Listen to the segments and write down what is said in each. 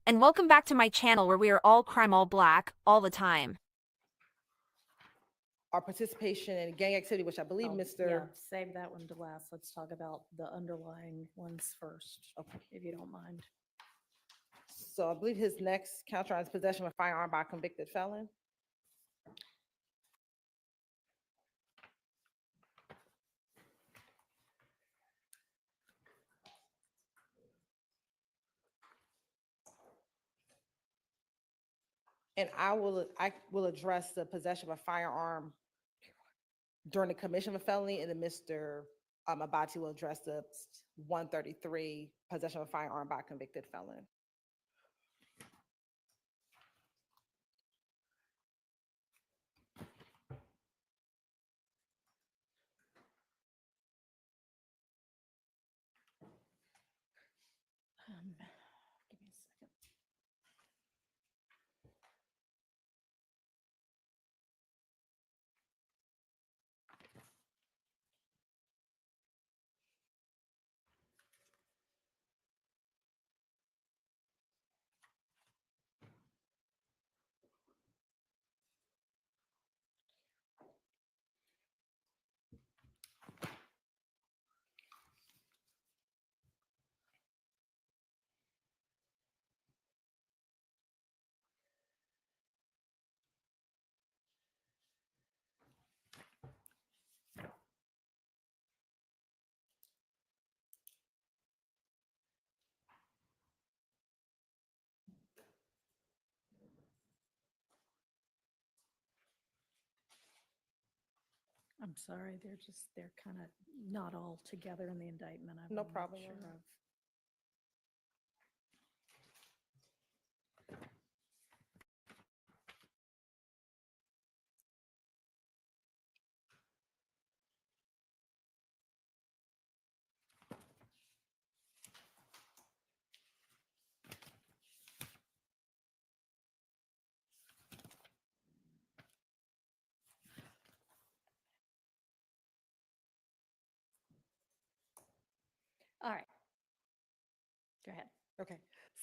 and welcome back to my channel where we are all crime, all black, all the time. Our participation in gang activity, which I believe Oh, Mr. yeah, save that one to last. Let's talk about the underlying ones first, Okay. if you don't mind. So I believe his next counter on is possession of a firearm by a convicted felon. And I will address the possession of a firearm during the commission of a felony, and then Mr. Abati will address the 133 possession of a firearm by a convicted felon. Give me a second. I'm sorry, they're kind of not all together in the indictment. I No wanna make problem, sure Your Honor. of. All right. Go ahead. Okay,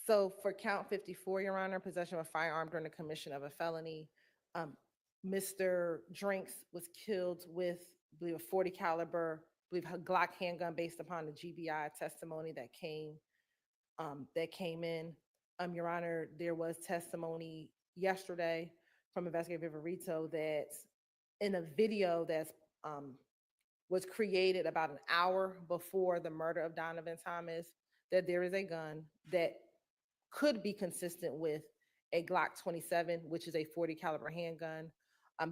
so for count 54, Your Honor, possession of a firearm during the commission of a felony, Mr. Drinks was killed with, I believe, a 40 caliber, I believe, a Glock handgun based upon the GBI testimony that came in. Your Honor, there was testimony yesterday from Investigator Viverito that in a video that's was created about an hour before the murder of Donovan Thomas, that there is a gun that could be consistent with a Glock 27, which is a 40 caliber handgun.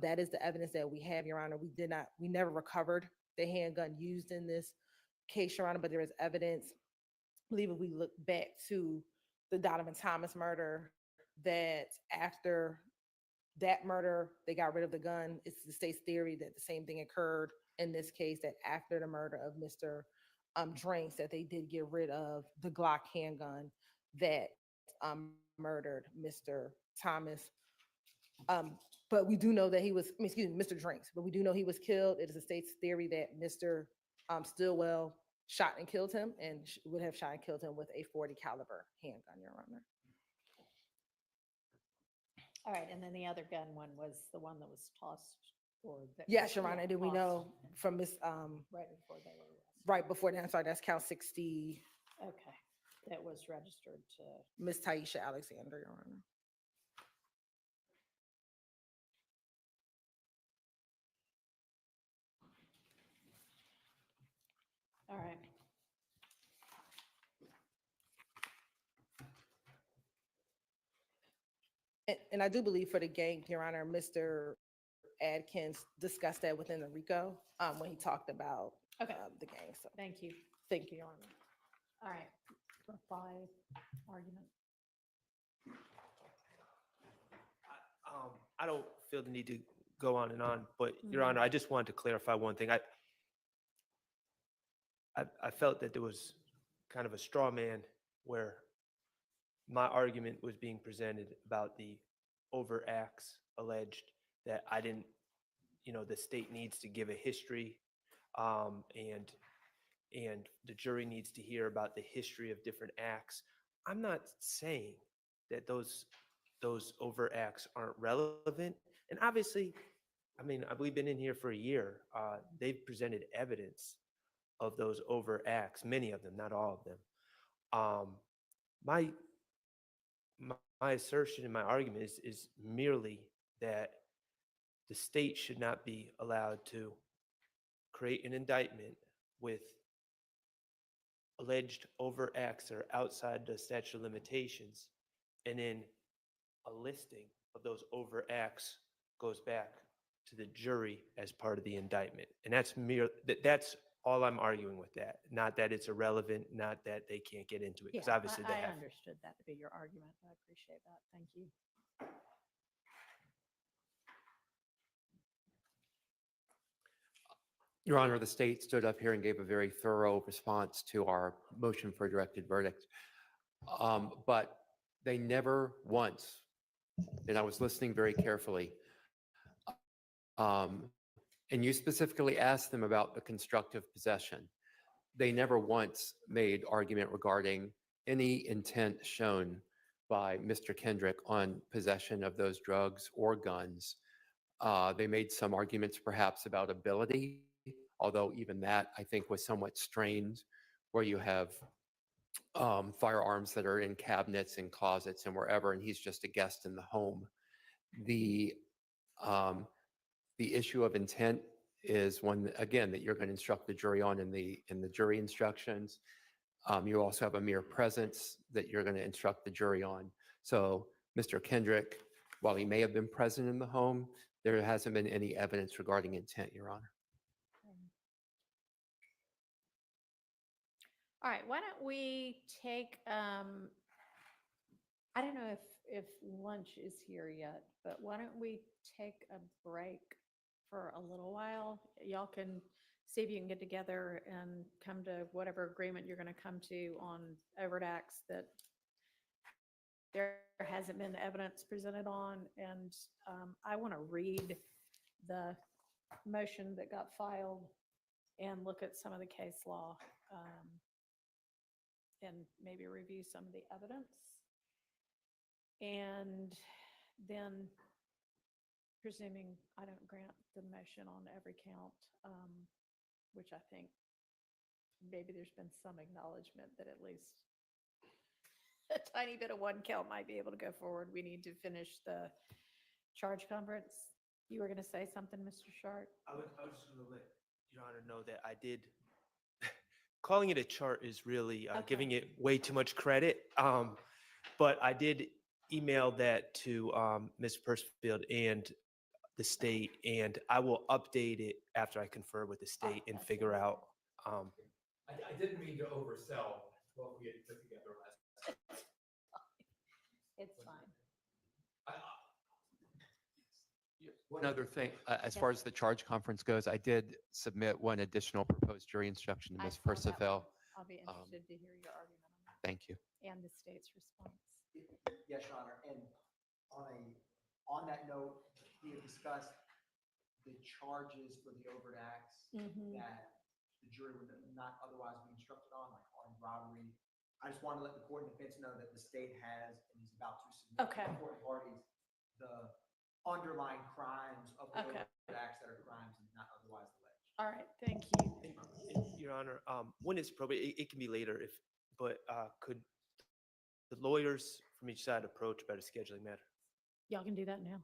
That is the evidence that we have, Your Honor. We never recovered the handgun used in this case, Your Honor, but there is evidence. I believe if we look back to the Donovan Thomas murder, that after that murder, they got rid of the gun. It's the state's theory that the same thing occurred in this case, that after the murder of Mr. Drinks, that they did get rid of the Glock handgun that murdered Mr. Thomas. But we do know that he was, excuse me, Mr. Drinks, but we do know he was killed. It is the state's theory that Mr. Stillwell shot and killed him, and would have shot and killed him with a 40 caliber handgun, Your Honor. All right, and then the other gun one was the one that was tossed or that. Yes, Your yeah, Honor, and then we tossed know from Miss, Right before they were arrested. right before that, I'm sorry, that's count 60, Okay, that was registered to, Miss Taisha Alexander, Your Honor. all right. And I do believe for the gang, Your Honor, Mr. Adkins discussed that within the RICO when he talked about Okay. the gang. So Thank you. thank you, Your Honor. All right, reply argument. I don't feel the need to go on and on, but Your Mhm. Honor, I just wanted to clarify one thing. I felt that there was kind of a straw man where my argument was being presented about the overt acts alleged, that I didn't, the state needs to give a history, and the jury needs to hear about the history of different acts. I'm not saying that those overt acts aren't relevant. And obviously, I mean, we've been in here for a year. They've presented evidence of those overt acts, many of them, not all of them. My my assertion and my argument is merely that the state should not be allowed to create an indictment with alleged overt acts that are outside the statute of limitations, and then a listing of those overt acts goes back to the jury as part of the indictment. And that's all I'm arguing with that. Not that it's irrelevant, not that they can't get into it, because Yeah, obviously they I have. understood that to be your argument. I appreciate that. Thank you. Your Honor, the state stood up here and gave a very thorough response to our motion for a directed verdict. But they never once, and I was listening very carefully, and you specifically asked them about the constructive possession. They never once made argument regarding any intent shown by Mr. Kendrick on possession of those drugs or guns. They made some arguments perhaps about ability, although even that I think was somewhat strained, where you have firearms that are in cabinets and closets and wherever, and he's just a guest in the home. The issue of intent is one, again, that you're going to instruct the jury on in the jury instructions. You also have a mere presence that you're going to instruct the jury on. So Mr. Kendrick, while he may have been present in the home, there hasn't been any evidence regarding intent, Your Honor. All right, why don't we take, I don't know if lunch is here yet, but why don't we take a break for a little while? Y'all can see if you can get together and come to whatever agreement you're going to come to on overt acts that there hasn't been evidence presented on. And I want to read the motion that got filed and look at some of the case law. And maybe review some of the evidence. And then, presuming I don't grant the motion on every count, which I think maybe there's been some acknowledgement that at least a tiny bit of one count might be able to go forward. We need to finish the charge conference. You were going to say something, Mr. Sharp? I was just going to let Your Honor know that I did. Calling it a chart is really giving it way too much credit. But I did email that to Ms. Persfield and the state, and I will update it after I confer with the state and figure out. I didn't mean to oversell what we had put together last. It's fine. One other thing, as far as the charge conference goes, I did submit one additional proposed jury instruction to I Ms. saw that Percival. one. I'll be interested to hear your argument on that Thank you. and the state's response. Yes, Your Honor. And on that note, we have discussed the charges for the overt acts Mhm. that the jury would not otherwise be instructed on, like armed robbery. I just want to let the court and defense know that the state has and is about to submit Okay. to the court parties the underlying crimes of the Okay. overt acts that are crimes and not otherwise alleged. All right, thank you. And, Your Honor, when it's appropriate, it can be later but could the lawyers from each side approach about a scheduling matter? Y'all can do that now.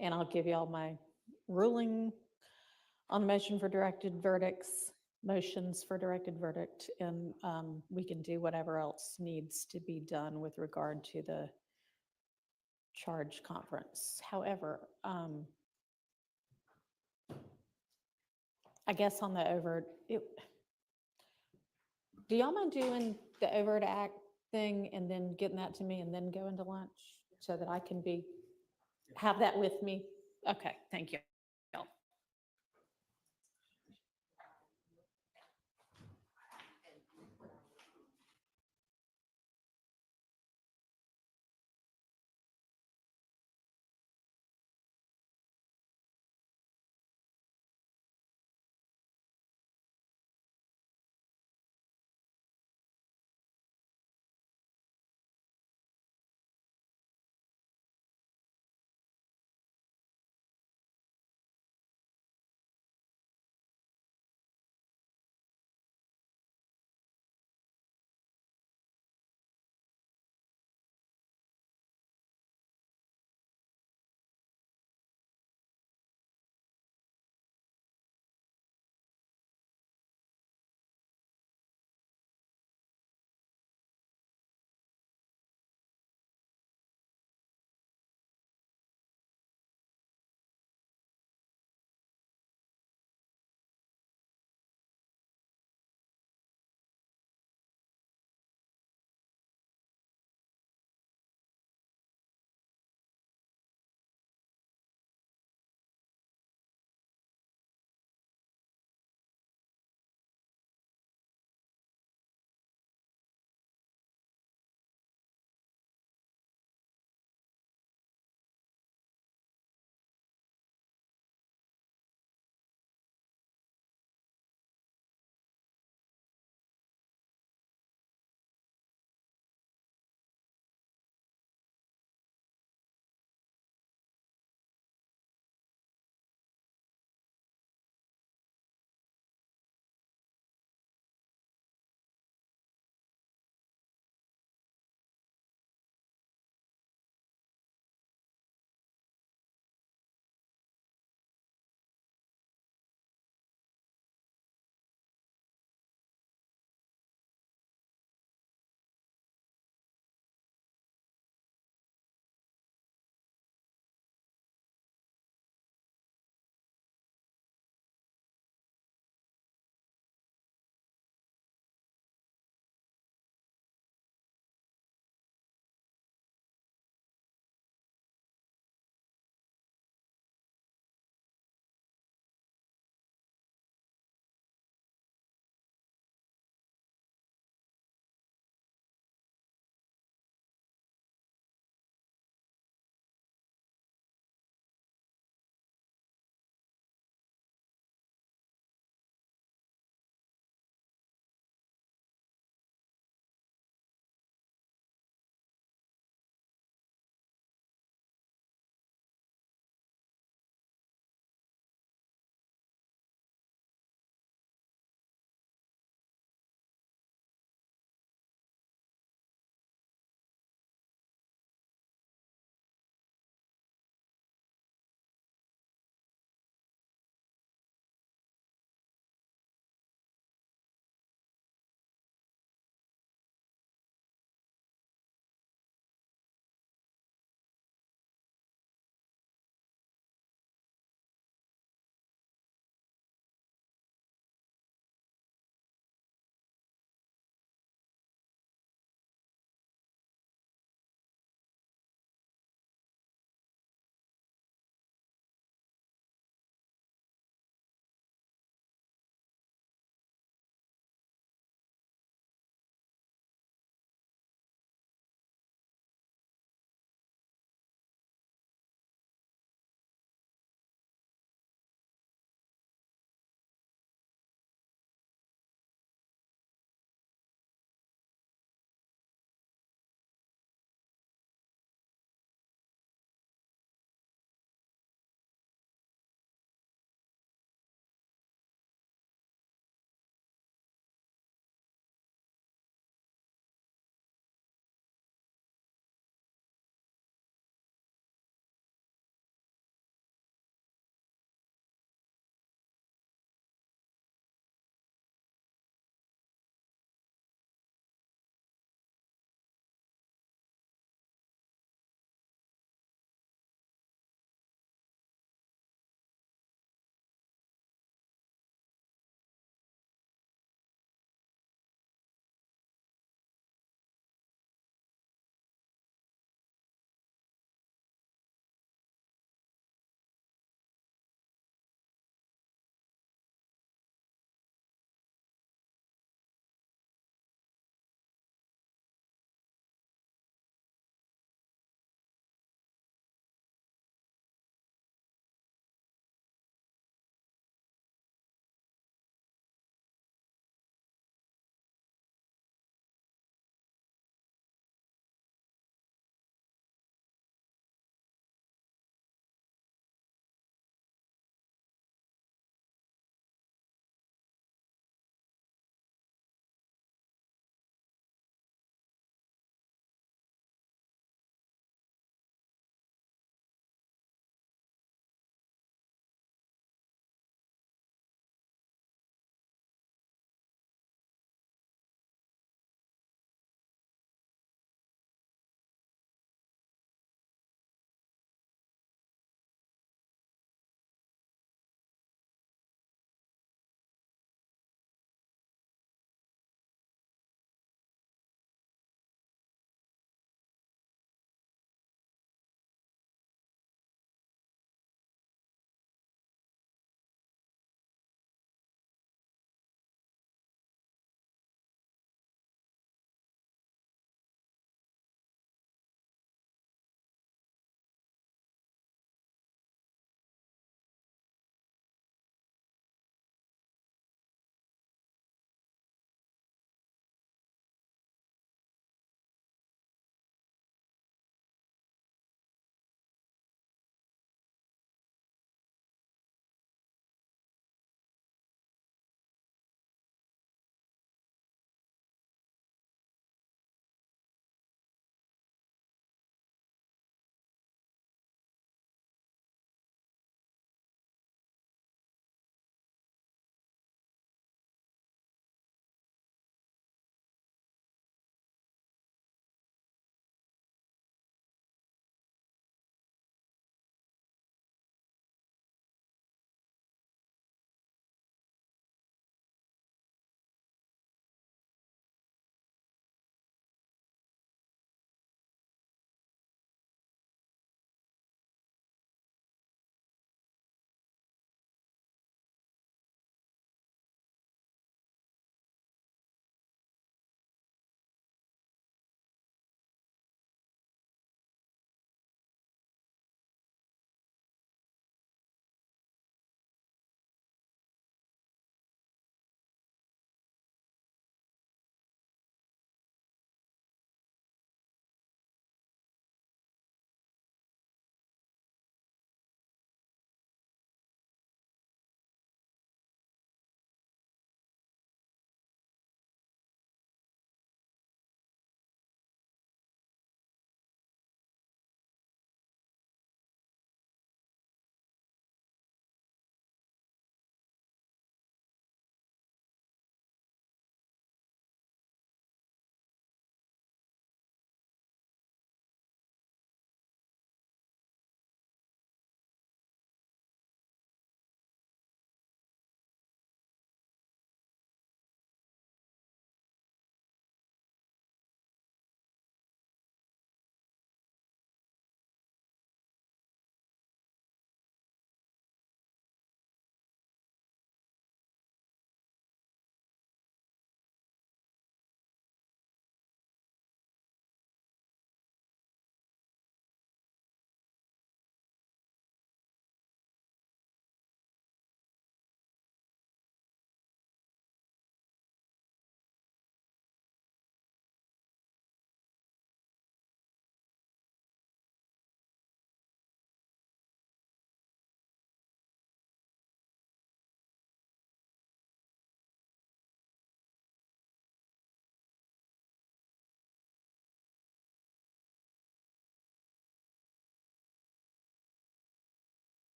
And I'll give y'all my ruling on the motion for directed verdicts, motions for directed verdict, and we can do whatever else needs to be done with regard to the charge conference. However, I guess on the do y'all mind doing the overt act thing and then getting that to me and then going to lunch so that I can have that with me? Okay, thank you.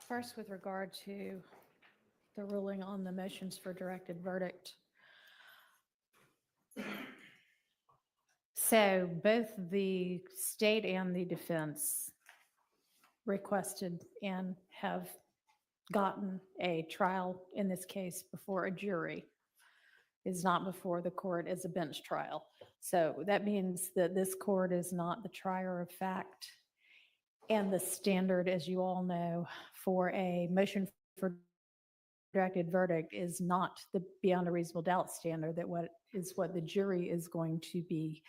First, with regard to the ruling on the motions for directed verdict. So both the state and the defense requested and have gotten a trial, in this case, before a jury. Is not before the court as a bench trial. So that means that this court is not the trier of fact. And the standard, as you all know, for a motion for directed verdict is not the beyond a reasonable doubt standard, that what the jury is going to be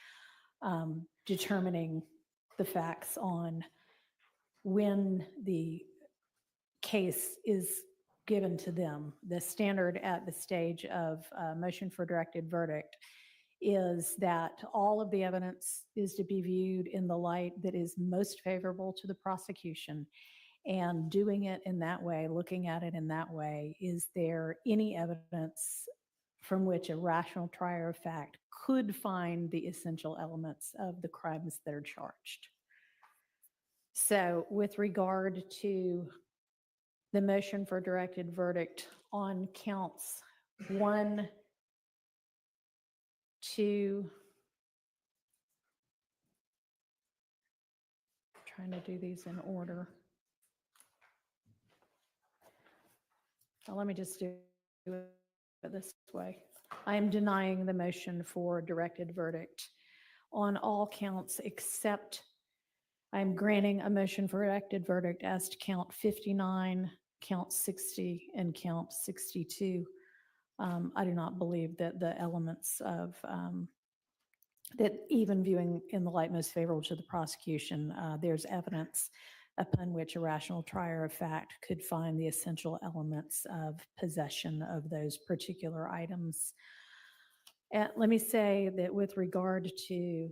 determining the facts on when the case is given to them. The standard at the stage of motion for directed verdict is that all of the evidence is to be viewed in the light that is most favorable to the prosecution. And doing it in that way, looking at it in that way, is there any evidence from which a rational trier of fact could find the essential elements of the crimes that are charged? So with regard to the motion for directed verdict on counts 1, 2, trying to do these in order. Now, let me just do it this way. I am denying the motion for directed verdict on all counts except I'm granting a motion for directed verdict as to count 59, count 60, and count 62. I do not believe that the elements of, that even viewing in the light most favorable to the prosecution, there's evidence upon which a rational trier of fact could find the essential elements of possession of those particular items. And let me say that with regard to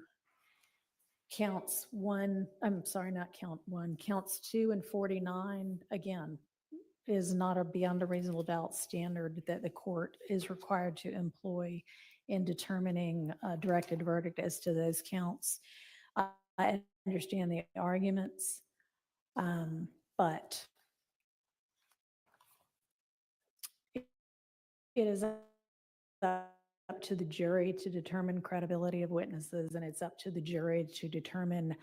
counts 1, I'm sorry, not count 1, counts 2 and 49, again, is not a beyond a reasonable doubt standard that the court is required to employ in determining a directed verdict as to those counts. I understand the arguments, but it is up to the jury to determine credibility of witnesses, and it's up to the jury to determine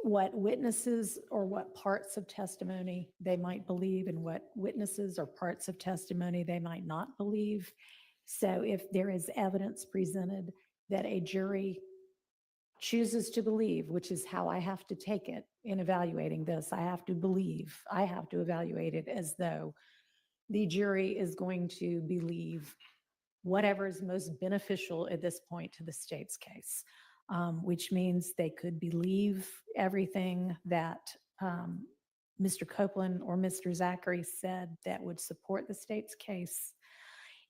what witnesses or what parts of testimony they might believe and what witnesses or parts of testimony they might not believe. So if there is evidence presented that a jury chooses to believe, which is how I have to take it in evaluating this, I have to evaluate it as though the jury is going to believe whatever is most beneficial at this point to the state's case, which means they could believe everything that Mr. Copeland or Mr. Zachary said that would support the state's case.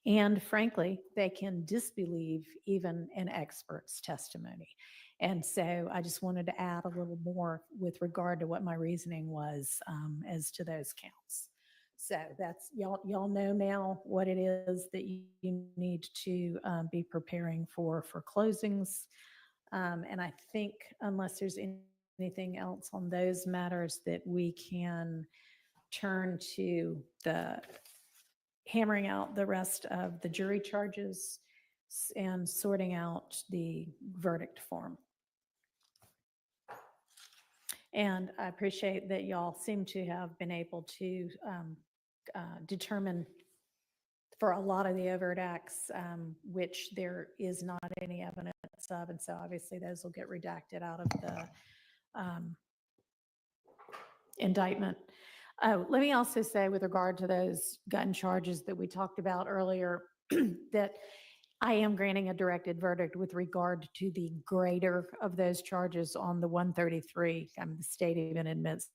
And frankly, they can disbelieve even an expert's testimony. And so I just wanted to add a little more with regard to what my reasoning was as to those counts. So that's, y'all know now what it is that you need to be preparing for closings. And I think unless there's anything else on those matters, that we can turn to the hammering out the rest of the jury charges and sorting out the verdict form. And I appreciate that y'all seem to have been able to determine for a lot of the overt acts, which there is not any evidence of. And so obviously those will get redacted out of the indictment. Let me also say with regard to those gun charges that we talked about earlier, that I am granting a directed verdict with regard to the greater of those charges on the 133. The state even admits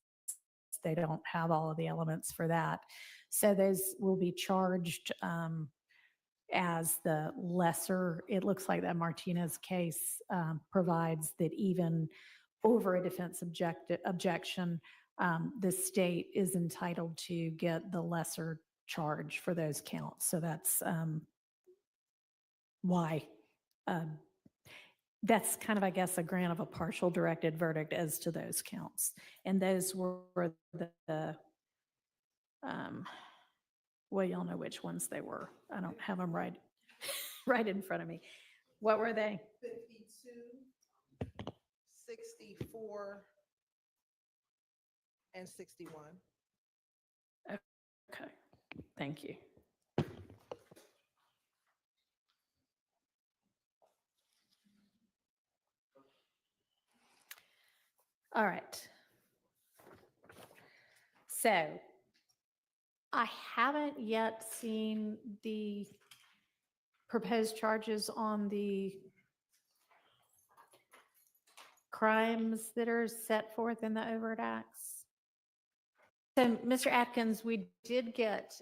they don't have all of the elements for that. So those will be charged as the lesser. It looks like that Martinez case provides that even over a defense objection, the state is entitled to get the lesser charge for those counts. So that's why that's kind of, I guess, a grant of a partial directed verdict as to those counts. And those were the Well, y'all know which ones they were. I don't have them right, right in front of me. What were they? 52, 64, and 61. Okay, thank you. All right. So I haven't yet seen the proposed charges on the crimes that are set forth in the overt acts. So, Mr. Atkins, we did get,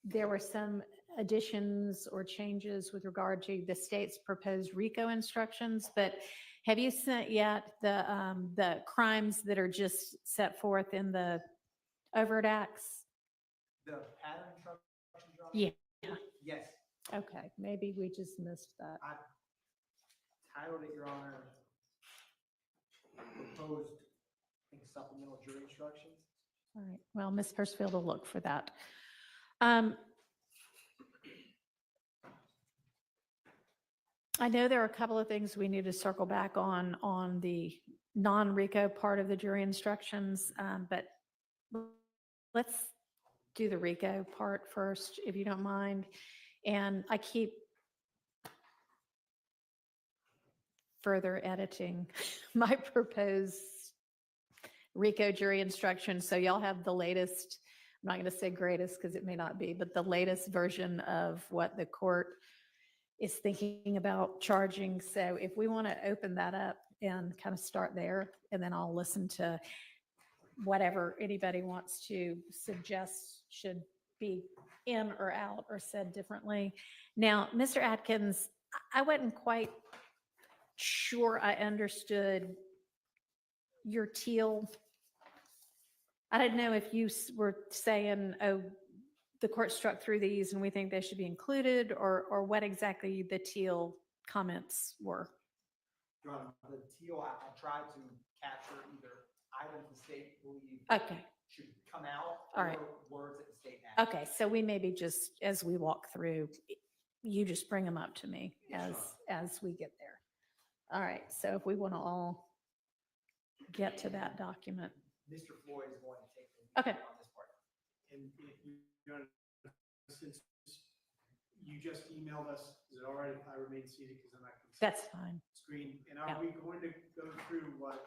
there were some additions or changes with regard to the state's proposed RICO instructions, but have you sent yet the crimes that are just set forth in the overt acts? The pattern instructions, Your Honor? Yeah. Yes, Okay, maybe we just missed that. I titled it, Your Honor, proposed, I think, supplemental jury instructions. All right, well, Ms. Persfield will look for that. I know there are a couple of things we need to circle back on the non-RICO part of the jury instructions, but let's do the RICO part first, if you don't mind. And I keep further editing my proposed RICO jury instructions. So y'all have the latest, I'm not going to say greatest because it may not be, but the latest version of what the court is thinking about charging. So if we want to open that up and kind of start there, and then I'll listen to whatever anybody wants to suggest should be in or out or said differently. Now, Mr. Atkins, I wasn't quite sure I understood your teal. I didn't know if you were saying, oh, the court struck through these and we think they should be included, or what exactly the teal comments were. Your Honor, the teal, I tried to capture either items the state believed Okay, should come out All right. or words that the state added. okay, so we maybe just, as we walk through, you just bring them up to me Yes, as we get there. All right, so if we want to all get to that document. Mr. Floyd is going to take the lead Okay. on this part. And you know, since you just emailed us, is it all right if I remain seated because then I can see That's the fine. screen? And Yeah. are we going to go through what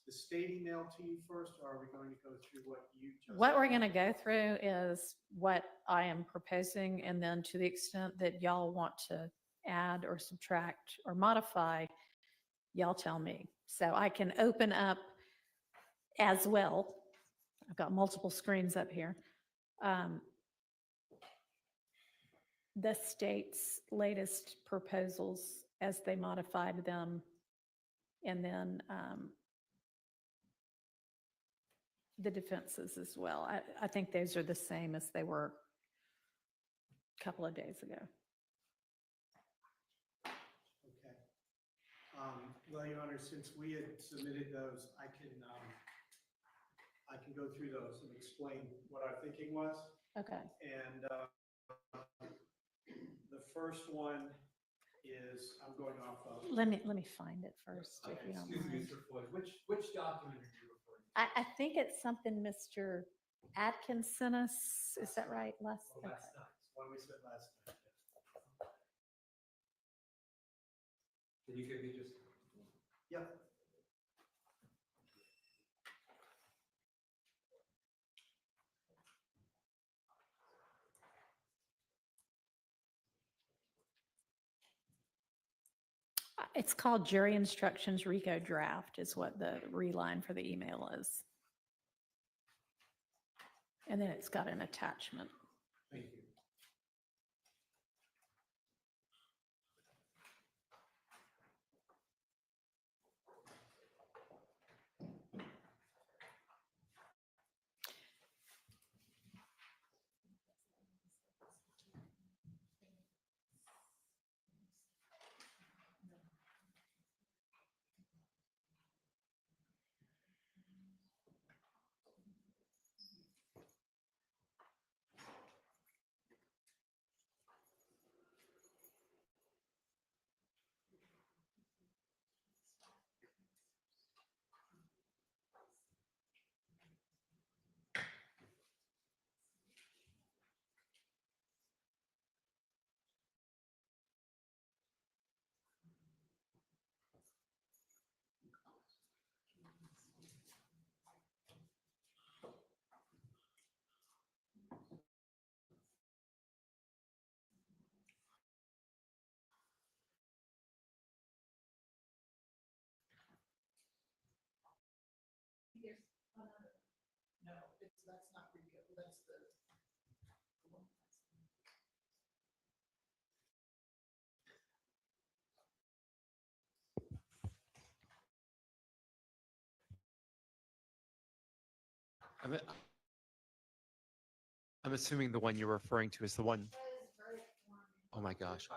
the state emailed to you first, or are we going to go through what you just? What we're going to go through is what I am proposing, and then to the extent that y'all want to add or subtract or modify, y'all tell me. So I can open up as well. I've got multiple screens up here. The state's latest proposals as they modified them, and then the defenses as well. I think those are the same as they were a couple of days ago. Okay. Well, Your Honor, since we had submitted those, I can go through those and explain what our thinking was. Okay. And the first one is, I'm going off of. Let me find it first, if you don't Excuse me, mind. Mr. Floyd, which document are you referring to? I think it's something Mr. Atkins sent us. Is that right? Oh, last night, one we said last night. Can you give me just? Yep. It's called Jury Instructions RICO Draft is what the reline for the email is. And then it's got an attachment. Thank you. that's not RICO, that's the. I'm, I'm assuming the one you're referring to is the one. Oh my gosh.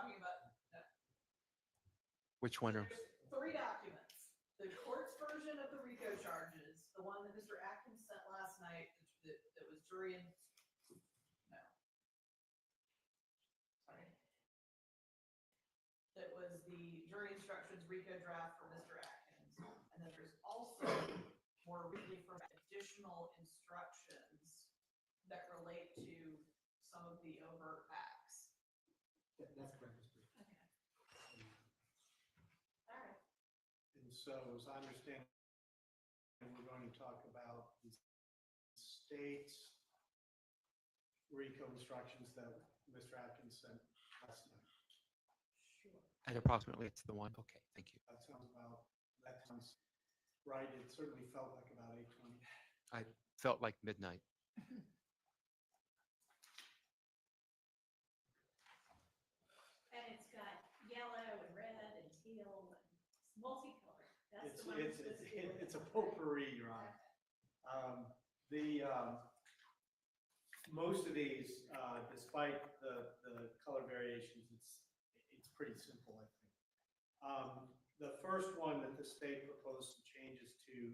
Which one? There's 3 documents. The court's version of the RICO charges, the one that Mr. Atkins sent last night, that was jury and, no. Sorry. That was the jury instructions RICO draft for Mr. Atkins. And then there's also more recently from additional instructions that relate to some of the overt acts. That's correct, Mr. Okay. All right. And so as I understand, we're going to talk about the state's RICO instructions that Mr. Atkins sent last night. Sure. And approximately it's the one. Okay, thank you. That sounds right. It certainly felt like about 8:20. I felt like midnight. And it's got yellow and red and teal and it's multicolored. That's It's, the one. it's, it's a potpourri, Your Honor. Most of these, despite the color variations, it's pretty simple, I think. The first one that the state proposed some changes to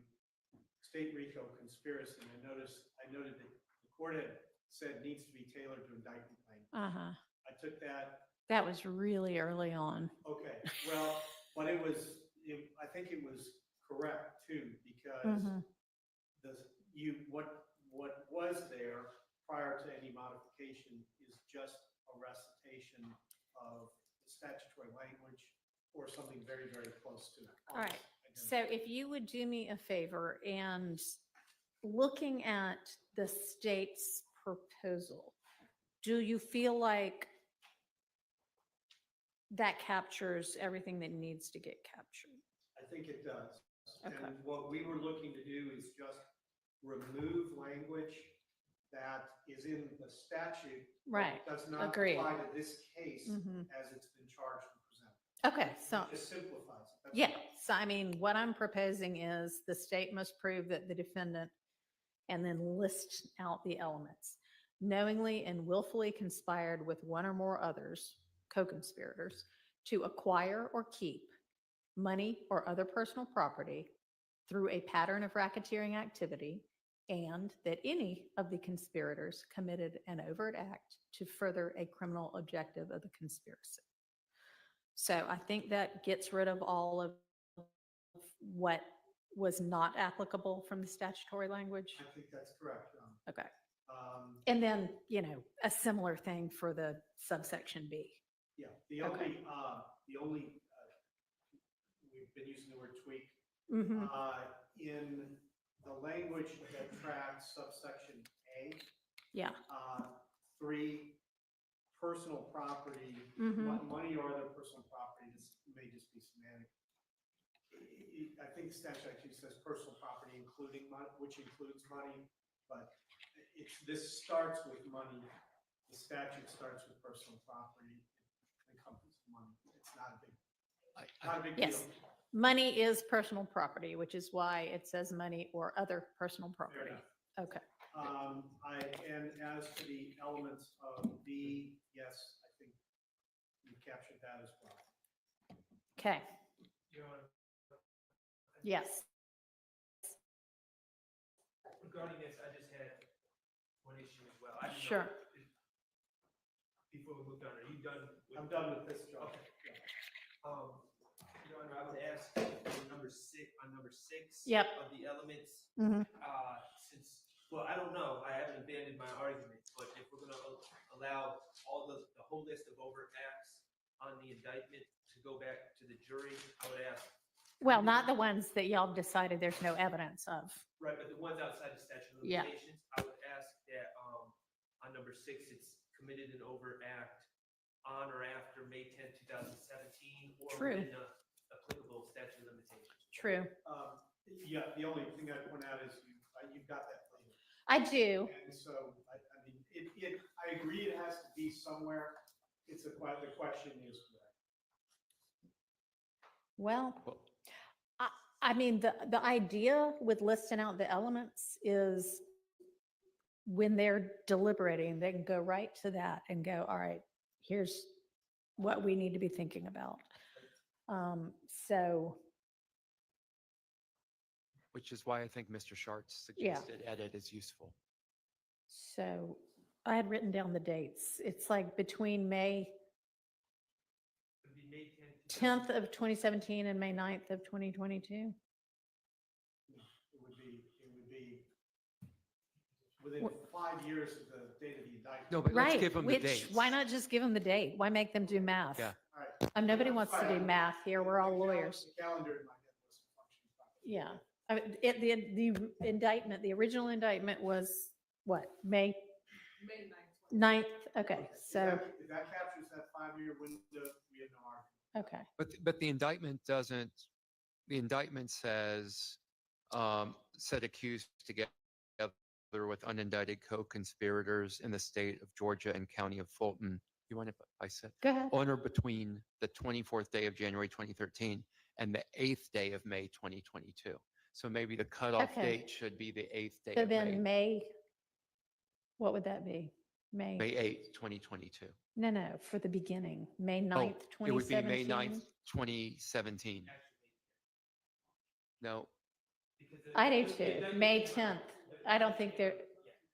state RICO conspiracy, and I noted that the court had said needs to be tailored to indictment language. Uh-huh. I took that. That was really early on. Okay, well, but I think it was correct too, because Mhm. what was there prior to any modification is just a recitation of the statutory language or something very, very close to it. All right. So if you would do me a favor and looking at the state's proposal, do you feel like that captures everything that needs to get captured? I think it does. Okay. And what we were looking to do is just remove language that is in the statute. but Right. Does not Agreed. apply to this case Mhm. as it's been charged and presented. Okay, so, It just simplifies it. That's yeah, all. so I mean, what I'm proposing is the state must prove that the defendant and then list out the elements. Knowingly and willfully conspired with one or more others, co-conspirators, to acquire or keep money or other personal property through a pattern of racketeering activity, and that any of the conspirators committed an overt act to further a criminal objective of the conspiracy. So I think that gets rid of all of what was not applicable from the statutory language. I think that's correct, Your Honor. Okay. Um, And then, a similar thing for the subsection B. Yeah, the Okay. only, we've been using the word tweak. Mhm. In the language that tracks subsection A, Yeah. 3, personal property, Mhm. money or other personal property, this may just be semantic. I think the statute actually says personal property including money, which includes money, but this starts with money. The statute starts with personal property. It encompasses money. It's not a big deal. Yes. Money is personal property, which is why it says money or other personal Fair property. enough. Okay. And as to the elements of B, yes, I think you captured that as well. Okay. Your Honor, Yes. regarding this, I just had one issue as well. I didn't know Sure. Before we move on, are you done? with- I'm done with this, John. Okay. Your Honor, I would ask for number 6, Yep. of the elements, Mhm. well, I don't know, I haven't abandoned my argument, but if we're gonna allow all the whole list of overt acts on the indictment to go back to the jury, I would ask. Well, not the ones that y'all decided there's no evidence of. Right, but the ones outside the statute of Yeah. limitations, I would ask that, on number 6, it's committed an overt act on or after May 10th, 2017, or True. within the applicable statute of limitations. True. Yeah, the only thing I'd point out is you've got that later. I do. And so, I mean, I agree it has to be somewhere. It's the question is where. Well, Well- I mean, the idea with listing out the elements is when they're deliberating, they can go right to that and go, all right, here's what we need to be thinking about. So, Which is why I think Mr. Schartz Yeah. suggested edit is useful. so I had written down the dates. It's like between May It'd be May 10th, 10th of 2017 and May 9th of 2022. It would be within 5 years of the date of the indictment. No, but let's Right, give them the which, dates. why not just give them the date? Why make them do math? Yeah. All right. Nobody wants to do math here. We're all The lawyers. calendar in my head wasn't functioning properly. Yeah. I mean, the indictment, the original indictment was what, May May 9th. 9th? Okay, If so, if that captures that 5-year window, we have no argument. okay. But the indictment doesn't, the indictment says, said accused together with unindicted co-conspirators in the state of Georgia and county of Fulton. You want if I said, Go ahead. on or between the 24th day of January 2013 and the 8th day of May 2022. So maybe the cutoff Okay. date should be the 8th day So of May, then May, what would that be? May 8th, 2022. No, for the beginning, May Oh, 9th, it would be May 2017. 9th, 2017. No, because I do the too. indictment May came out- 10th. I don't think they're, Yeah,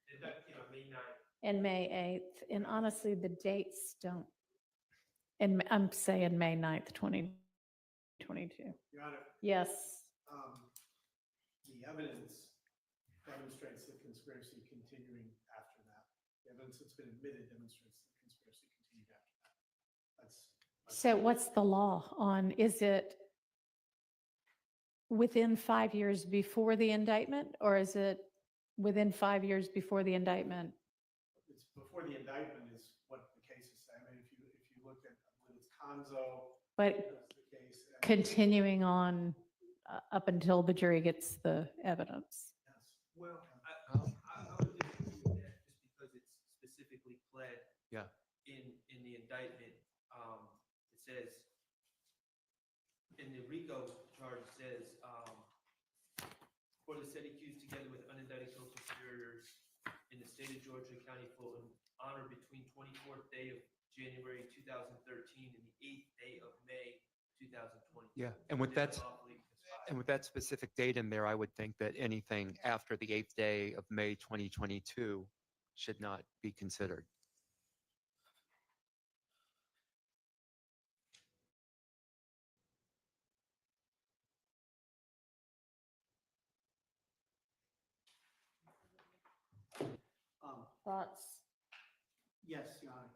the indictment came out May 9th. and May 8th. And honestly, the dates don't, and I'm saying May 9th, 2022. Your Honor, Yes. the evidence demonstrates the conspiracy continuing after that. The evidence that's been admitted demonstrates the conspiracy continued after that. That's So what's the law on, is it within 5 years before the indictment, or is it within 5 years before the indictment? It's before the indictment is what the cases say. I mean, if you look at, I believe it's Conzo, But that's the case. and- continuing on up until the jury gets the evidence. Yes. Well, Oh. I would disagree with that just because it's specifically pled yeah. in the indictment. It says, in the RICO charge, it says, for the said accused together with unindicted co-conspirators in the state of Georgia, county of Fulton, on or between 24th day of January 2013 and the 8th day of May 2020. Yeah, and with that, and with that specific date in there, I would think that anything after the 8th day of May 2022 should not be considered. Thoughts? Yes, Your Honor.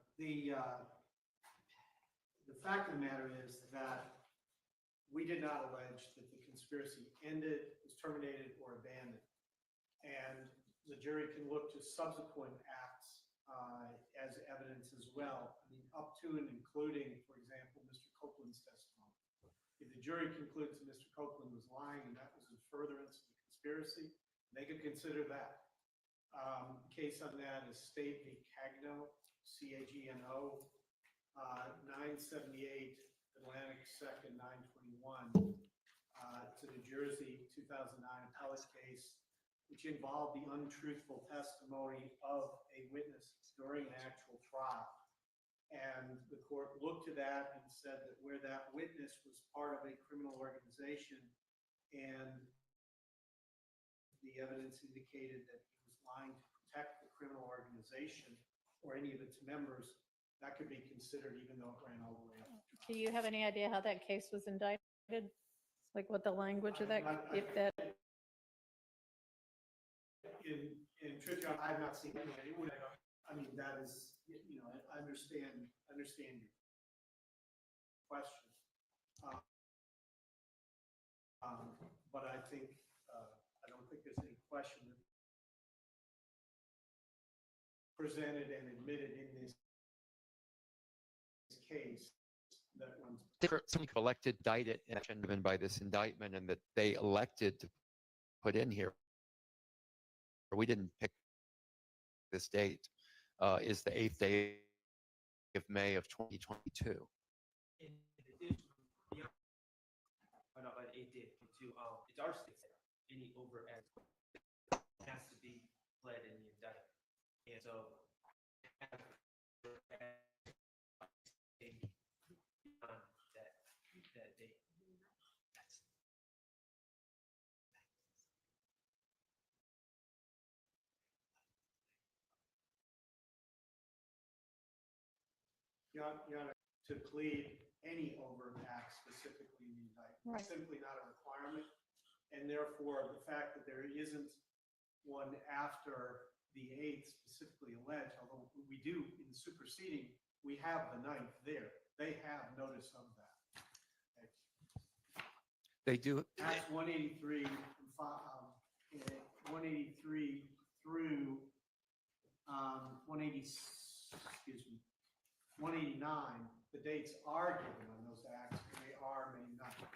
The fact of the matter is that we did not allege that the conspiracy ended, was terminated, or abandoned. And the jury can look to subsequent acts as evidence as well. I mean, up to and including, for example, Mr. Copeland's testimony. If the jury concludes that Mr. Copeland was lying and that was in furtherance of the conspiracy, they could consider that. Case on that is State v. Cagno, C-A-G-N-O, 978 Atlantic 2nd 921. It's a New Jersey 2009 appellate case, which involved the untruthful testimony of a witness during an actual trial. And the court looked to that and said that where that witness was part of a criminal organization and the evidence indicated that he was lying to protect the criminal organization or any of its members, that could be considered even though it ran all the way up. Do you have any idea how that case was indicted? Like what the language of that, I- if that, In truth, Your Honor, I have not seen it. It would, I mean, that is, you know, I understand your question. But I think, I don't think there's any question that presented and admitted in this case that runs. Some elected indicted and given by this indictment and that they elected to put in here. We didn't pick this date is the 8th day of May of 2022. In addition, beyond, not by the 8th day of Q2, it's our state that any overact has to be pled in the indictment. And so, that date. Your Honor, to plead any overt act specifically in the indictment, Right. it's simply not a requirement. And therefore, the fact that there isn't one after the 8th specifically alleged, although we do in the superseding, we have the 9th there. They have notice of that. Okay. They do. Acts 183 and 183 through 180, excuse me, 189, the dates are given on those acts, and they are May 9th.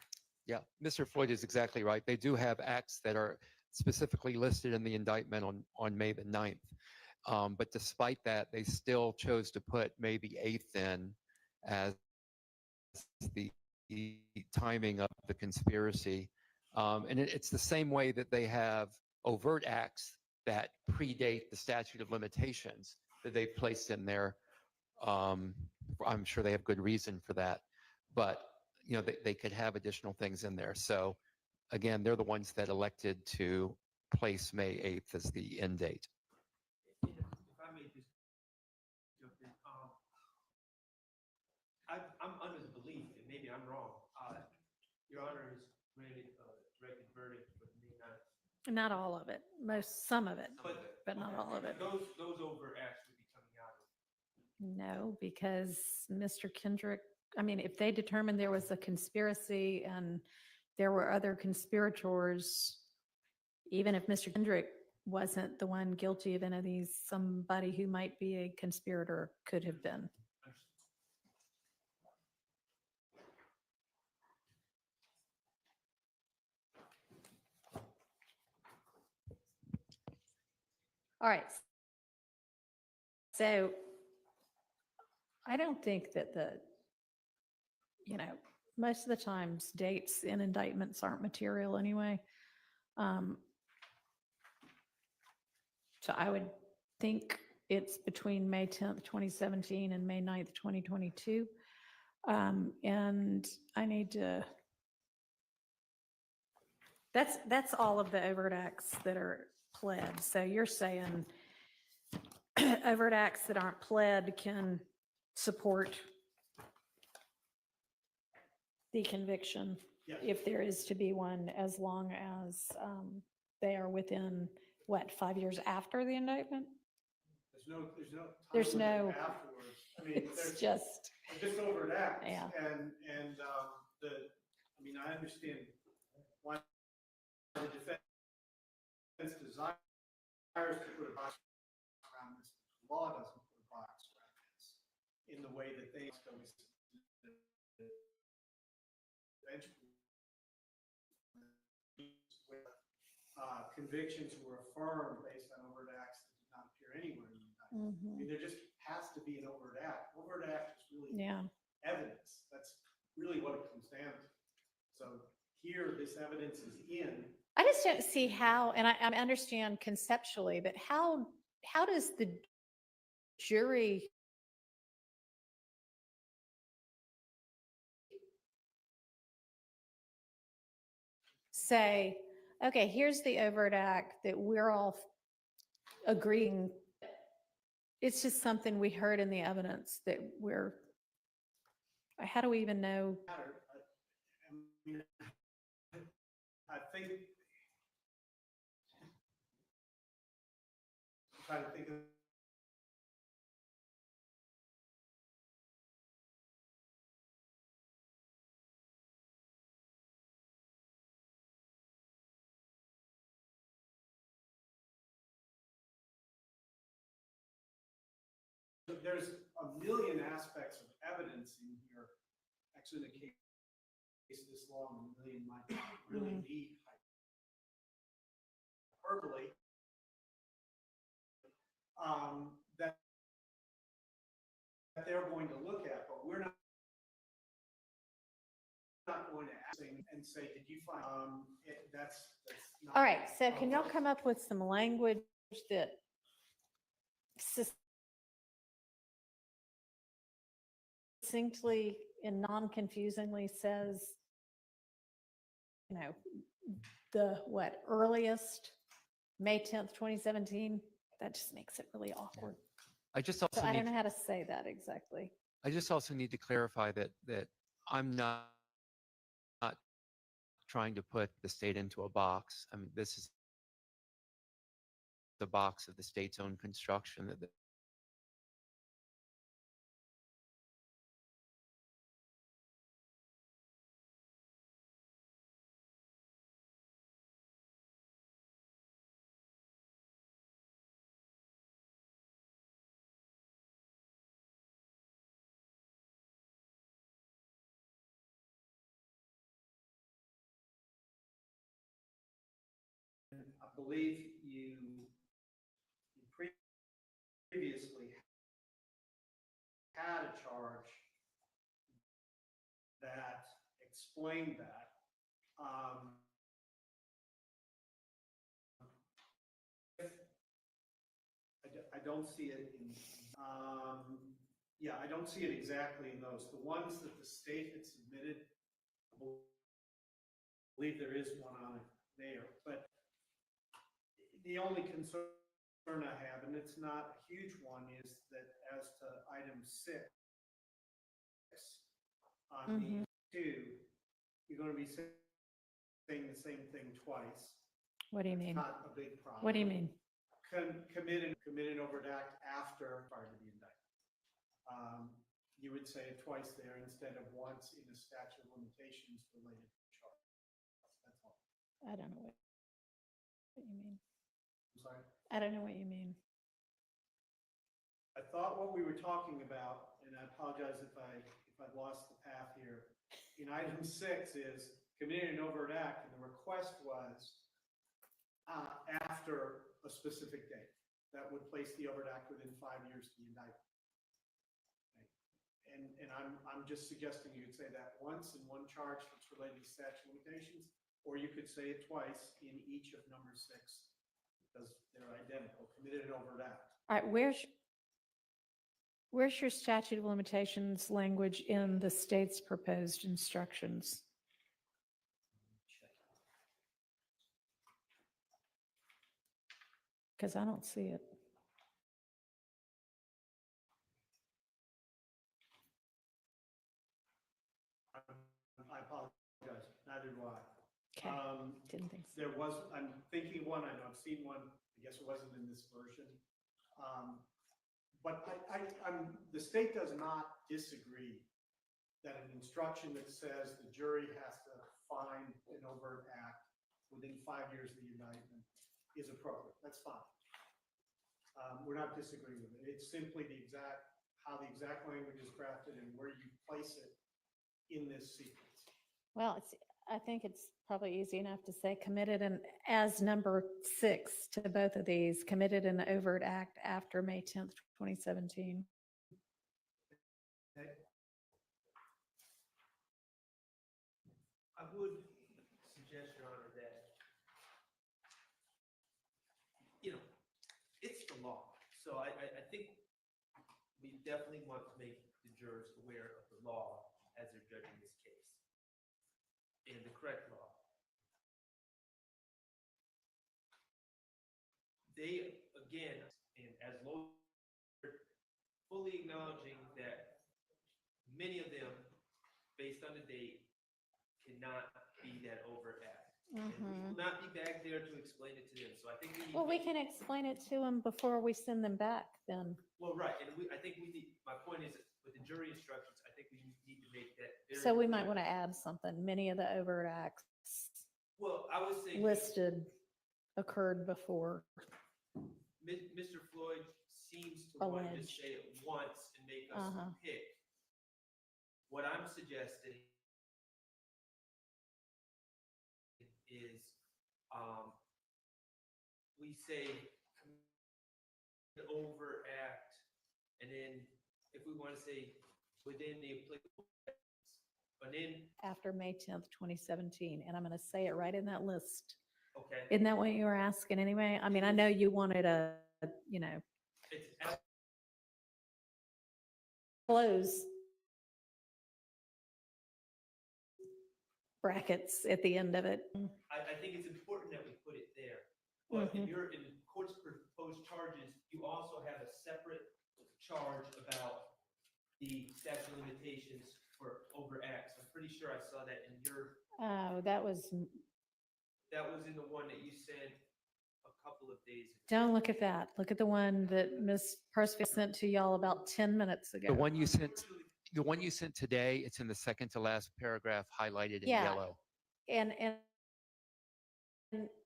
Yeah, Mr. Floyd is exactly right. They do have acts that are specifically listed in the indictment on May the 9th. But despite that, they still chose to put May the 8th in as the timing of the conspiracy. And it's the same way that they have overt acts that predate the statute of limitations that they've placed in there. I'm sure they have good reason for that, but you know, they could have additional things in there. So again, they're the ones that elected to place May 8th as the end date. If I may just jump in, I'm under the belief, and maybe I'm wrong, Your Honor has granted a directed verdict for May 9th. Not all of it, some of it, But but not all of it. Those overt acts would be coming out of. No, because Mr. Kendrick, I mean, if they determined there was a conspiracy and there were other conspirators, even if Mr. Kendrick wasn't the one guilty of any of these, somebody who might be a conspirator could have been. All right. So I don't think that most of the times dates in indictments aren't material anyway. So I would think it's between May 10th, 2017 and May 9th, 2022. And I need to, that's all of the overt acts that are pled. So you're saying overt acts that aren't pled can support the conviction Yes. if there is to be one, as long as they are within, what, 5 years after the indictment? There's no time There's limit no- afterwards. I mean, It's there's just, just overt acts. Yeah. And I mean, I understand why the defense desires to put a box around this. The law doesn't put a box around this in the way that they convictions were affirmed based on overt acts that did not appear anywhere in the indictment. I mean, there just has to be an overt act. Overt act is really yeah. evidence. That's really what it comes down to. So here, this evidence is in. I just don't see how, and I understand conceptually, but how does the jury say, okay, here's the overt act that we're all agreeing. It's just something we heard in the evidence that how do we even know? Matter. I mean, I think. I'm trying to think of. There's a million aspects of evidence in here. Actually, in a case this long, a million might not really need hyperbole. that they're going to look at, but we're not going to ask and say, did you find, that's not. All right, so can y'all come up with some language that succinctly and non-confusingly says, the what, earliest, May 10th, 2017? That just makes it really awkward. I just So also I need, don't know how to say that exactly. I just also need to clarify that I'm not trying to put the state into a box. I mean, this is the box of the state's own construction that I believe you previously had a charge that explained that. I don't see it in, yeah, I don't see it exactly in those. The ones that the state had submitted, I believe there is one on it there, but the only concern I have, and it's not a huge one, is that as to item 6, on the 2, you're going to be saying the same thing twice. What do you mean? Not a big problem. What do you mean? Committed overt act after prior to the indictment. You would say it twice there instead of once in a statute of limitations related to charge. That's all. I don't know what you mean. I'm sorry. I don't know what you mean. I thought what we were talking about, and I apologize if I've lost the path here. In item 6 is committed an overt act, and the request was after a specific date that would place the overt act within 5 years of the indictment. Okay. And I'm just suggesting you could say that once in one charge that's related to statute of limitations, or you could say it twice in each of number 6 because they're identical. Committed an overt act. All right, where's your statute of limitations language in the state's proposed instructions? Because I don't see it. I apologize. Neither do I. Okay, didn't think so. There was, I'm thinking one, I know I've seen one, I guess it wasn't in this version. But the state does not disagree that an instruction that says the jury has to find an overt act within 5 years of the indictment is appropriate. That's fine. We're not disagreeing with it. It's simply how the exact language is crafted and where you place it in this sequence. Well, I think it's probably easy enough to say committed and as number 6 to both of these, committed an overt act after May 10th, 2017. Okay? I would suggest, Your Honor, that, it's the law. So I think we definitely want to make the jurors aware of the law as they're judging this case and the correct law. They, again, and as lawyers, fully acknowledging that many of them, based on the date, cannot be that overt act. And we will not be back there to explain it to them. So I think we need. Well, we can explain it to them before we send them back then. Well, right, and I think we need, my point is, with the jury instructions, I think we need to make that very. So we might clear. want to add something. Many of the overt acts Well, I was saying. listed occurred before. Mr. Floyd seems to want to just Alleged. say it once and make us pick. What I'm suggesting is, we say overact, and then if we want to say within the applicable, but then, After May 10th, 2017, and I'm going to say it right in that list. okay, Isn't that what you were asking anyway? I mean, I know you wanted a, you know, it's, close brackets at the end of it. I think it's important that we put it there. But in Mhm. your, in the court's proposed charges, you also have a separate charge about the statute of limitations for overacts. I'm pretty sure I saw that in your, Oh, that was, that was in the one that you sent a couple of days ago. don't look at that. Look at the one that Ms. Percival sent to y'all about 10 minutes ago. The one you sent today, it's in the second to last paragraph highlighted in Yeah. yellow. And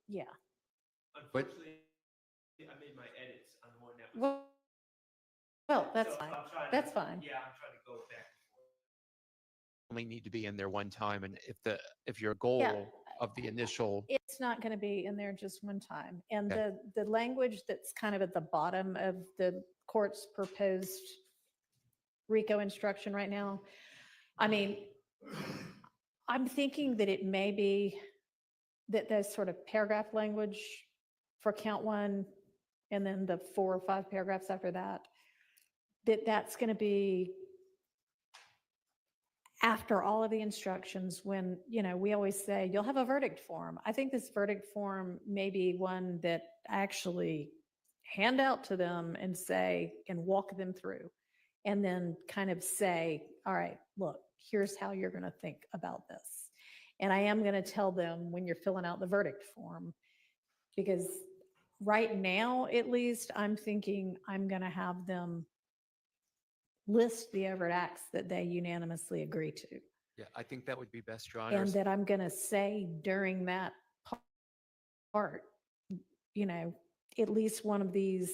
yeah, Unfortunately, I made my edits on the one that was. well, that's so fine. I'm trying to- That's fine. Yeah, I'm trying to go back and forth. Only need to be in there one time. And if your Yeah. goal of the initial, It's not going to be in there just one time. And Okay. the language that's kind of at the bottom of the court's proposed RICO instruction right now, I mean, I'm thinking that it may be that there's sort of paragraph language for count one and then the 4 or 5 paragraphs after that, that's going to be after all of the instructions when, you know, we always say, you'll have a verdict form. I think this verdict form may be one that I actually hand out to them and say, and walk them through. And then kind of say, all right, look, here's how you're going to think about this. And I am going to tell them when you're filling out the verdict form, because right now, at least, I'm thinking I'm going to have them list the overt acts that they unanimously agree to. yeah, I think that would be best, Your And Honors. that I'm going to say during that part, you know, at least one of these,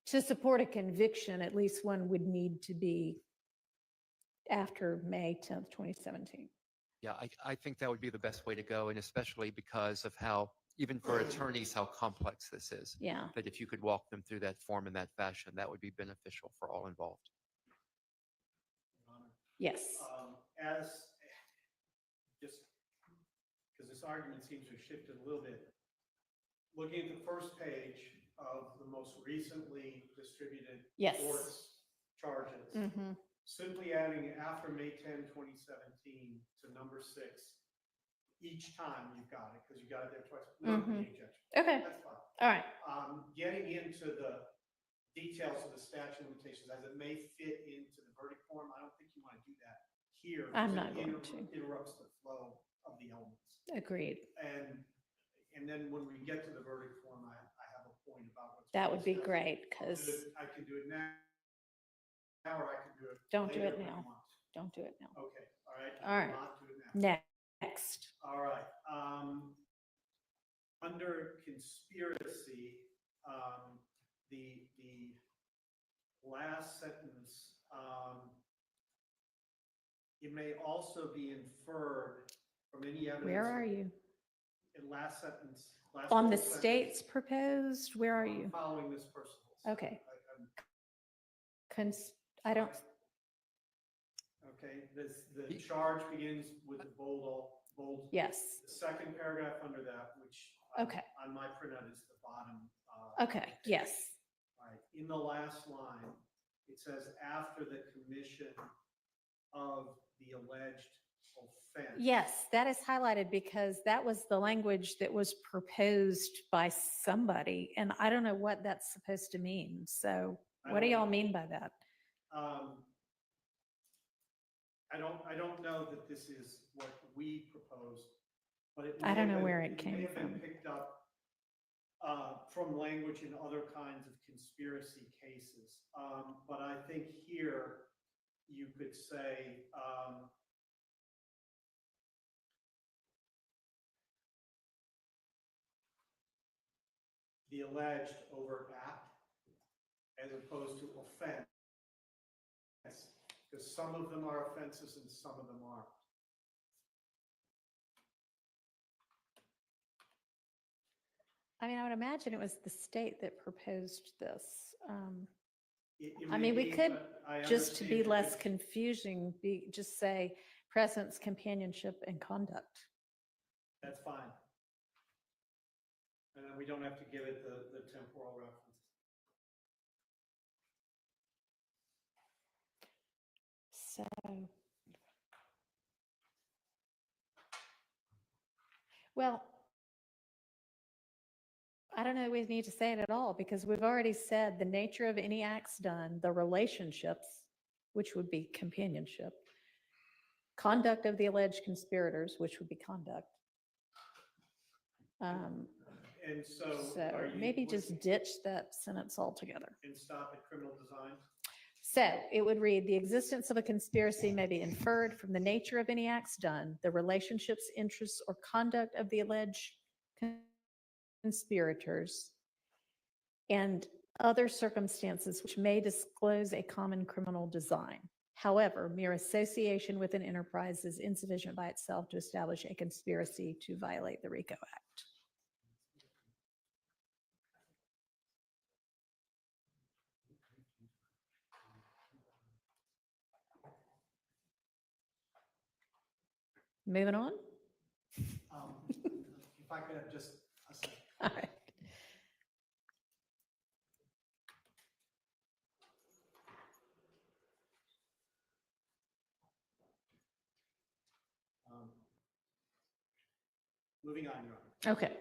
to support a conviction, at least one would need to be after May 10th, 2017. Yeah, I think that would be the best way to go. And especially because of how, even for attorneys, how complex this is. Yeah. That if you could walk them through that form in that fashion, that would be beneficial for all involved. Your Honor. Yes. As, just because this argument seems to have shifted a little bit, looking at the first page of the most recently distributed Yes. court's charges, Mm-hmm. simply adding after May 10, 2017 to number 6, each time you've got it, because you got it there twice, not the objection. Okay. That's fine. All right. Getting into the details of the statute of limitations as it may fit into the verdict form, I don't think you want to do that here. I'm because not it going to. Interrupts the flow of the elements. Agreed. And then when we get to the verdict form, I have a point about what's. That would be discussed. great I'll do because it- I can do it now, or I can do it. Don't do later it if I now. want. don't do it now. Okay, all right. All I will right. not do it now. Next. All right. Under conspiracy, the last sentence, it may also be inferred from any evidence. Where are you? In last sentence. last On the full sentence. state's proposed, where are I'm you? Following this person. Okay. I don't, Okay, the charge begins with the bold, yes. the second paragraph under that, which. Okay. On my printout is the bottom. Okay, yes. All right, in the last line, it says after the commission of the alleged offense. Yes, that is highlighted because that was the language that was proposed by somebody. And I don't know what that's supposed to mean. So what do y'all mean by that? I don't know that this is what we proposed, but it. I may don't have know been- where it may came have been from. Picked up from language in other kinds of conspiracy cases. But I think here you could say, the alleged overt act as opposed to offense. Because some of them are offenses and some of them aren't. I mean, I would imagine it was the state that proposed this. It I may mean, we be, could, but I just to be understand less that- confusing, just say presence, companionship, and conduct. That's fine. And then we don't have to give it the temporal reference. So. Well, I don't know we need to say it at all because we've already said the nature of any acts done, the relationships, which would be companionship, conduct of the alleged conspirators, which would be conduct. And so So are you? maybe would- just ditch that sentence altogether. And stop at criminal design? So it would read, the existence of a conspiracy may be inferred from the nature of any acts done, the relationships, interests, or conduct of the alleged conspirators, and other circumstances which may disclose a common criminal design. However, mere association with an enterprise is insufficient by itself to establish a conspiracy to violate the RICO Act. Moving on? If I could have just a second. All right. Um, Moving on, Your Honor. Okay.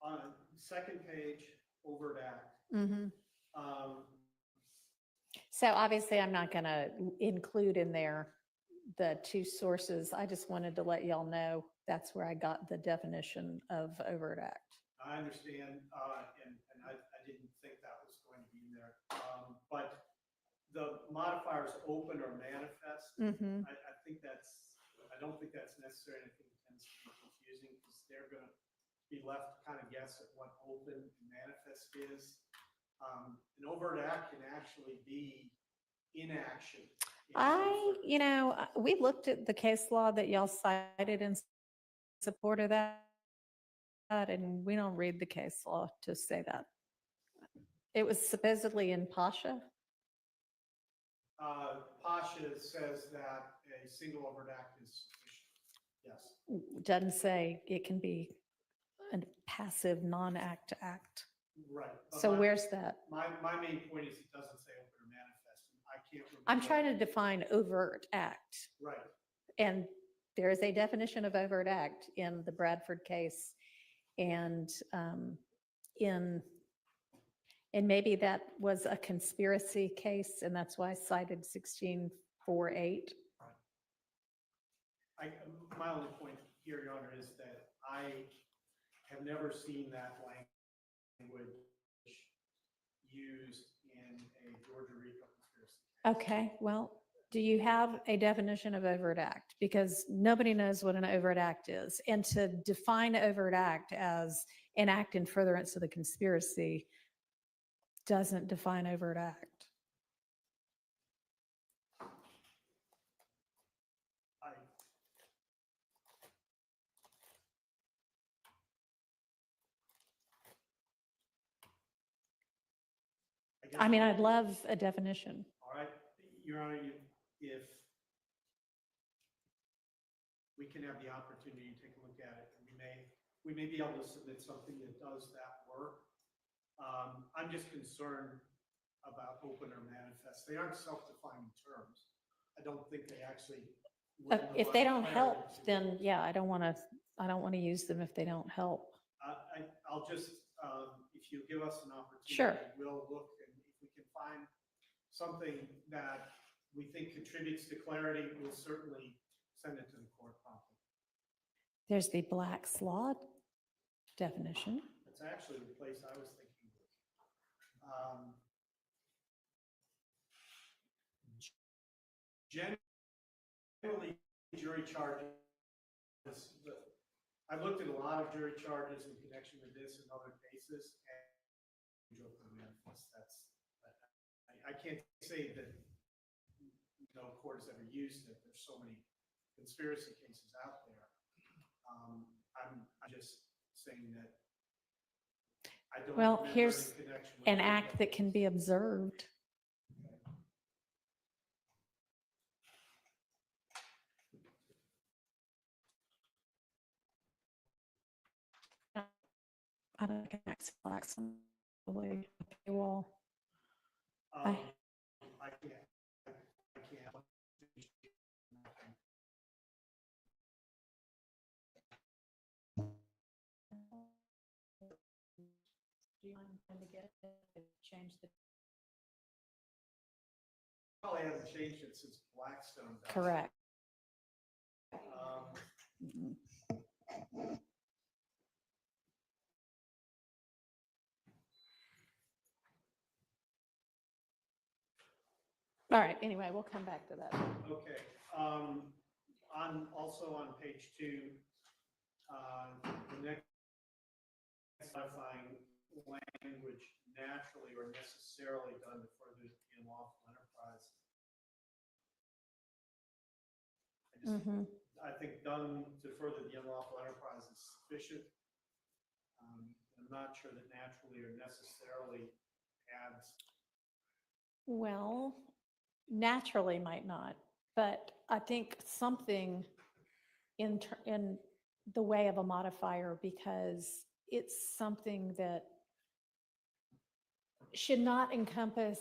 On second page, overt act. Mhm. um, So obviously, I'm not going to include in there the two sources. I just wanted to let y'all know that's where I got the definition of overt act. I understand, and I didn't think that was going to be in there. But the modifiers open or manifest, Mm-hmm. I don't think that's necessary. I think it tends to be confusing because they're going to be left to kind of guess at what open and manifest is. An overt act can actually be inaction. We looked at the case law that y'all cited in support of that, and we don't read the case law to say that. It was supposedly in Pasha. Pasha says that a single overt act is sufficient. Yes, Doesn't say it can be a passive non-act act. right. But So my- where's that? My main point is it doesn't say open or manifest. I can't remember. I'm trying to define overt act. Right. And there is a definition of overt act in the Bradford case and and maybe that was a conspiracy case and that's why I cited 1648. My only point here, Your Honor, is that I have never seen that language used in a Georgia RICO conspiracy. Okay, well, do you have a definition of overt act? Because nobody knows what an overt act is. And to define overt act as an act in furtherance of the conspiracy doesn't define overt act. guess- I mean, I'd love a definition. All right, Your Honor, if we can have the opportunity to take a look at it, and we may be able to submit something that does that work. I'm just concerned about open or manifest. They aren't self-defining terms. I don't think they actually. lend a If lot they of don't clarity help, to it. then yeah, I don't want to use them if they don't help. I'll just, if you give us an opportunity. Sure. We'll look, and if we can find something that we think contributes to clarity, we'll certainly send it to the court promptly. There's the Black's Law definition. That's actually the place I was thinking. Generally, jury charges, I've looked at a lot of jury charges in connection with this and other cases, and open manifest, I can't say that no court has ever used it. There's so many conspiracy cases out there. I'm just saying that I don't Well, remember here's in connection with an the act that can be observed. I don't think it's actually a paywall. I can't, I can't. Do you mind trying to get it, change the? Probably hasn't changed it since Blackstone. died. Correct. Um, All right, anyway, we'll come back to that. Okay, also on page 2, the next modifying language naturally or necessarily done to further the unlawful enterprise. I think done to further the unlawful enterprise is sufficient. I'm not sure that naturally or necessarily adds. Well, naturally might not, but I think something in the way of a modifier, because it's something that should not encompass,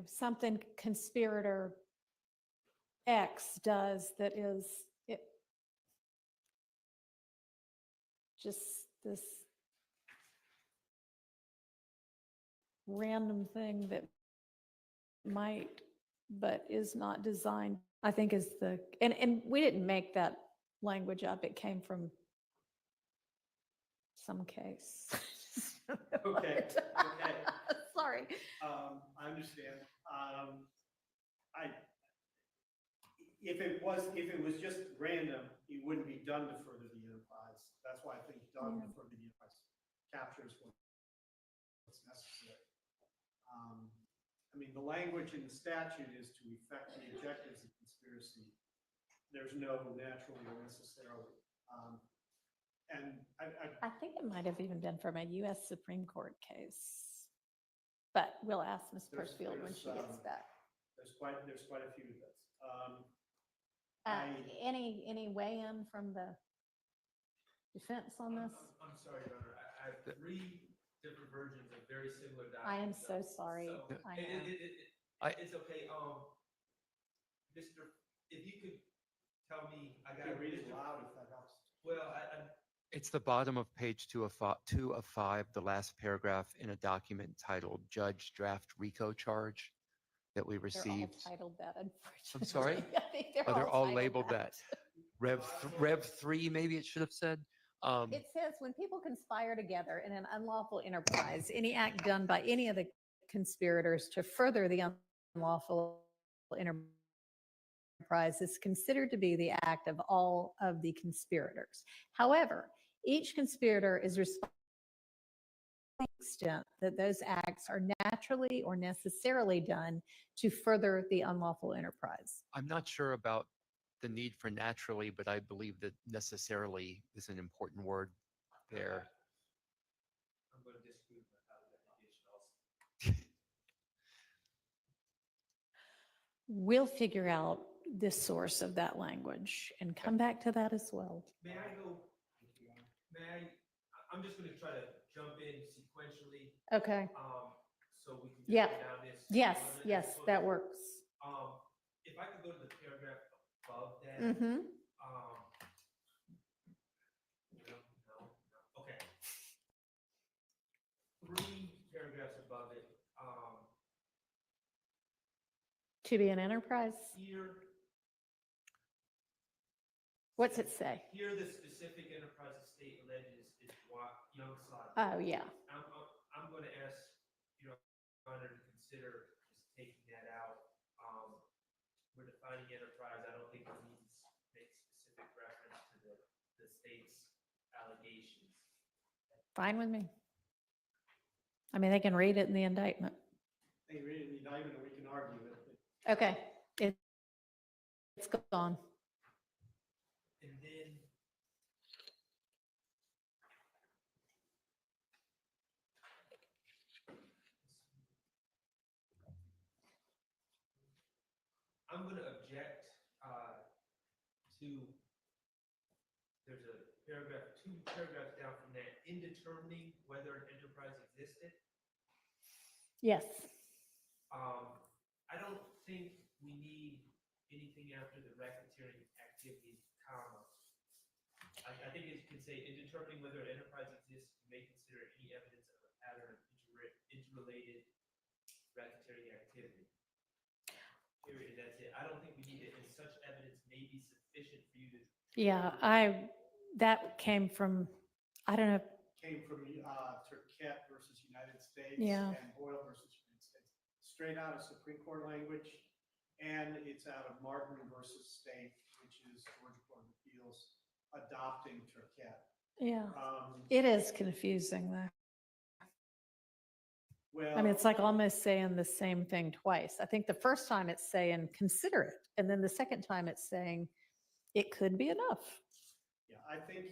something conspirator X does that is it just this random thing that might, but is not designed, I think is and we didn't make that language up. It came from some case. Okay, okay. Sorry. I understand. If it was just random, it wouldn't be done to further the enterprise. That's why I think done to further the enterprise captures what's necessary. I mean, the language in the statute is to effect the objectives of conspiracy. There's no naturally or necessarily. And I think it might have even been from a U.S. Supreme Court case, but we'll ask Ms. There's- Persfield when she gets there's, back. there's quite a few of those. Any weigh-in from the defense on this? I'm sorry, Your Honor. I have 3 different versions of very similar documents. I am so sorry. So, I know. It's okay. Mr., if you could tell me, I I gotta can read it loud if that helps. Well, It's the bottom of page 2 of 5, the last paragraph in a document titled Judge Draft RICO Charge that we They're all received. titled that, unfortunately. I'm sorry? I think Oh, they're all titled labeled that. Rev 3, maybe it should have said. It says, when people conspire together in an unlawful enterprise, any act done by any of the conspirators to further the unlawful enterprise is considered to be the act of all of the conspirators. However, each conspirator is responsible to the extent that those acts are naturally or necessarily done to further the unlawful enterprise. I'm not sure about the need for naturally, but I believe that necessarily is an important word there. I'm going to disagree with my colleague's application also. We'll figure out the source of that language and come back to that as well. May I go? I'm just going to try to jump in sequentially, Okay. so we can Yeah. go down this. Yes, as yes, opposed that to- works. If I could go to the paragraph above that. Mm-hmm. No. Okay. 3 paragraphs above it, To be an enterprise? here, What's it say? here the specific enterprise the state alleges is Young Sod. Oh, yeah. I'm going to ask Your Honor to consider just taking that out. We're defining enterprise. I don't think we need to make specific reference to the state's allegations. Fine with me. I mean, they can read it in the indictment. They read it in the indictment and we can argue it. Okay. It's gone. And then I'm gonna object, to, there's a paragraph, 2 paragraphs down from that, in determining whether an enterprise existed. Yes. I don't think we need anything after the racketeering activity, comma. I think it can say, in determining whether an enterprise exists, you may consider any evidence of a pattern of interrelated racketeering activity. Period, that's it. I don't think we need it, and such evidence may be sufficient for you to. Yeah, that came from, I don't know, Came from Turquette versus United States. Yeah. And Boyle versus United States. Straight out of Supreme Court language, and it's out of Martin versus State, which is Georgia Court of Appeals, adopting Turquette. yeah, Um, it is confusing though. Well. I mean, it's like almost saying the same thing twice. I think the first time it's saying consider it, and then the second time it's saying it could be enough. Yeah, I think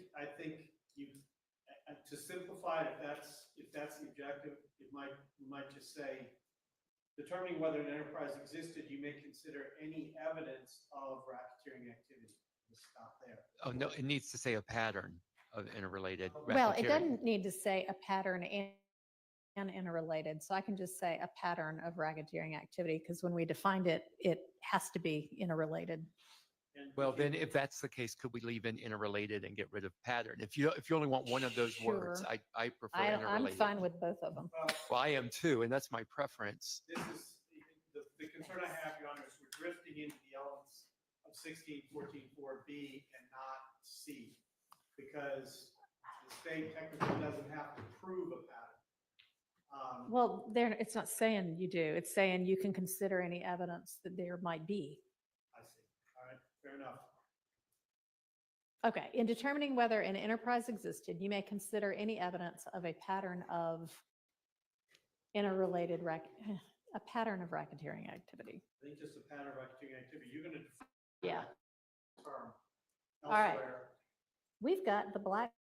you, to simplify it, if that's the objective, you might just say, determining whether an enterprise existed, you may consider any evidence of racketeering activity. Just stop there. Oh, no, it needs to say a pattern of interrelated Well, it racketeering. doesn't need to say a pattern and interrelated, so I can just say a pattern of racketeering activity, because when we defined it, it has to be interrelated. And Well, if you- then if that's the case, could we leave in interrelated and get rid of pattern? If you only want one of those words, Sure. I prefer I'm interrelated. fine with both of them. Well, I am too, and that's my preference. This is, the concern I have, Your Honor, is we're drifting into the elements of 1614-4B and not C, because the state technically doesn't have to prove a pattern. Well, it's not saying you do. It's saying you can consider any evidence that there might be. I see. All right, fair enough. Okay, in determining whether an enterprise existed, you may consider any evidence of a pattern of interrelated a pattern of racketeering activity. I think just a pattern of racketeering activity, you're gonna define Yeah. the term All right. elsewhere. We've got the Black's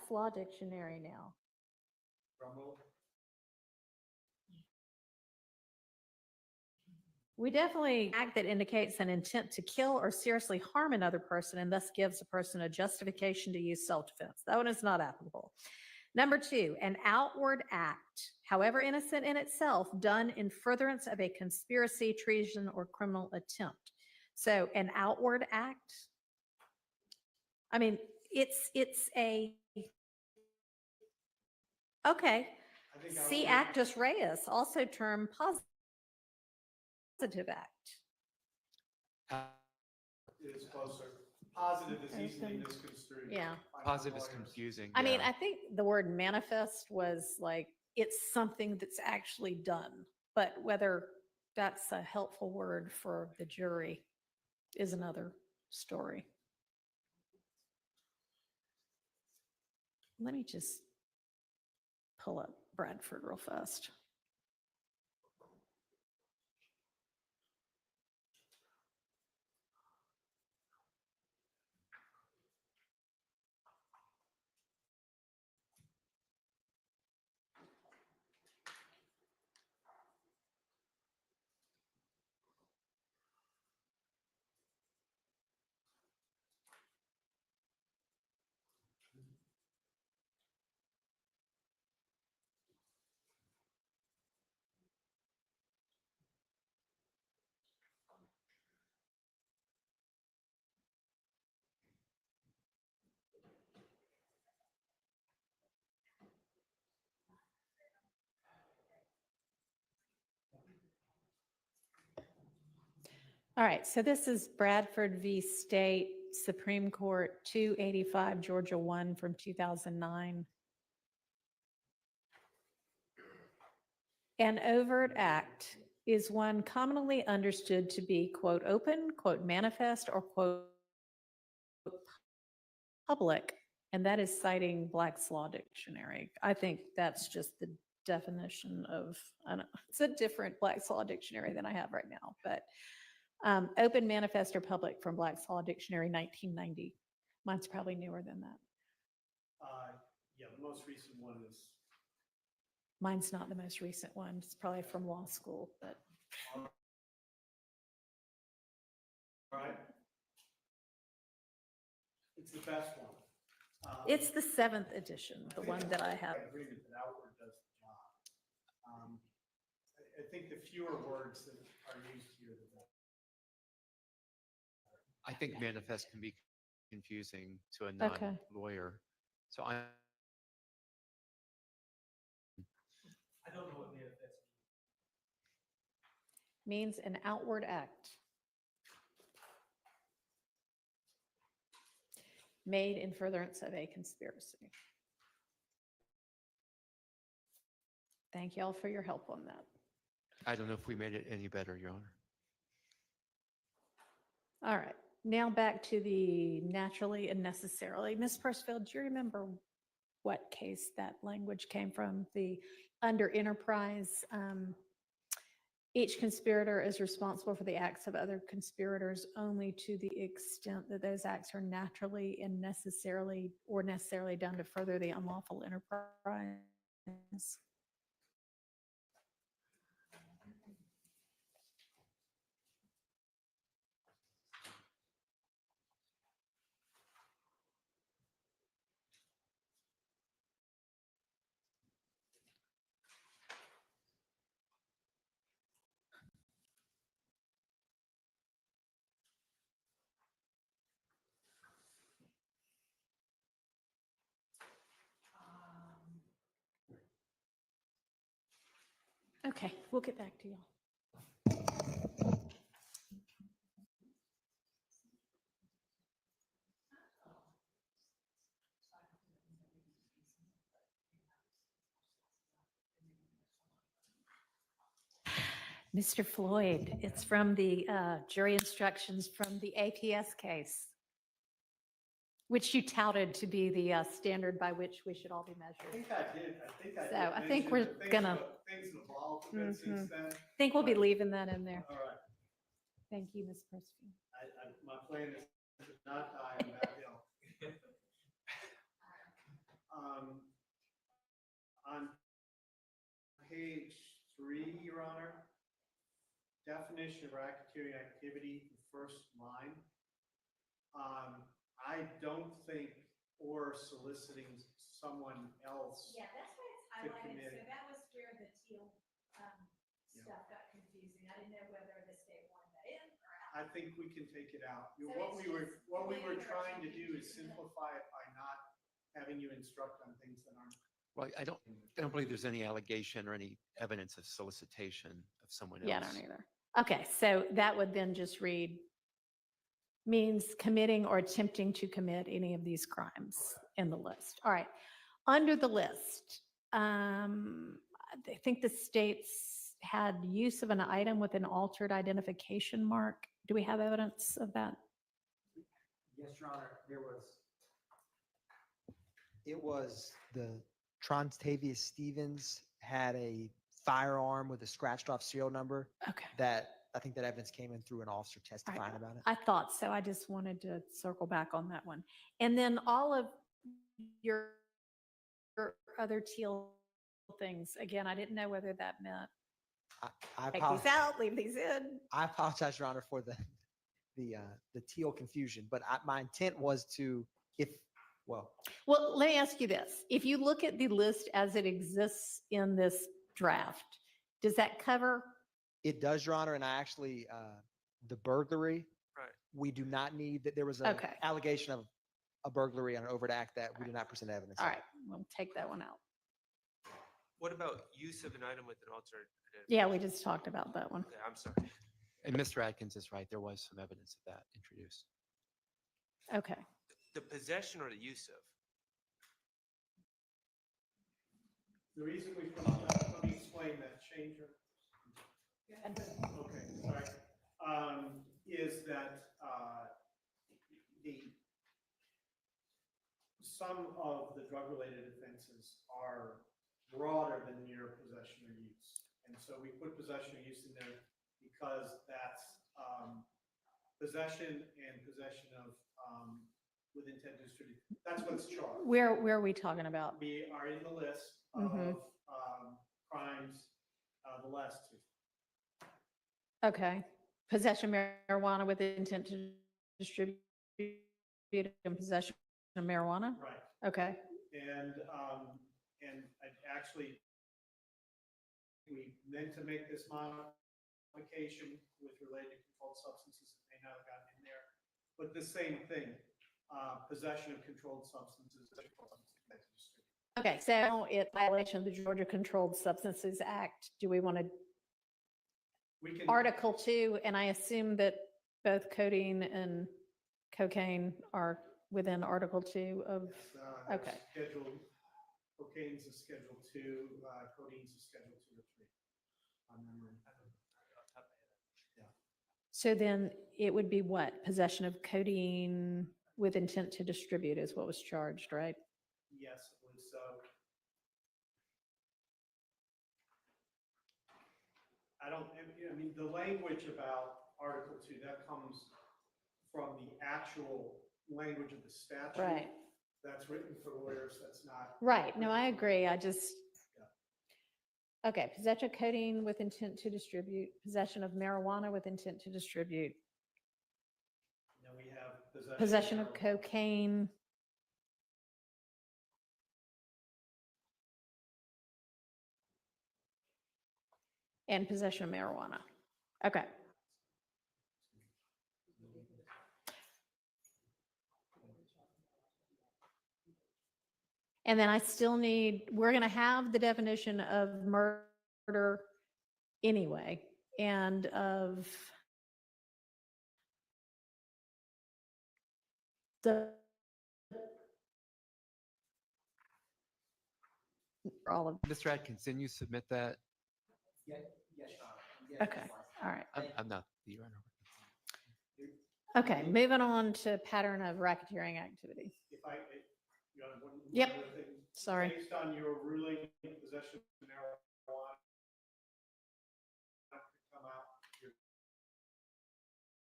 Law Dictionary now. Drumroll. We definitely act that indicates an intent to kill or seriously harm another person and thus gives a person a justification to use self-defense. That one is not applicable. Number 2, an outward act, however innocent in itself, done in furtherance of a conspiracy, treason, or criminal attempt. So an outward act, I mean, it's a, okay, I think see actus reus, also termed positive act. is closer. Positive is easily Open. misconstrued. Yeah. by Positive is lawyers. confusing. I mean, yeah. I think the word manifest was like, it's something that's actually done, but whether that's a helpful word for the jury is another story. Let me just pull up Bradford real fast. All right, so this is Bradford v. State Supreme Court 285 Georgia 1 from 2009. An overt act is one commonly understood to be, quote, open, quote, manifest, or, quote, public, and that is citing Black's Law Dictionary. I think that's just the definition of, I don't know, it's a different Black's Law Dictionary than I have right now, but open, manifest, or public from Black's Law Dictionary 1990. Mine's probably newer than that. Yeah, the most recent one is Mine's not the most recent one. It's probably from law school, but It's the best one. It's the 7th edition, the one that I have. Agreement that outward does the job. I think the fewer words that are used here, the better. I think manifest can be confusing to a Okay. non-lawyer. So I, I don't know what manifest Means means. an outward act made in furtherance of a conspiracy. Thank y'all for your help on that. I don't know if we made it any better, Your Honor. All right, now back to the naturally and necessarily. Ms. Percival, do you remember what case that language came from? The under enterprise, each conspirator is responsible for the acts of other conspirators only to the extent that those acts are naturally and necessarily done to further the unlawful enterprise. Okay, we'll get back to y'all. Mr. Floyd, it's from the jury instructions from the APS case, which you touted to be the standard by which we should all be I measured. think I did. I think I did. So I think mention we're that gonna- Things have evolved a bit since then. I think we'll be leaving that in there. All right. Thank you, Ms. Percival. My plan is to not die on that hill. On page 3, Your Honor, definition of racketeering activity, the first line. I don't think or soliciting someone else. Yeah, that's why it's To highlighted. commit So it. that was where the teal Yeah. stuff got confusing. I didn't know whether the state wanted that in or out. I think we can take it out. So What it's we were, just what we were committing or trying to attempting do is to commit. simplify it by not having you instruct on things that aren't. Well, I don't believe there's any allegation or any evidence of solicitation of someone else. Yeah, I don't either. Okay, so that would then just read, means committing or attempting to commit any of these crimes in the list. All right. Under the list, I think the states had use of an item with an altered identification mark. Do we have evidence of that? Yes, Your Honor, it was the Trontavious Stevens had a firearm with a scratched off serial number Okay. that I think that evidence came in through an officer testifying about it. I thought so. I just wanted to circle back on that one. And then all of your other teal things, again, I didn't know whether that meant I take apologize. these out, leave these in. I apologize, Your Honor, for the teal confusion, but my intent was to, well, Well, let me ask you this. If you look at the list as it exists in this draft, does that cover? it does, Your Honor, and I actually, the burglary. Right. We do not need that. There was an Okay. allegation of a burglary on an overt act that we did not present evidence. All of. right, we'll take that one out. What about use of an item with an altered identification? Yeah, we just talked about that one. Okay, I'm sorry. And Mr. Atkins is right. There was some evidence of that introduced. Okay. The possession or the use of? The reason we put, let me explain that change. Okay, sorry. Is that some of the drug-related offenses are broader than mere possession or use. And so we put possession or use in there because that's possession and possession of with intent to distribute. That's what's charged. Where are we talking about? We are in the list Mhm. of crimes, the last two. Okay. Possession of marijuana with intent to distribute in possession of marijuana? Right. Okay, And I actually, we meant to make this modification with related to controlled substances that may not have gotten in there. But the same thing, possession of controlled substances. okay, so it's violation of the Georgia Controlled Substances Act. Do we want to, We can. Article 2, and I assume that both codeine and cocaine are within Article 2 of, okay. Schedule, cocaine's a Schedule 2, codeine's a Schedule 2 or 3. On memory. So then it would be what? Possession of codeine with intent to distribute is what was charged, right? Yes, I believe so. I mean, the language about Article 2, that comes from the actual language of the statute. Right. That's written for lawyers, that's not. Right. No, I agree. I just, okay, possession of codeine with intent to distribute, possession of marijuana with intent to distribute, Then we have possession of marijuana. cocaine. And possession of marijuana. Okay. And then I still need, we're going to have the definition of murder anyway, and of the all of, Mr. Atkins, can you submit that? Yes, Your Honor. Yes, okay, all right. I'm not the runner. Okay, moving on to pattern of racketeering activity. If I, you know, one Yep. other thing. Sorry. Based on your ruling, possession of marijuana could come out, your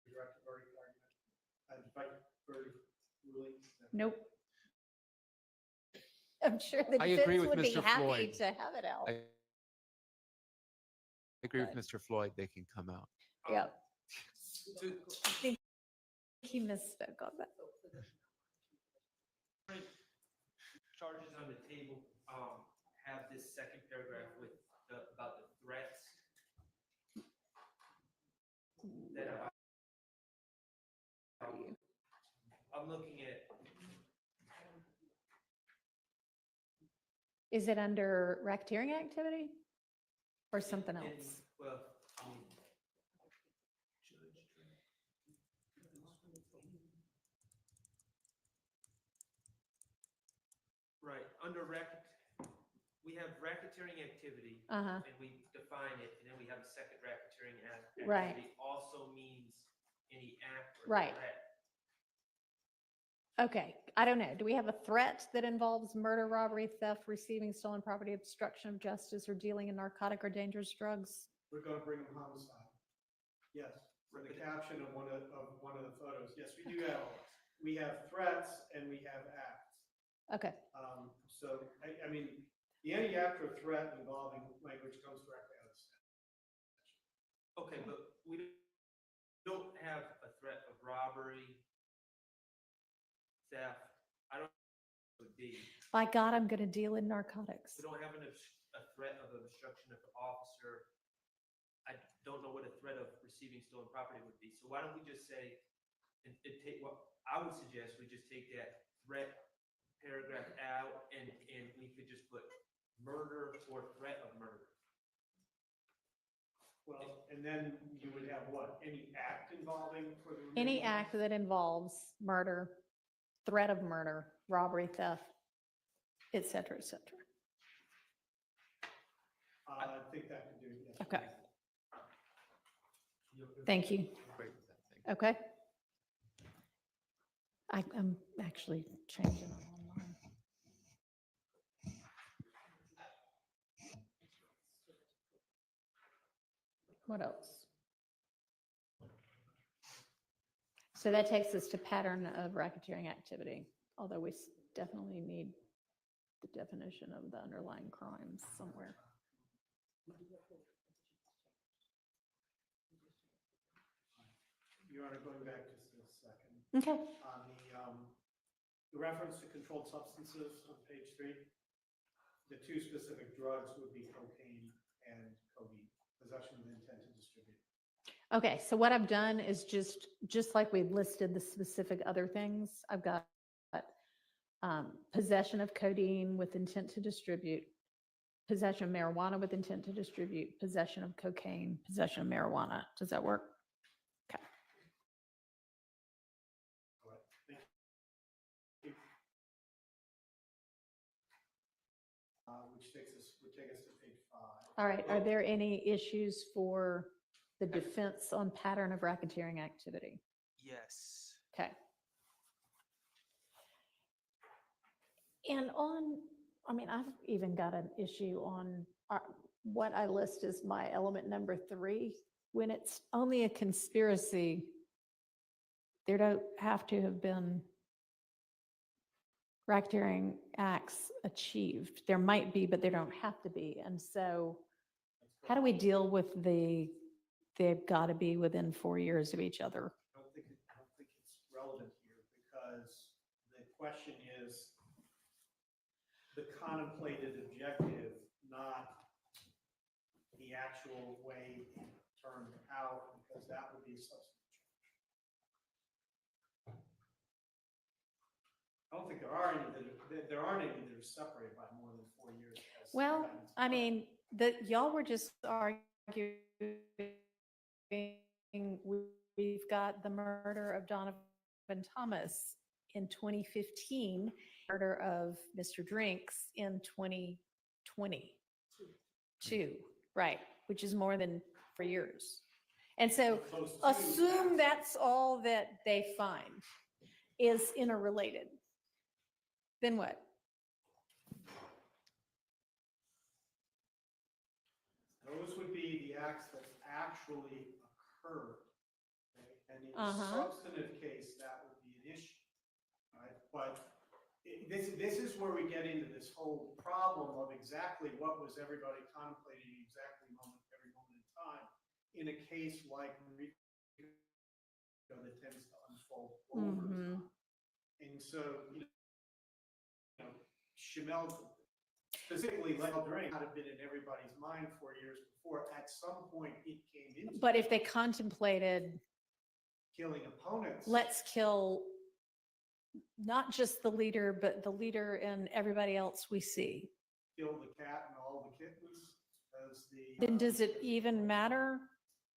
direct verdict argument, direct verdict ruling. Nope. I'm sure the I agree defense with would be Mr. happy Floyd. to have it out. I agree with Good. Mr. Floyd, they can come out. Yep. To- I think he misspoke on that. Charges on the table, have this second paragraph with about the threats that I'm looking at. Is it under racketeering activity or something in- else? Well, I mean, right, under we have racketeering activity, Uh-huh. and we define it, and then we have a second racketeering Right. activity also means any act or Right. threat. Okay, I don't know. Do we have a threat that involves murder, robbery, theft, receiving stolen property, obstruction of justice, or dealing in narcotic or dangerous drugs? We're gonna bring them homicide. Yes, for the caption of one of the photos. Yes, we do have, we have threats and we have acts. Okay, So, I mean, the any act or threat involving language comes directly out of the statute. Okay, but we don't have a threat of robbery, theft. I don't know what it would be. by God, I'm going to deal in narcotics. We don't have a threat of obstruction of the officer. I don't know what a threat of receiving stolen property would be. So why don't we just say, and take what I would suggest, we just take that threat paragraph out and we could just put murder or threat of murder. Well, and then you would have what? Any act involving for the. Any remaining act ones? that involves murder, threat of murder, robbery, theft, et cetera, et cetera. I think that could do it. Yes. Okay, thank you. Great with that thing. Okay. I'm actually changing it online. What else? So that takes us to pattern of racketeering activity, although we definitely need the definition of the underlying crimes somewhere. Your Honor, going back just a second. Okay. On the reference to controlled substances on page 3, the two specific drugs would be cocaine and codeine, possession with intent to distribute. Okay, so what I've done is just like we listed the specific other things, I've got possession of codeine with intent to distribute, possession of marijuana with intent to distribute, possession of cocaine, possession of marijuana. Does that work? Okay. All right, thank you. Which would take us to page 5. All right, are there any issues for the defense on pattern of racketeering activity? Yes. Okay. And I mean, I've even got an issue on what I list as my element number 3. When it's only a conspiracy, there don't have to have been racketeering acts achieved. There might be, but there don't have to be. And so how do we deal with they've got to be within 4 years of each other? I don't think it's relevant here because the question is the contemplated objective, not the actual way it turned out, because that would be a substantive charge. I don't think there are any there aren't any that are separated by more than 4 years. as Well, guidance. I mean, y'all were just arguing, we've got the murder of Donovan Thomas in 2015, murder of Mr. Drinks in 2022, right, which is more than 4 years. And so Close to assume that. that's all that they find is interrelated. Then what? Those would be the acts that actually occurred. Okay? And in a Uh-huh. substantive case, that would be an issue. Right? But this is where we get into this whole problem of exactly what was everybody contemplating exactly every moment in time in a case like RICO that tends to unfold over time. And so, Chamel, specifically Lyle Drake, had been in everybody's mind 4 years before. At some point, it came into But if they contemplated, killing opponents. let's kill not just the leader, but the leader and everybody else we see, Kill the cat and all the kittens as the. then does it even matter?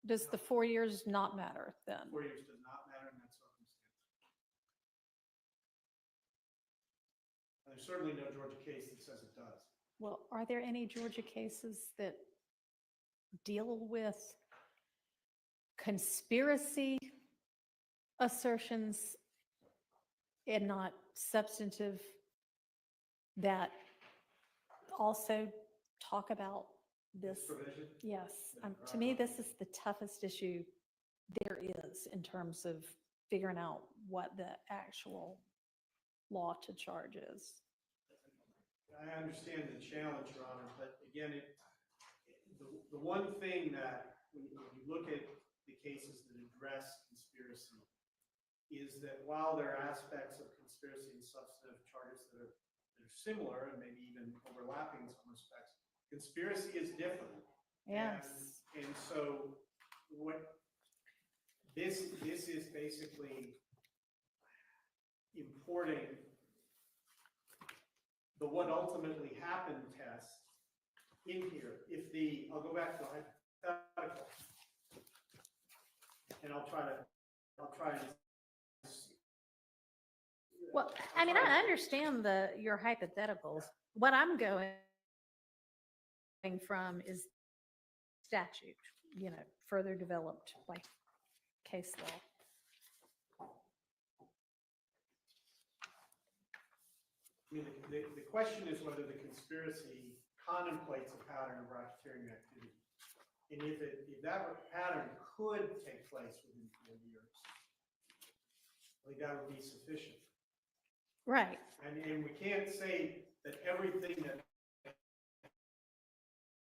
Does the 4 years not matter then? 4 years does not matter in that circumstance. And there's certainly no Georgia case that says it does. Well, are there any Georgia cases that deal with conspiracy assertions and not substantive that also talk about this? Provision? Yes, to me, this is the toughest issue there is in terms of figuring out what the actual law to charge is. I understand the challenge, Your Honor, but again, the one thing that when you look at the cases that address conspiracy is that while there are aspects of conspiracy and substantive charges that are similar and maybe even overlapping in some respects, conspiracy is different. Yes. And so what this is basically importing the what ultimately happened test in here. I'll go back to the hypothetical. And I'll try and. Well, I mean, I understand your hypotheticals. What I'm going from is statute, further developed by case law. I mean, the question is whether the conspiracy contemplates a pattern of racketeering activity. And if that pattern could take place within 4 years, I think that would be sufficient. Right. And we can't say that everything that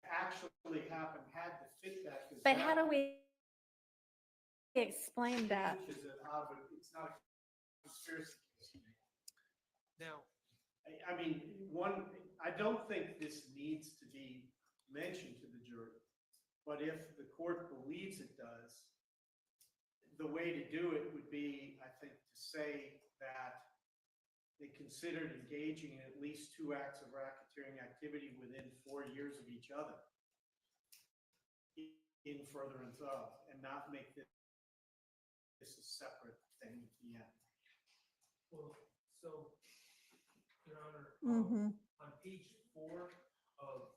actually happened had to fit that. 'Cause But that how do we explain that? changes it out of it. It's not a conspiracy case. Now, I mean, I don't think this needs to be mentioned to the jury, but if the court believes it does, the way to do it would be, I think, to say that they considered engaging in at least 2 acts of racketeering activity within 4 years of each other in furtherance of, and not make this a separate thing at the end. Well, so, Your Honor, Mm-hmm. on page 4 of,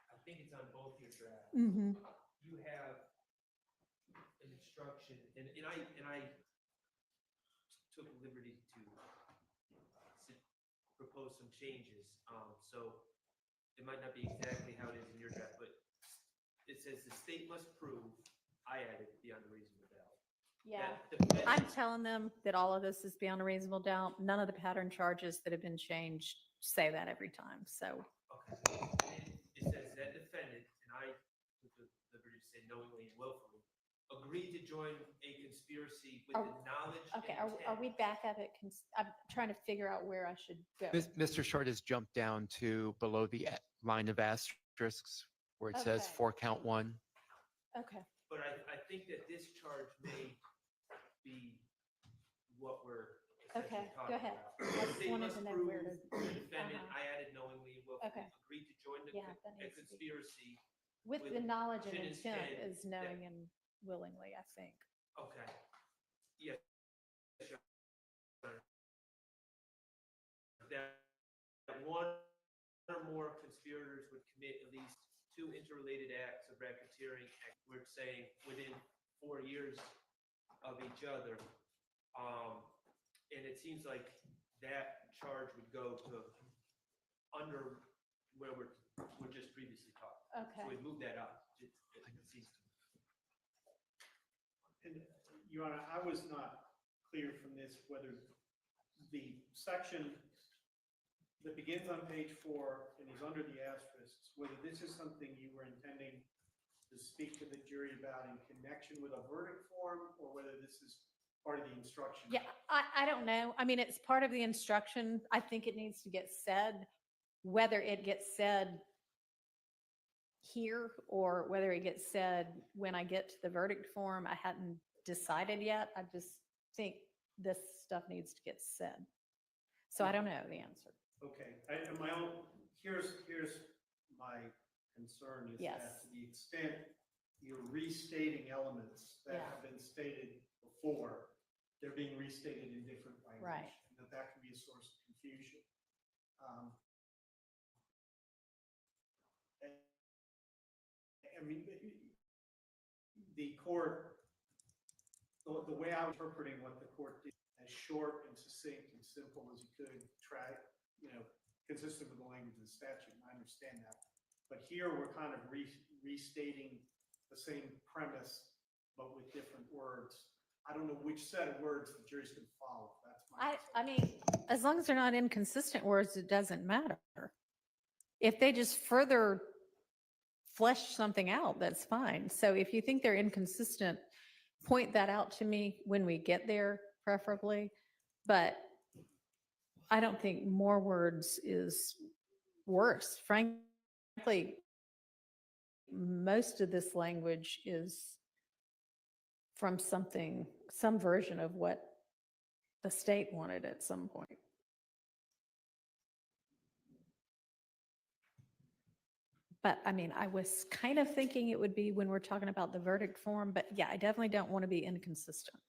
I think it's on both your drafts, Mm-hmm. you have an instruction, and I took liberty to propose some changes. So it might not be exactly how it is in your draft, but it says the state must prove, I added beyond a reasonable doubt. Yeah. that defendant- I'm telling them that all of this is beyond a reasonable doubt. None of the pattern charges that have been changed say that every time. So, Okay. And it says that defendant, and I took the liberty to say knowingly and willfully, agreed to join a conspiracy with Are- the knowledge okay, and are we intent. back up at, I'm trying to figure out where I should go. Mr. Short has jumped down to below the line of asterisks where it says Okay. for count 1. Okay. But I think that this charge may be what we're essentially Okay, talking go ahead. about. I The just state wanted must to know prove where to. the defendant, Uh-huh. I added knowingly and willfully, Okay. agreed to join the Yeah, that a needs to be- conspiracy. With with the knowledge and intent intent that- is knowing and willingly, I think. Okay. Yes. Sure. That one or more conspirators would commit at least 2 interrelated acts of racketeering. We're saying within 4 years of each other. And it seems like that charge would go to under where we're just previously talking. So Okay. we move that up. It seems to me. And, Your Honor, I was not clear from this whether the section that begins on page 4 and is under the asterisks, whether this is something you were intending to speak to the jury about in connection with a verdict form, or whether this is part of the instruction. Yeah, I don't know. I mean, it's part of the instruction. I think it needs to get said. Whether it gets said here or whether it gets said when I get to the verdict form, I hadn't decided yet. I just think this stuff needs to get said. So I don't know the answer. Okay, and my own, here's my concern is Yes. that to the extent you're restating elements that Yeah. have been stated before, they're being restated in different language. Right. And that can be a source of confusion. I mean, the court, the way I'm interpreting what the court did, as short and succinct and simple as you could, consistent with the language of the statute, and I understand that. But here, we're kind of restating the same premise, but with different words. I don't know which set of words the jury's going to follow. That's my concern. I mean, as long as they're not inconsistent words, it doesn't matter. If they just further flesh something out, that's fine. So if you think they're inconsistent, point that out to me when we get there, preferably. But I don't think more words is worse. Frankly, most of this language is from some version of what the state wanted at some point. But I mean, I was kind of thinking it would be when we're talking about the verdict form, but yeah, I definitely don't want to be inconsistent.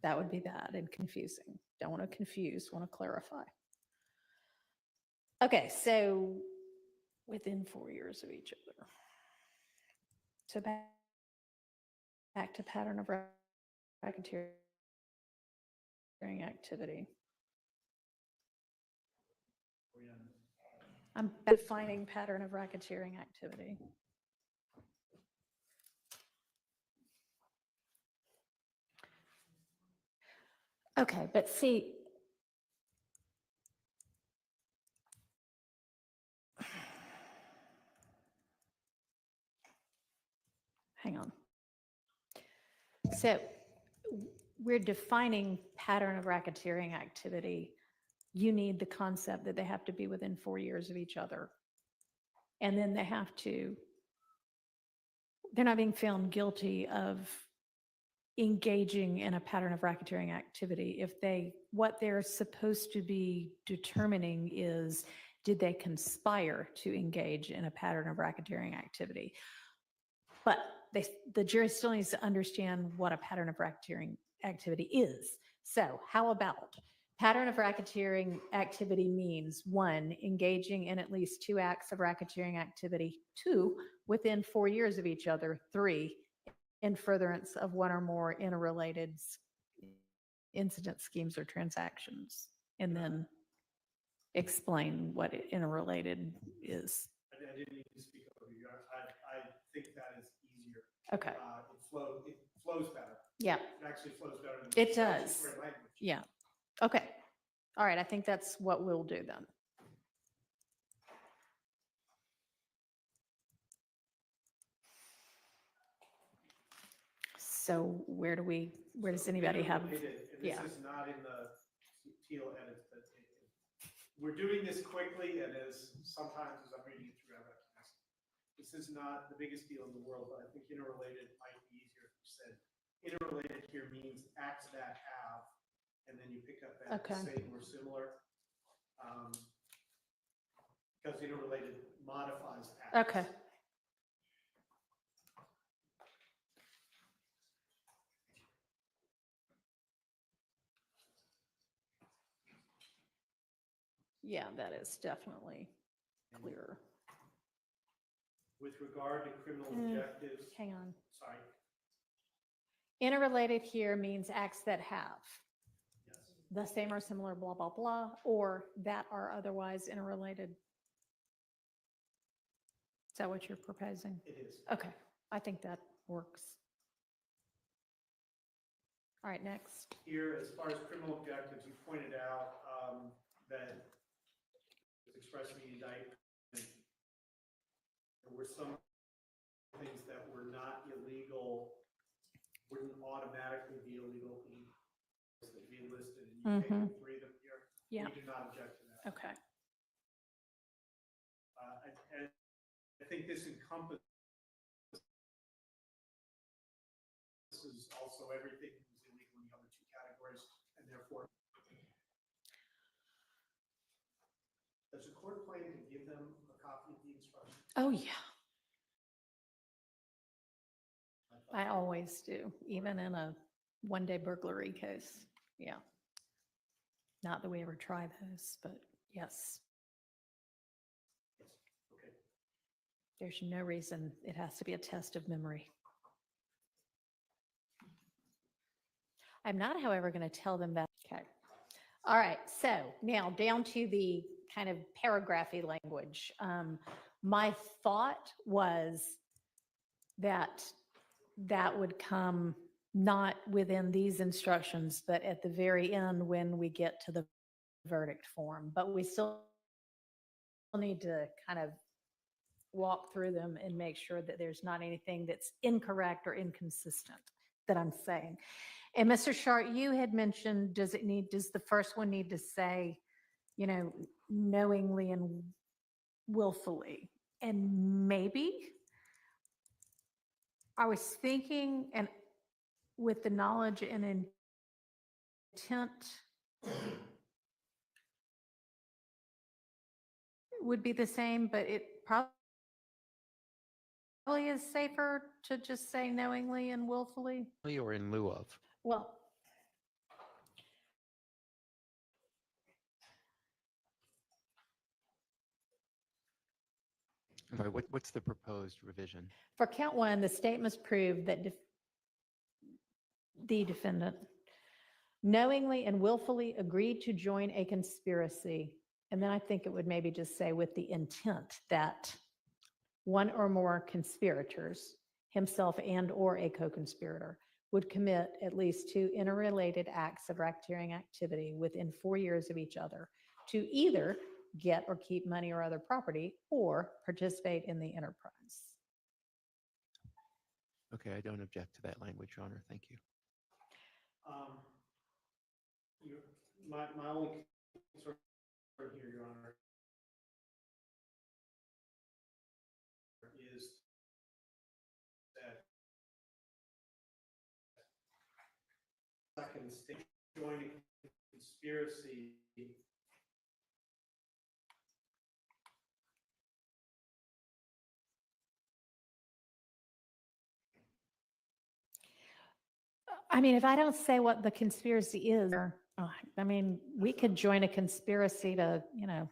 That would be bad and confusing. Don't want to confuse, want to clarify. Okay, so within 4 years of each other. So back to pattern of racketeering activity. I'm defining pattern of racketeering activity. Okay, but see, hang on. So we're defining pattern of racketeering activity, you need the concept that they have to be within 4 years of each other. And then they're not being found guilty of engaging in a pattern of racketeering activity if what they're supposed to be determining is, did they conspire to engage in a pattern of racketeering activity? But the jury still needs to understand what a pattern of racketeering activity is. So how about pattern of racketeering activity means 1, engaging in at least 2 acts of racketeering activity, 2, within 4 years of each other, 3, in furtherance of one or more interrelated incident, schemes, or transactions, and then explain what interrelated is. I didn't need to speak over you. I think that is easier. Okay. It flows better. Yeah, It actually flows better than. It the does. statutory language. yeah. Okay. All right, I think that's what we'll do then. So where does So anybody have? interrelated, and yeah. This is not in the teal edits, but we're doing this quickly, and sometimes as I'm reading it through, I recognize this is not the biggest deal in the world, but I think interrelated might be easier if you said interrelated here means acts that have, and then you pick up that Okay. same or similar. Because interrelated modifies acts. Okay. Yeah, that is definitely clearer. With regard to criminal Mm, objectives, Hang on. sorry, Interrelated here means acts that have yes. the same or similar blah, blah, blah, or that are otherwise interrelated. Is that what you're proposing? It is. Okay, I think that works. All right, next. Here, as far as criminal objectives, you pointed out that it's expressed in the indictment. There were some things that were not illegal, wouldn't automatically be illegal that be listed, and you Mhm. take 3 of them here. Yeah. We do not object to that. Okay. And I think this encompasses also everything that was illegal in the other 2 categories, and therefore, does the court plan to give them a copy of the instructions? Oh, yeah. I always do, even in a one-day burglary case. Yeah. Not that we ever try those, but yes, Yes, okay. there's no reason it has to be a test of memory. I'm not, however, going to tell them that. Okay. All right. So now down to the kind of paragraphy language. My thought was that that would come not within these instructions, but at the very end when we get to the verdict form. But we still need to kind of walk through them and make sure that there's not anything that's incorrect or inconsistent that I'm saying. And Mr. Shart, you had mentioned, does the first one need to say, knowingly and willfully? And maybe I was thinking, and with the knowledge and intent would be the same, but it probably is safer to just say knowingly and willfully. Or in lieu of. Well, I'm sorry, what's the proposed revision? for count 1, the state must prove that the defendant knowingly and willfully agreed to join a conspiracy. And then I think it would maybe just say with the intent that one or more conspirators, himself and or a co-conspirator, would commit at least 2 interrelated acts of racketeering activity within 4 years of each other to either get or keep money or other property or participate in the enterprise. Okay, I don't object to that language, Your Honor. Thank you. my only concern here, Your Honor, is that second state joining conspiracy. I mean, if I don't say what the conspiracy is, or, I mean, we could join a conspiracy to, I'm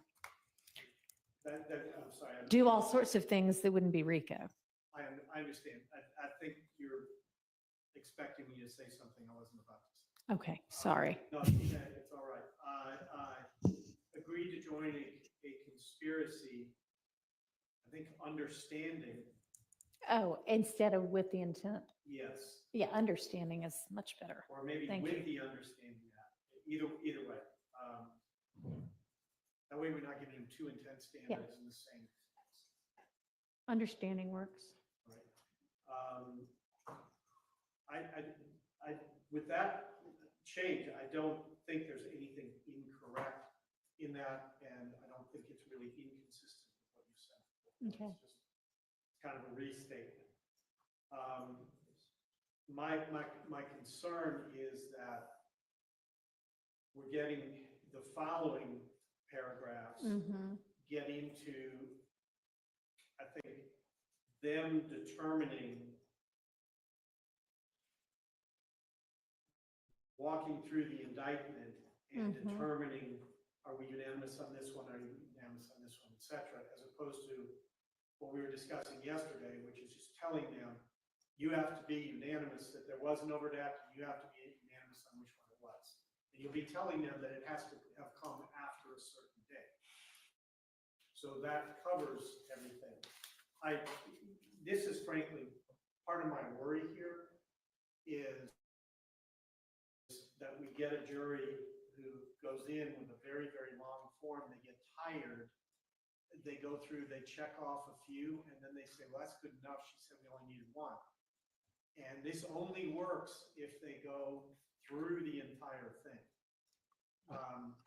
sorry. do all sorts of things that wouldn't be RICO. I understand. I think you're expecting me to say something I wasn't about to say. Okay, sorry. No, it's all right. I agreed to join a conspiracy, I think understanding, Oh, instead of with the intent. yes, Yeah, understanding is much better. or maybe Thank with the understanding that, either way. That way we're not giving them two intent standards in the same, Understanding works. right? With that change, I don't think there's anything incorrect in that, and I don't think it's really inconsistent with what you said. Okay. It's just kind of a restatement. My concern is that we're getting the following paragraphs get into, I think, them determining, walking through the indictment and determining, are we unanimous on this one, are you unanimous on this one, et cetera, as opposed to what we were discussing yesterday, which is just telling them, you have to be unanimous that there was an overt act, and you have to be unanimous on which one it was. And you'll be telling them that it has to have come after a certain date. So that covers everything. This is frankly, part of my worry here is that we get a jury who goes in with a very, very long form, they get tired, they go through, they check off a few, and then they say, well, that's good enough, she said we only needed one. And this only works if they go through the entire thing.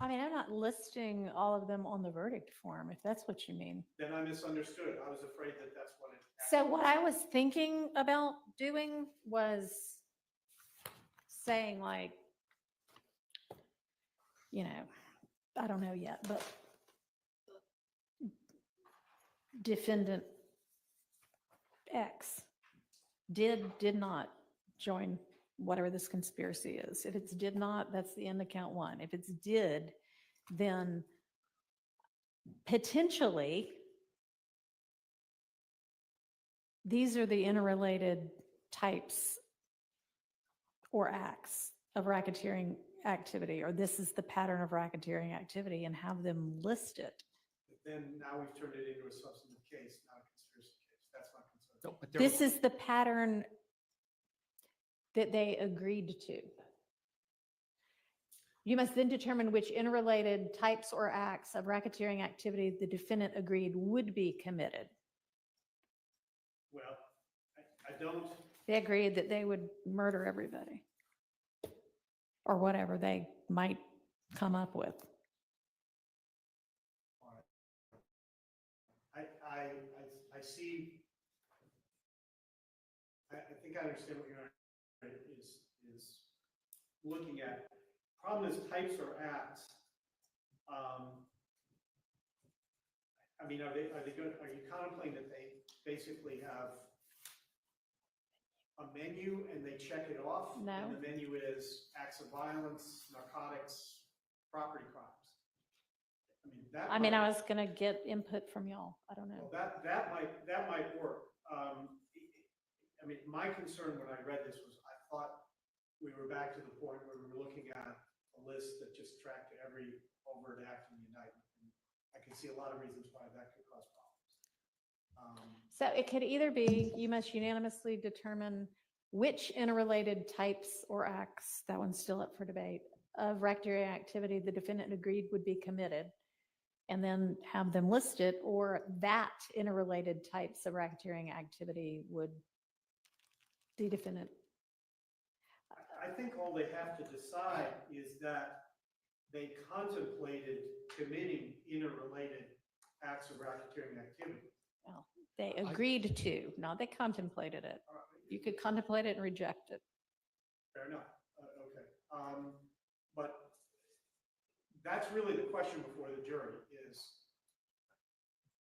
I mean, I'm not listing all of them on the verdict form, if that's what you mean. Then I misunderstood. I was afraid that that's what it. So what I was thinking about doing was saying like, I don't know yet, but defendant X did not join whatever this conspiracy is. If it's did not, that's the end of count one. If it's did, then potentially these are the interrelated types or acts of racketeering activity, or this is the pattern of racketeering activity, and have them listed. Then now we've turned it into a substantive case, not a conspiracy case. That's my concern. No, but there This was- is the pattern that they agreed to. You must then determine which interrelated types or acts of racketeering activity the defendant agreed would be committed. Well, I don't, They agreed that they would murder everybody, or whatever they might come up with. I see, I think I understand what you're is looking at. Problem is types or acts. I mean, are you contemplating that they basically have a menu and they check it off? No. And the menu is acts of violence, narcotics, property crimes. I mean, that. I mean, might- I was gonna get input from y'all. I don't know. Well, that might work. I mean, my concern when I read this was I thought we were back to the point where we were looking at a list that just tracked every overt act in the indictment. And I can see a lot of reasons why that could cause problems. So it could either be, you must unanimously determine which interrelated types or acts, that one's still up for debate, of racketeering activity the defendant agreed would be committed, and then have them listed, or that interrelated types of racketeering activity would the defendant. I think all they have to decide is that they contemplated committing interrelated acts of racketeering activity. Well, they agreed to, not they contemplated it. All right, You could contemplate it and reject it. Fair enough. Okay. But that's really the question before the jury is,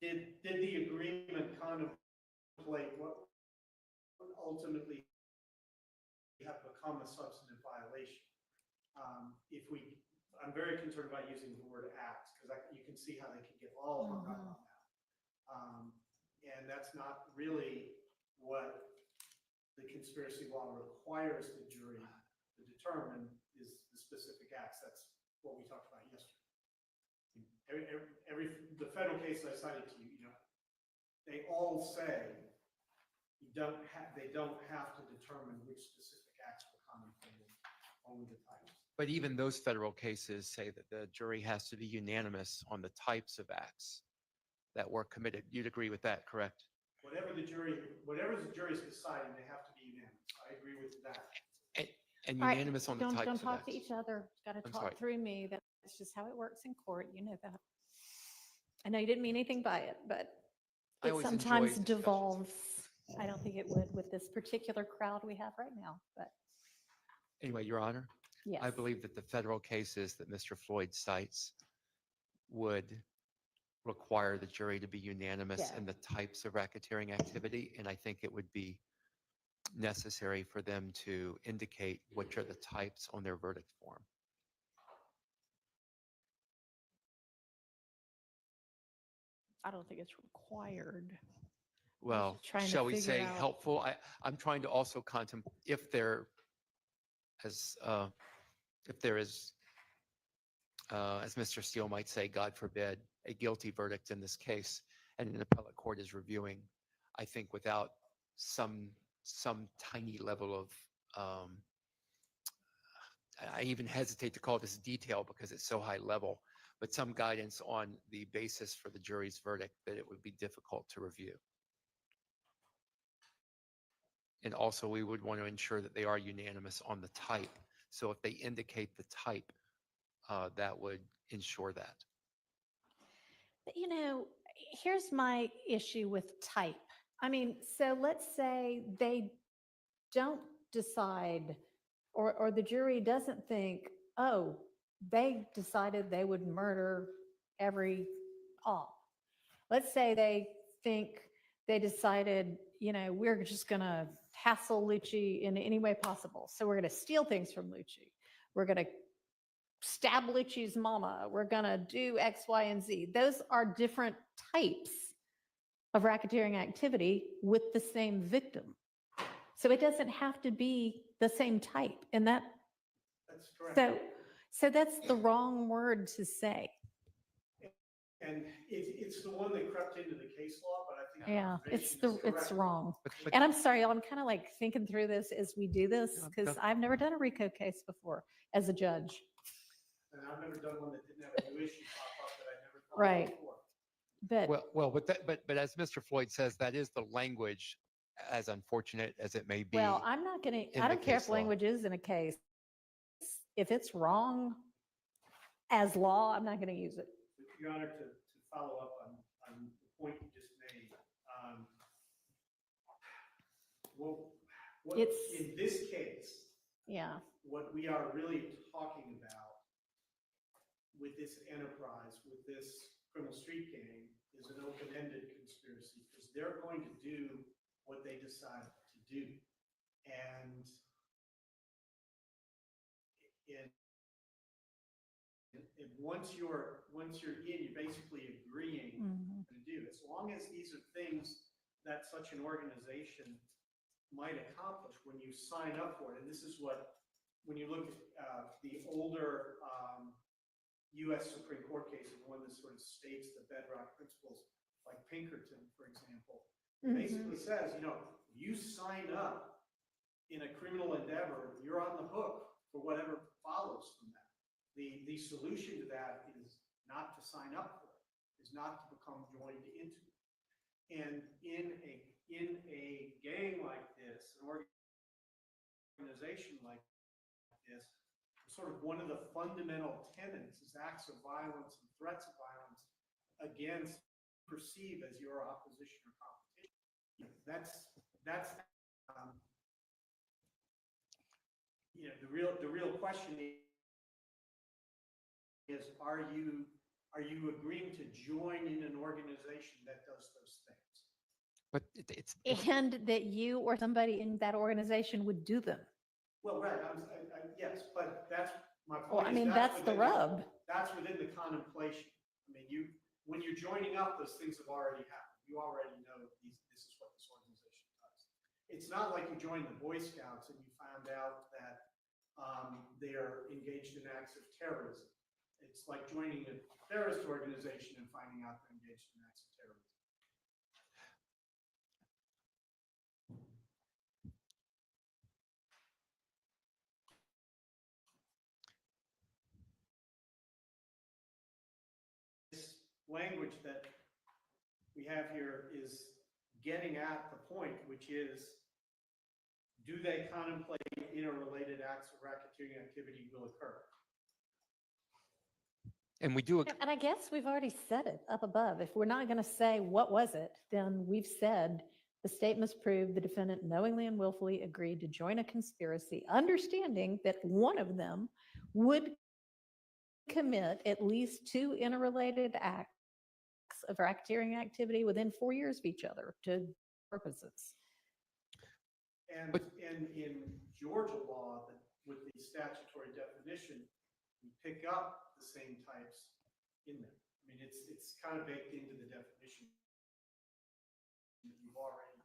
did the agreement contemplate what would ultimately have become a substantive violation? I'm very concerned about using the word acts because you can see how they can get all hung up on that. And that's not really what the conspiracy law requires the jury to determine is the specific acts. That's what we talked about yesterday. The federal case I cited to you, they all say they don't have to determine which specific acts were contemplated, only the types. But even those federal cases say that the jury has to be unanimous on the types of acts that were committed. You'd agree with that, correct? Whatever the jury's deciding, they have to be unanimous. I agree with that. And All right, unanimous on the types Don't of talk acts. to each other. Got to I'm talk sorry. through me. That's just how it works in court. You know that. I know you didn't mean anything by it, but I it always enjoy sometimes discussions. devolves. I don't think it would with this particular crowd we have right now, but Anyway, Your Honor, yes. I believe that the federal cases that Mr. Floyd cites would require the jury to be unanimous Yeah. in the types of racketeering activity, and I think it would be necessary for them to indicate which are the types on their verdict form. I don't think it's required. Well, just trying to shall we figure say out- helpful? I'm trying to also contemplate if there is, as Mr. Steele might say, God forbid, a guilty verdict in this case, and an appellate court is reviewing, I think without some tiny level of, I even hesitate to call this detail because it's so high level, but some guidance on the basis for the jury's verdict, that it would be difficult to review. And also, we would want to ensure that they are unanimous on the type. So if they indicate the type, that would ensure that. But, here's my issue with type. I mean, so let's say they don't decide, or the jury doesn't think, oh, they decided they would murder all. Let's say they think they decided, we're just going to hassle Lucci in any way possible. So we're going to steal things from Lucci. We're going to stab Lucci's mama. We're going to do X, Y, and Z. Those are different types of racketeering activity with the same victim. So it doesn't have to be the same type. And That's correct. so that's the wrong word to say. And it's the one that crept into the case law, but I think. the Yeah, observation is it's correct. wrong. But And I'm sorry, I'm kind of like thinking through this as we do this No, because no. I've never done a RICO case before as a judge. And I've never done one that didn't have a new issue pop up that I never thought Right. of before. But but as Mr. Floyd says, that is the language, as unfortunate as it may be. well, I'm not going in to, I the don't care case if law. language is in a case. If it's wrong as law, I'm not going to use it. Your Honor, to follow up on the point you just made, what It's- in this case, Yeah. what we are really talking about with this enterprise, with this criminal street gang, is an open-ended conspiracy because they're going to do what they decide to do. And once you're in, you're basically agreeing Mhm. to do. As long as these are things that such an organization might accomplish when you sign up for it. And this is what, when you look at the older U.S. Supreme Court cases, one that sort of states the bedrock principles, like Pinkerton, for example, basically says, you sign up in a criminal endeavor, you're on the hook for whatever follows from that. The solution to that is not to sign up for it, is not to become joined into it. And in a gang like this, an organization like this, the sort of one of the fundamental tenets is acts of violence and threats of violence against perceive as your opposition or competition. You know, that's you know, the real question is, are you agreeing to join in an organization that does those things? But it's And that you or somebody in that organization would do them. Well, right, yes, but that's my point. Well, I is mean, that's the within rub. That's within the contemplation. I mean, when you're joining up, those things have already happened. You already know this is what this organization does. It's not like you joined the Boy Scouts and you found out that they are engaged in acts of terrorism. It's like joining a terrorist organization and finding out they're engaged in acts of terrorism. This language that we have here is getting at the point, which is, do they contemplate interrelated acts of racketeering activity will occur? and we do, And I guess we've already said it up above. If we're not going to say what was it, then we've said the state must prove the defendant knowingly and willfully agreed to join a conspiracy, understanding that one of them would commit at least 2 interrelated acts of racketeering activity within 4 years of each other to purposes. And But- in Georgia law, with the statutory definition, we pick up the same types in there. I mean, it's kind of baked into the definition that you've already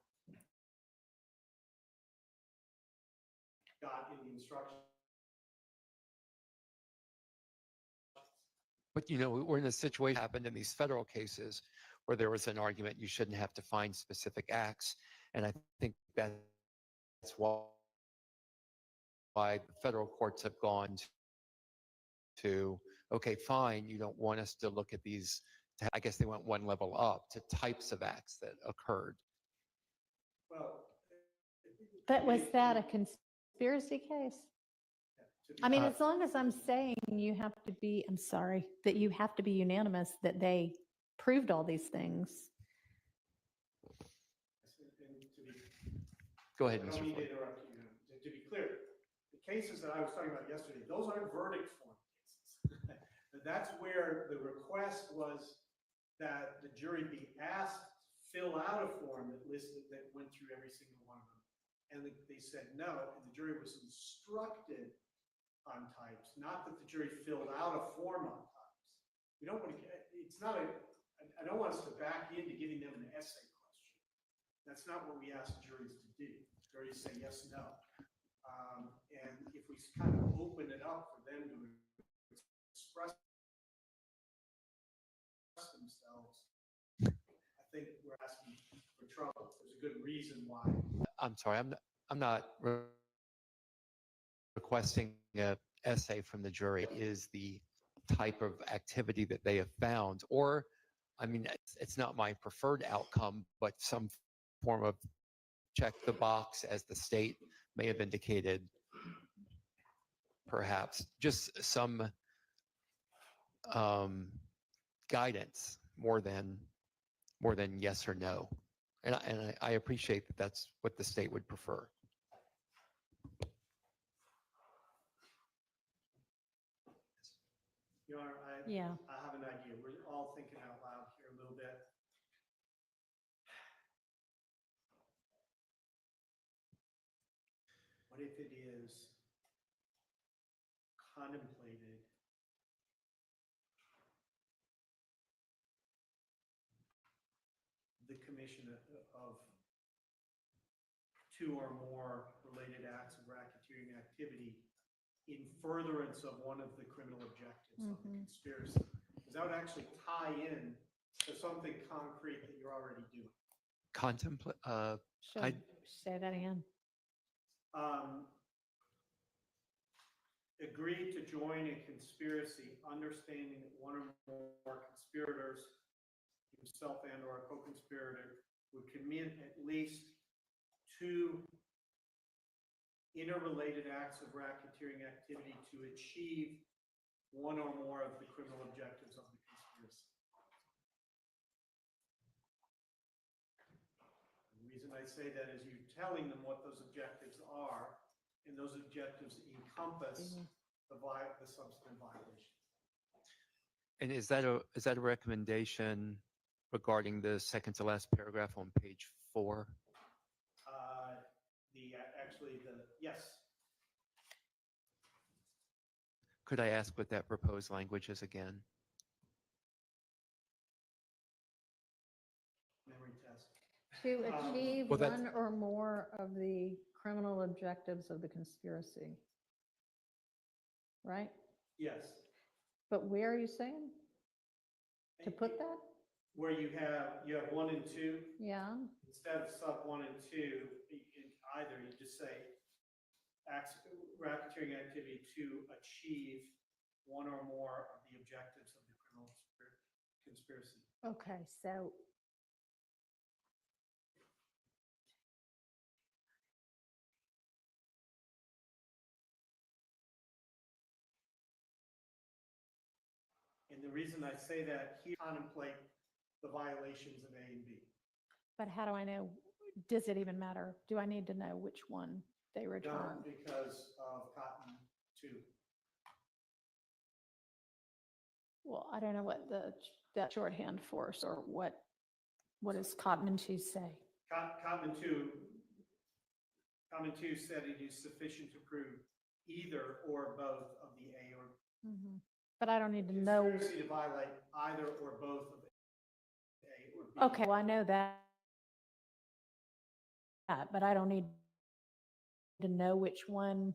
got in the instructions. but you know, we're in a situation happened in these federal cases where there was an argument you shouldn't have to find specific acts. And I think that's why the federal courts have gone to, okay, fine, you don't want us to look at these, I guess they went one level up to types of acts that occurred. Well. But was that a conspiracy case? I mean, Uh, as long as I'm saying you have to be, I'm sorry, that you have to be unanimous that they proved all these things. Go ahead, I don't Mr. mean to Floyd. interrupt you. To be clear, the cases that I was talking about yesterday, those aren't verdict form cases. That's where the request was that the jury be asked to fill out a form that went through every single one of them. And they said no, and the jury was instructed on types, not that the jury filled out a form on types. We don't want to get, it's not a, I don't want us to back into giving them an essay question. That's not what we ask juries to do. Juries say yes, no. And if we kind of open it up for them to express themselves, I think we're asking for trouble. There's a good reason why. I'm sorry, I'm not requesting an essay from the jury. It is the type of activity that they have found, or, I mean, it's not my preferred outcome, but some form of check the box, as the state may have indicated, perhaps just some guidance more than yes or no. And I appreciate that that's what the state would prefer. Your Honor, Yeah. I have an idea. We're all thinking out loud here a little bit. What if it is contemplated the commission of 2 or more related acts of racketeering activity in furtherance of one of the criminal objectives of the conspiracy? Because that would actually tie in to something concrete that you're already doing. Contemplate, Should say that again. Agreed to join a conspiracy, understanding that one or more conspirators, himself and or a co-conspirator, would commit at least 2 interrelated acts of racketeering activity to achieve one or more of the criminal objectives of the conspiracy. The reason I say that is you're telling them what those objectives are, and those objectives encompass the substantive violation. And is that a recommendation regarding the second to last paragraph on page 4? Yes, Could I ask what that proposed language is again? memory test. To achieve Well, that's- one or more of the criminal objectives of the conspiracy. Right? Yes. But where are you saying to put that? Where you have 1 and 2, Yeah, instead of sub 1 and 2, either you just say acts, racketeering activity to achieve one or more of the objectives of the criminal conspiracy. okay, so. And the reason I say that, here contemplate the violations of A and B. But how do I know? Does it even matter? Do I need to know which one they return? Done because of Cotton 2. Well, I don't know what that shorthand force or what does Cotman 2 say? Cotton 2 said it is sufficient to prove either or both of the A or But I don't need to know. conspiracy to violate either or both of A or B. Okay, well, I know that. But I don't need to know which one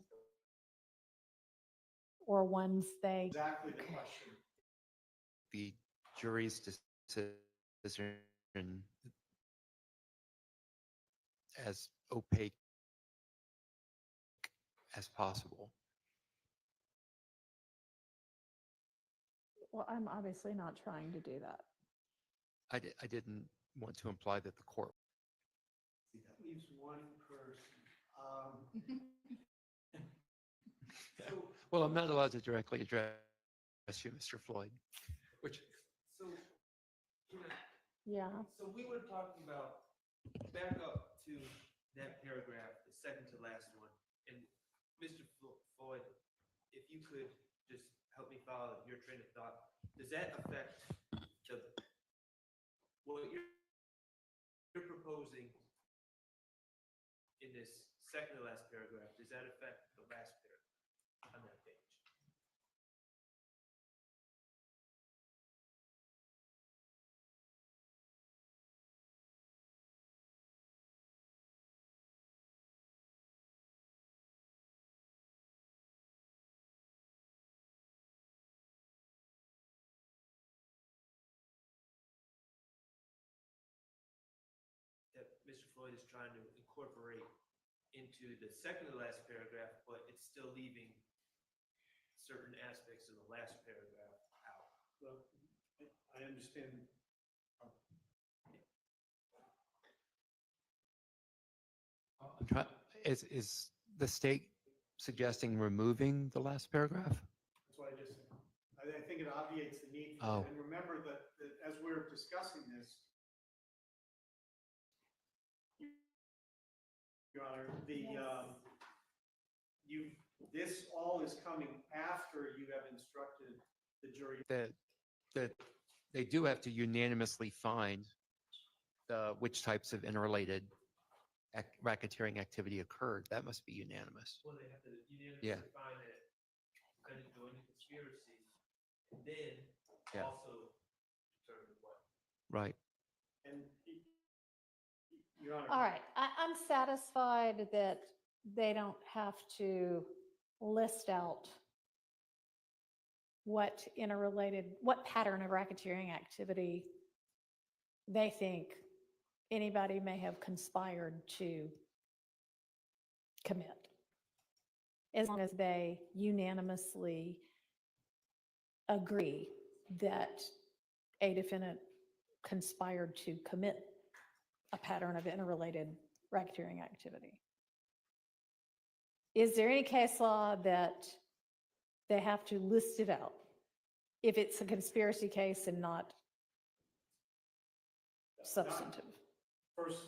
or ones they. Exactly the Okay. question. The jury's decision as opaque as possible. Well, I'm obviously not trying to do that. I didn't want to imply that the court. See, that leaves one person. So, Well, I'm not allowed to directly address you, Mr. Floyd, which So, you know, Yeah. so we were talking about, back up to that paragraph, the second to last one. And Mr. Floyd, if you could just help me follow your train of thought, does that affect what you're proposing in this second to last paragraph, does that affect the last paragraph on that page? That Mr. Floyd is trying to incorporate into the second to last paragraph, but it's still leaving certain aspects of the last paragraph out. well, I understand. I'm trying, is the state suggesting removing the last paragraph? That's what I just said. I think it obviates the need. Oh. And remember that as we're discussing this, Your Honor, this all is coming after you have instructed the jury. That they do have to unanimously find which types of interrelated racketeering activity occurred. That must be unanimous. Well, they have to Yeah. unanimously find that defendant joined the conspiracy, and then Yeah. also determine what. Right. And Your Honor. All right, I'm satisfied that they don't have to list out what pattern of racketeering activity they think anybody may have conspired to commit. As long as they unanimously agree that a defendant conspired to commit a pattern of interrelated racketeering activity. Is there any case law that they have to list it out? If it's a conspiracy case and not substantive? First,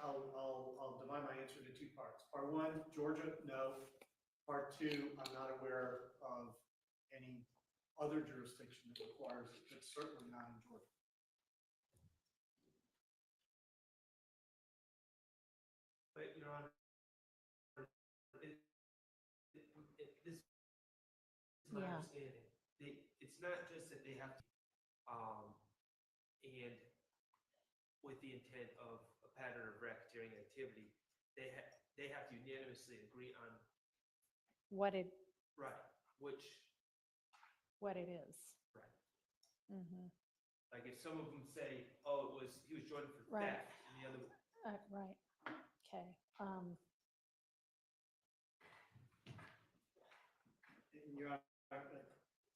I'll divide my answer into two parts. Part one, Georgia, no. Part two, I'm not aware of any other jurisdiction that requires it, but certainly not in Georgia. But, Your Honor, this is my Yeah. understanding. It's not just that they have to, and with the intent of a pattern of racketeering activity, they have to unanimously agree on, What it, right, which, what it is. right. Mhm. Like if some of them say, oh, he was joined for Right. theft, and the other, Right, okay. And Your Honor, I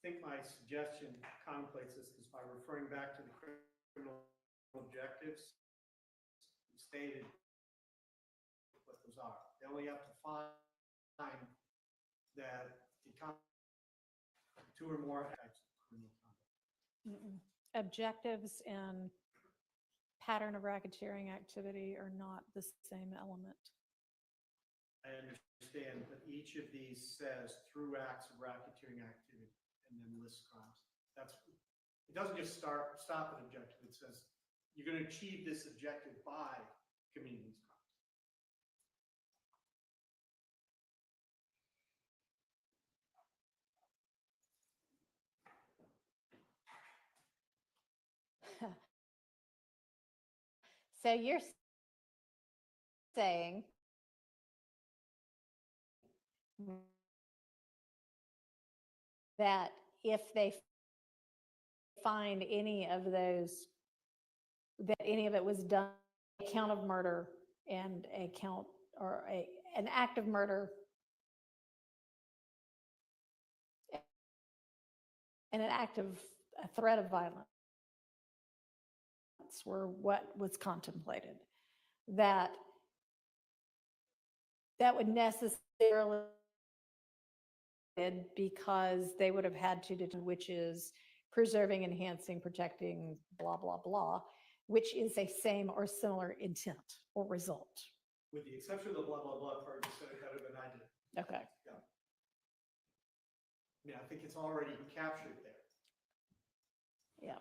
think my suggestion contemplates this, because by referring back to the criminal objectives, stated what those are. They only have to find that two or more types of criminal conduct. Objectives and pattern of racketeering activity are not the same element. I understand, but each of these says through acts of racketeering activity and then lists crimes. It doesn't just stop at objective. It says you're going to achieve this objective by committing these crimes. So you're saying that if they find any of those, that any of it was done, a count of murder and a count or an act of murder and an act of a threat of violence were what was contemplated, that would necessarily, because they would have had to determine which is preserving, enhancing, protecting, blah, blah, blah, which is a same or similar intent or result. With the exception of the blah, blah, blah part, you said it better than I did. Okay. Yeah. I mean, I think it's already captured there. Yeah.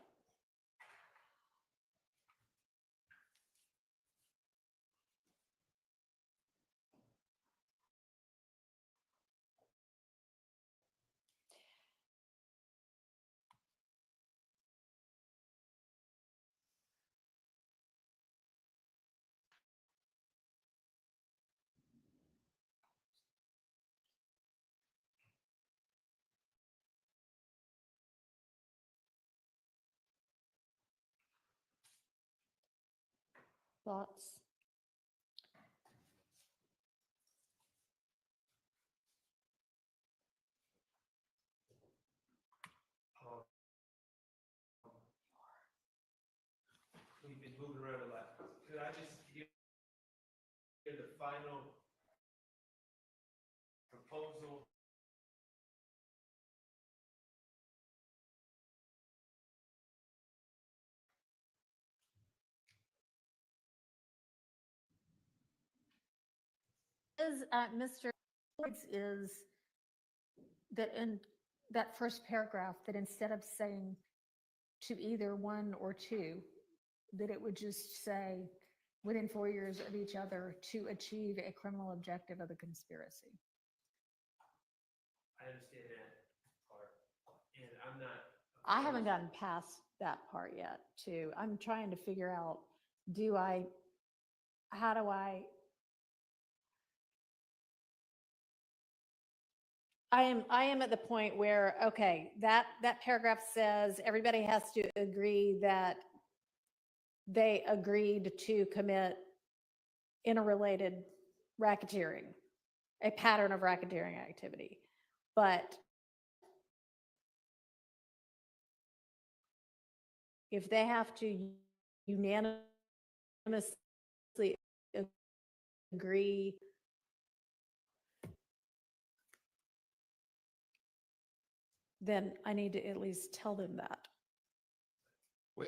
Thoughts? we've been moving around a lot. Could I just hear the final proposal? Is Mr. Lloyd's is that in that first paragraph, that instead of saying to either one or two, that it would just say within 4 years of each other to achieve a criminal objective of the conspiracy. I understand that part, and I'm not. I haven't opposed- gotten past that part yet, too. I'm trying to figure out, how do I am at the point where, okay, that paragraph says everybody has to agree that they agreed to commit interrelated racketeering, a pattern of racketeering activity. But if they have to unanimously agree then I need to at least tell them that.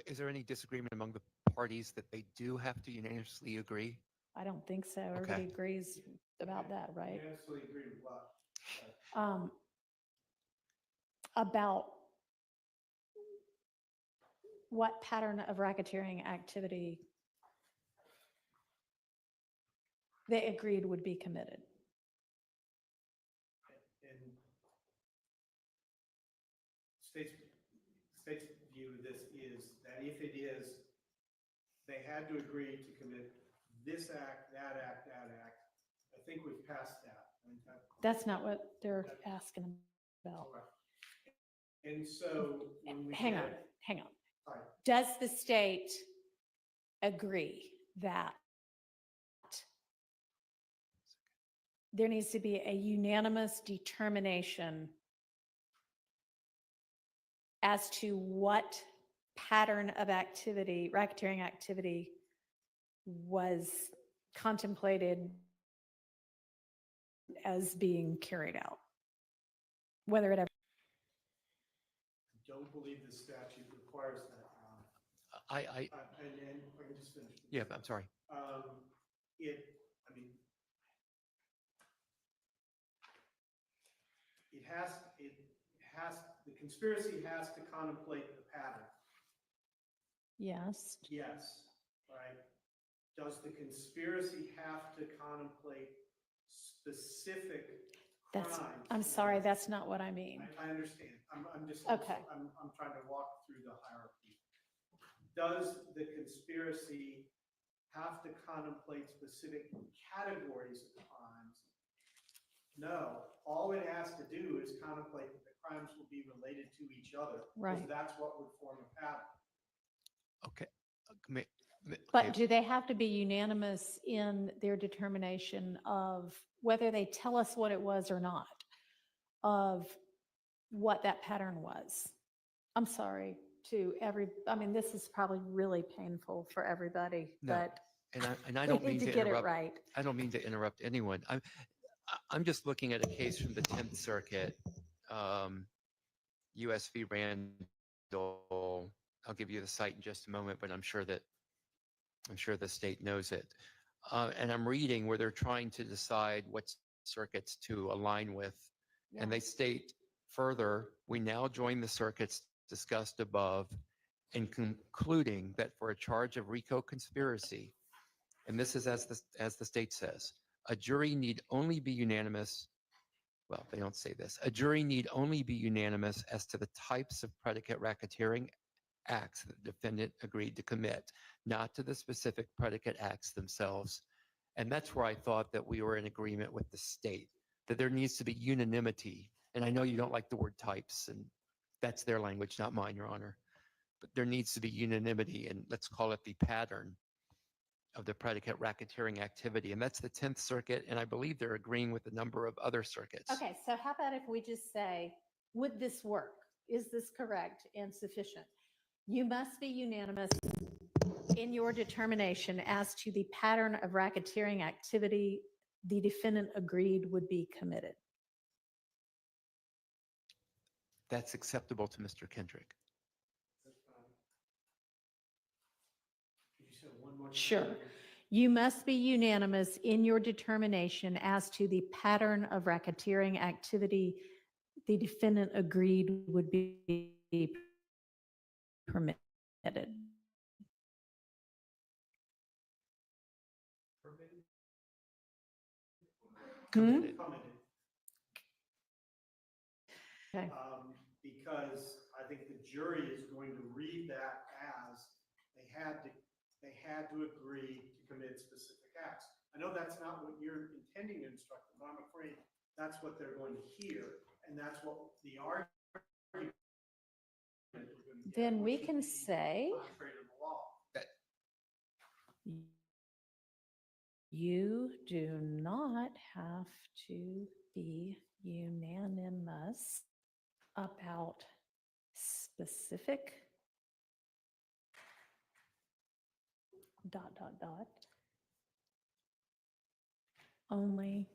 Is there any disagreement among the parties that they do have to unanimously agree? I don't think so. Everybody agrees about that, right? I absolutely agree with what? About what pattern of racketeering activity they agreed would be committed. And state's view of this is that if it is, they had to agree to commit this act, that act, that act. I think we've passed that. I think That's not what they're asking about. correct. And so when we Hang on, get- hang on. Sorry. Does the state agree that there needs to be a unanimous determination as to what pattern of activity, racketeering activity, was contemplated as being carried out? Whether it ever, I don't believe the statute requires that. I And if I can just finish. yeah, I'm sorry. I mean, the conspiracy has to contemplate the pattern. yes. Yes, right? Does the conspiracy have to contemplate specific That's, crimes? I'm sorry, that's not what I mean. I understand. I'm just, Okay. I'm trying to walk through the hierarchy. Does the conspiracy have to contemplate specific categories of crimes? No, all it has to do is contemplate that the crimes will be related to each other. Right. Because that's what would form a pattern. Okay. But do they have to be unanimous in their determination of whether they tell us what it was or not, of what that pattern was? I'm sorry to I mean, this is probably really painful for everybody, No, but and I we don't need mean to to get it interrupt. right. I don't mean to interrupt anyone. I'm just looking at a case from the 10th Circuit, US v. Randall. I'll give you the site in just a moment, but I'm sure the state knows it. And I'm reading where they're trying to decide what circuits to align with. And they state further, we now join the circuits discussed above in concluding that for a charge of RICO conspiracy, and this is as the state says, a jury need only be unanimous. Well, they don't say this. A jury need only be unanimous as to the types of predicate racketeering acts that the defendant agreed to commit, not to the specific predicate acts themselves. And that's where I thought that we were in agreement with the state, that there needs to be unanimity. And I know you don't like the word types, and that's their language, not mine, Your Honor. But there needs to be unanimity, and let's call it the pattern of the predicate racketeering activity. And that's the 10th Circuit, and I believe they're agreeing with a number of other circuits. Okay, so how about if we just say, would this work? Is this correct and sufficient? You must be unanimous in your determination as to the pattern of racketeering activity the defendant agreed would be committed. That's acceptable to Mr. Kendrick. That's fine. Could you say one more time? Sure. You must be unanimous in your determination as to the pattern of racketeering activity the defendant agreed would be permitted. Committed. Commented. Okay. Because I think the jury is going to read that as they had to agree to commit specific acts. I know that's not what you're intending to instruct them, but I'm afraid that's what they're going to hear, and that's what the argument we're going to get, Then we which can would be say, contrary to the law. you do not have to be unanimous about specific ... only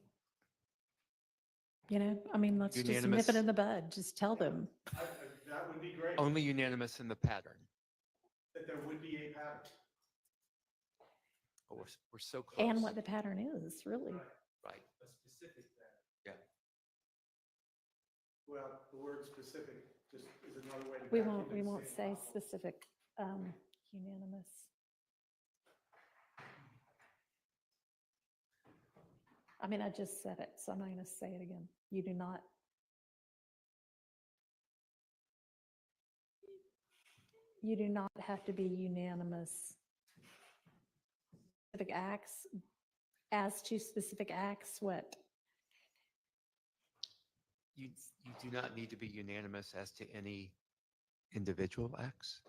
You know, I mean, let's just nip it Unanimous. in the bud. Just tell them. That would be great, Only unanimous in the pattern. that there would be a pattern. Oh, we're so close. And what the pattern is, really. Right. A specific that. Yeah. Well, the word specific just is another way to. We back won't, into we the won't same say problem. specific, unanimous. I mean, I just said it, so I'm not going to say it again. You do not. You do not have to be unanimous. Specific acts, as to specific acts, what? You do not need to be unanimous as to any individual acts.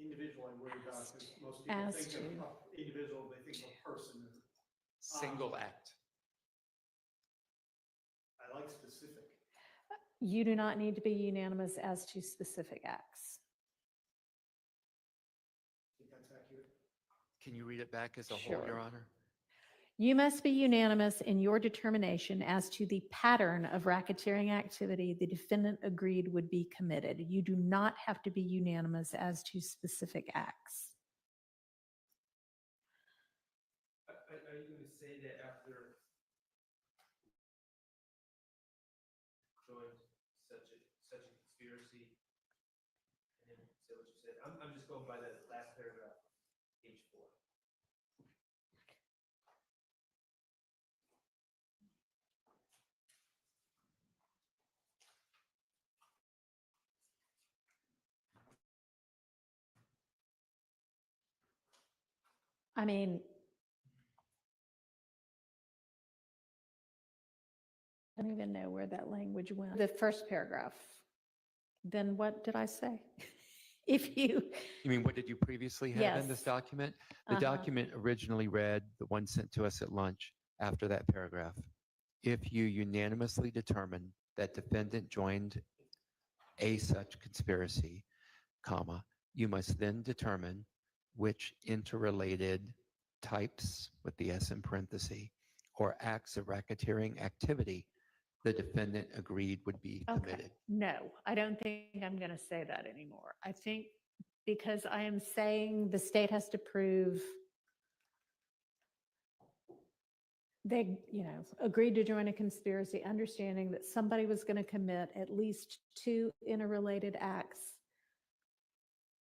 Individual I worry about, because most people As think to. of individual, they think of a person. Single act. I like specific. You do not need to be unanimous as to specific acts. I think that's accurate. Can you read it back as a whole, Your Sure. Honor? You must be unanimous in your determination as to the pattern of racketeering activity the defendant agreed would be committed. You do not have to be unanimous as to specific acts. Are you gonna say that after joined such a conspiracy? And then say what you said, I'm just going by the last paragraph, page 4. I mean, I don't even know where that language went. The first paragraph. Then what did I say? If you, You mean, what did you previously have in this Yes. document? The Uh-huh. document originally read, the one sent to us at lunch after that paragraph. If you unanimously determine that defendant joined a such conspiracy, comma, you must then determine which interrelated types, with the S in parentheses, or acts of racketeering activity the defendant agreed would be okay, committed. no, I don't think I'm going to say that anymore. I think because I am saying the state has to prove they, agreed to join a conspiracy, understanding that somebody was going to commit at least 2 interrelated acts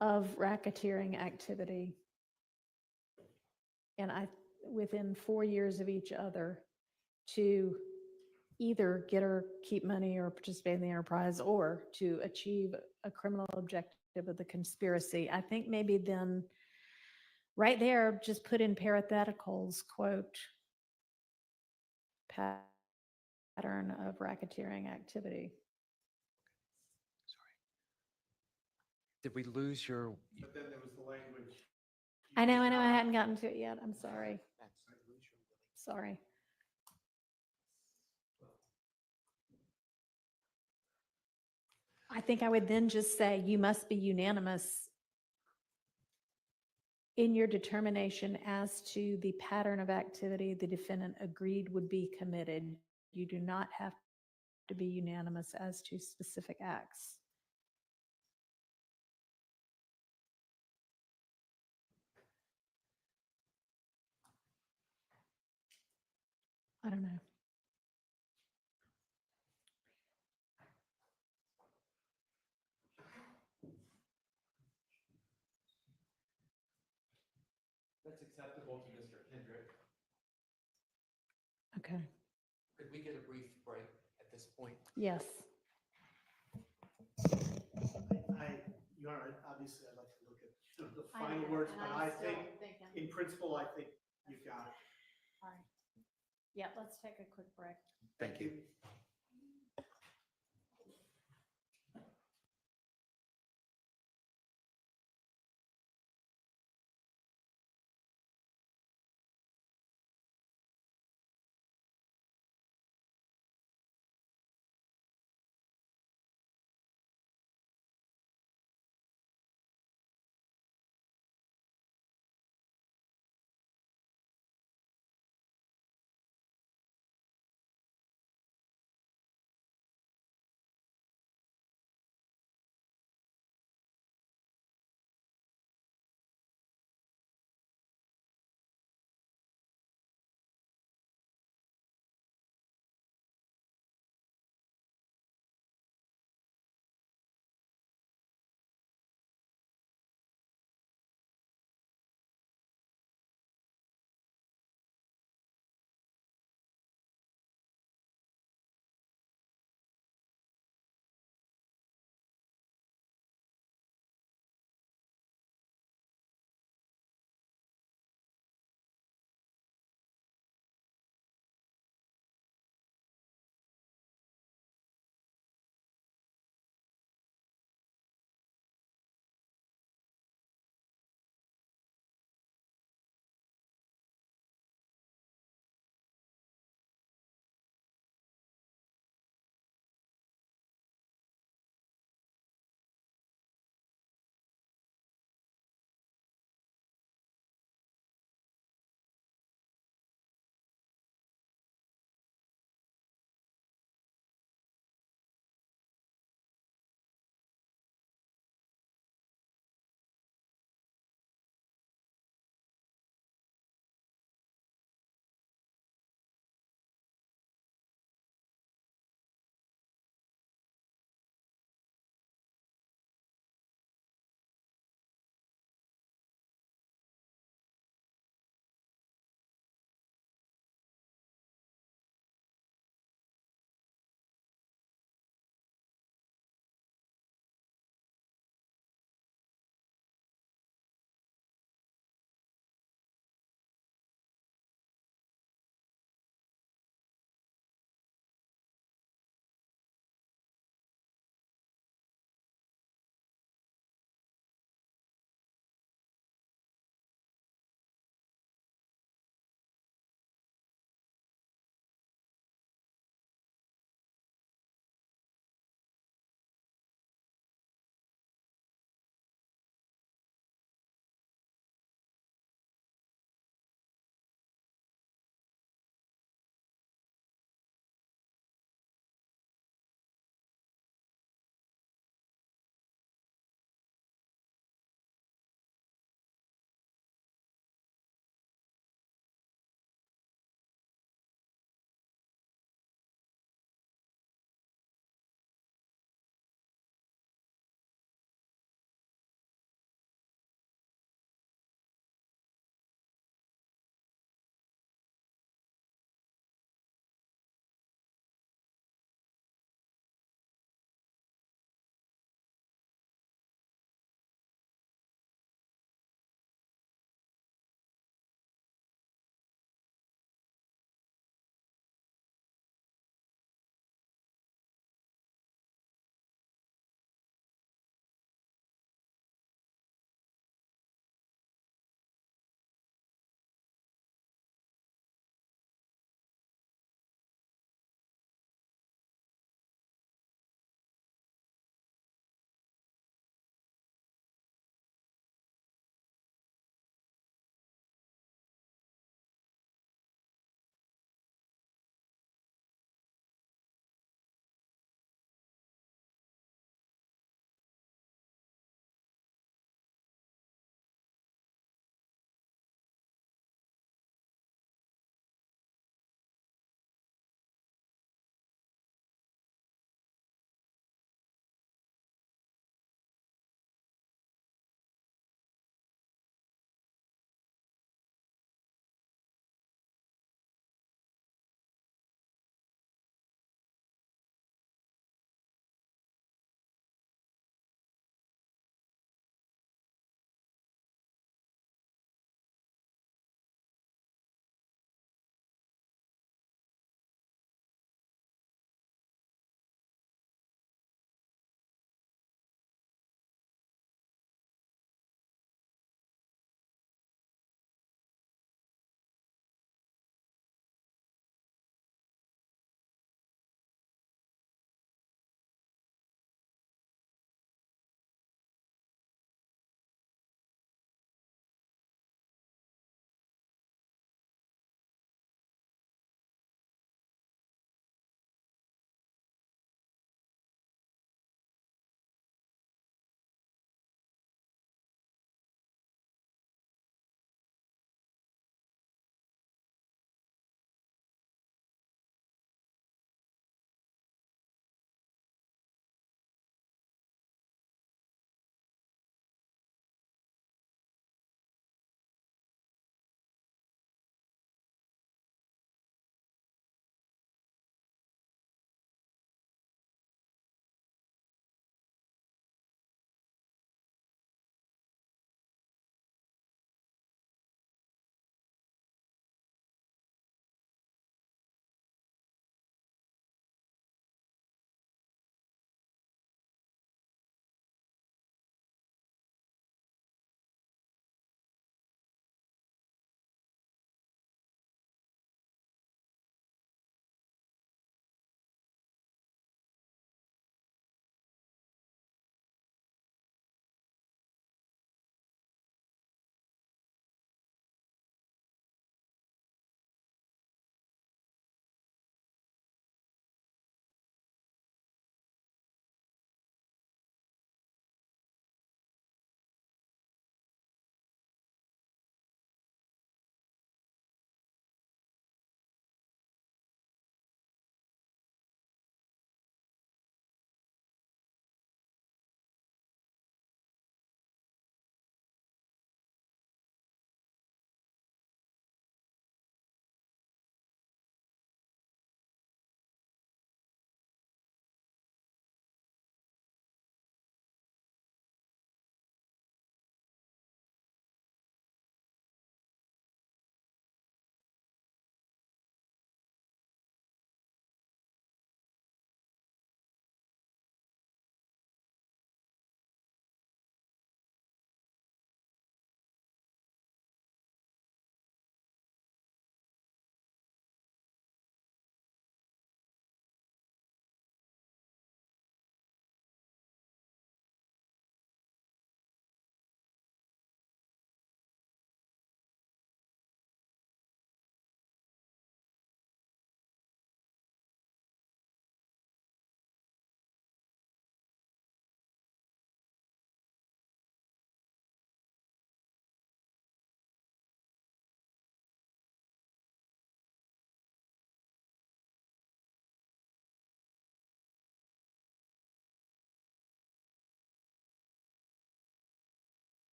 of racketeering activity. And within 4 years of each other, to either get or keep money or participate in the enterprise or to achieve a criminal objective of the conspiracy. I think maybe then right there, just put in parentheticals, quote, pattern of racketeering activity. Did we lose your? But then there was the language. I know, I hadn't gotten to it yet. I'm sorry. Sorry. I think I would then just say you must be unanimous in your determination as to the pattern of activity the defendant agreed would be committed. You do not have to be unanimous as to specific acts. I don't know. That's acceptable to Mr. Kendrick. Okay. Could we get a brief break at this point? Yes. Your Honor, obviously, I'd like to look at the final words, but I think, in principle, I think you've got it. All right. Yeah, let's take a quick break. Thank you.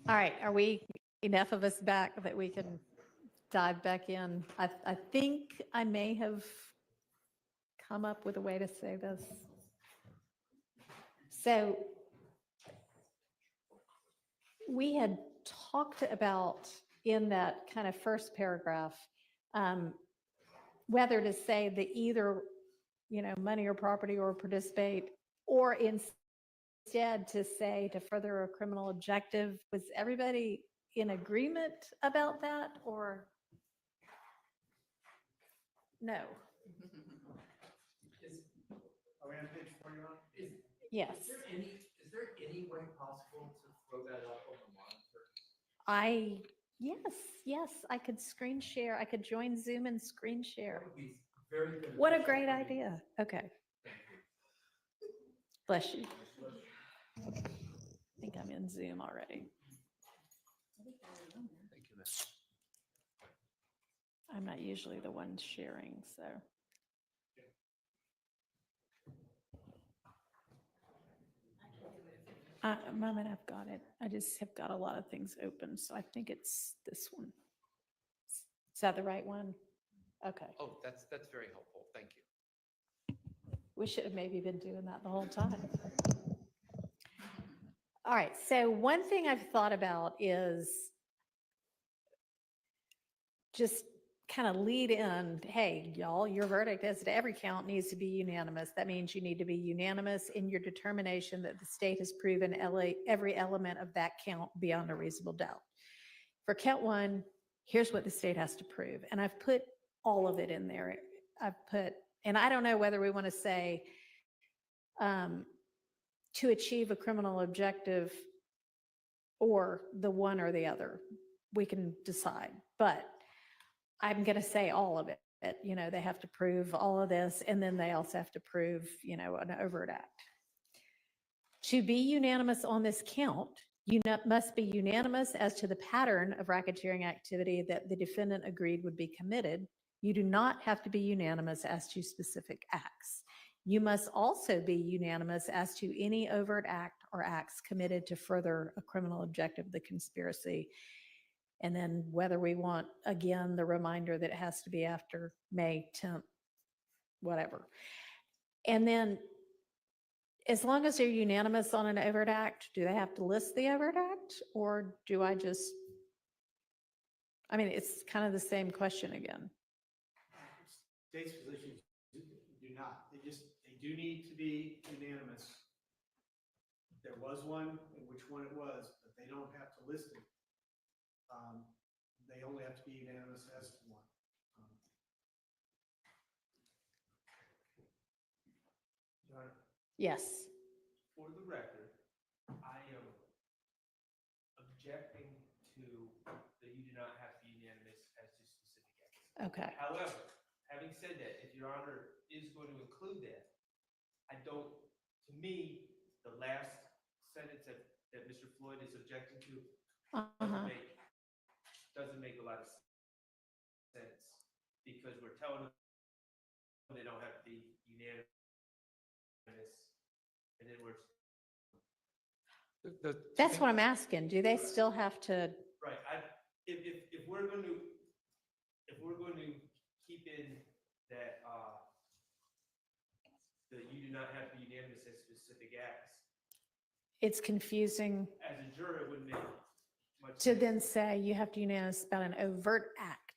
All right, are we, enough of us back that we can dive back in? I think I may have come up with a way to say this. So we had talked about in that kind of first paragraph, whether to say that either, money or property or participate, or instead to say to further a criminal objective. Was everybody in agreement about that, or no? Are we on page 41? Yes. Is there any way possible to throw that up on the monitor? Yes, I could screen share. I could join Zoom and screen share. That would be very good. What a great idea. Okay. Bless you. I think I'm in Zoom already. Thank you, Miss. I'm not usually the one sharing, so. A moment, I've got it. I just have got a lot of things open, so I think it's this one. Is that the right one? Okay. Oh, that's very helpful. Thank you. We should have maybe been doing that the whole time. All right, so one thing I've thought about is just kind of lead in, hey, y'all, your verdict as to every count needs to be unanimous. That means you need to be unanimous in your determination that the state has proven every element of that count beyond a reasonable doubt. For count one, here's what the state has to prove. And I've put all of it in there. And I don't know whether we want to say to achieve a criminal objective or the one or the other. We can decide, but I'm going to say all of it. They have to prove all of this, and then they also have to prove, an overt act. To be unanimous on this count, you must be unanimous as to the pattern of racketeering activity that the defendant agreed would be committed. You do not have to be unanimous as to specific acts. You must also be unanimous as to any overt act or acts committed to further a criminal objective of the conspiracy. And then whether we want, again, the reminder that it has to be after May 10th, whatever. And then as long as they're unanimous on an overt act, do they have to list the overt act, or do I just, it's kind of the same question again. State's positions do not. They do need to be unanimous. There was one, and which one it was, but they don't have to list it. They only have to be unanimous as to one. Your Honor, Yes. for the record, I am objecting to that you do not have to be unanimous as to specific acts. Okay. However, having said that, if Your Honor is going to include that, to me, the last sentence that Mr. Floyd is objecting to doesn't make a lot of sense, because we're telling them they don't have to be unanimous, and then That's what I'm asking. Do they still have to? right. If we're going to keep in that that you do not have to be unanimous as specific acts, It's confusing as a juror, it wouldn't make much to sense. then say you have to unanimous about an overt act.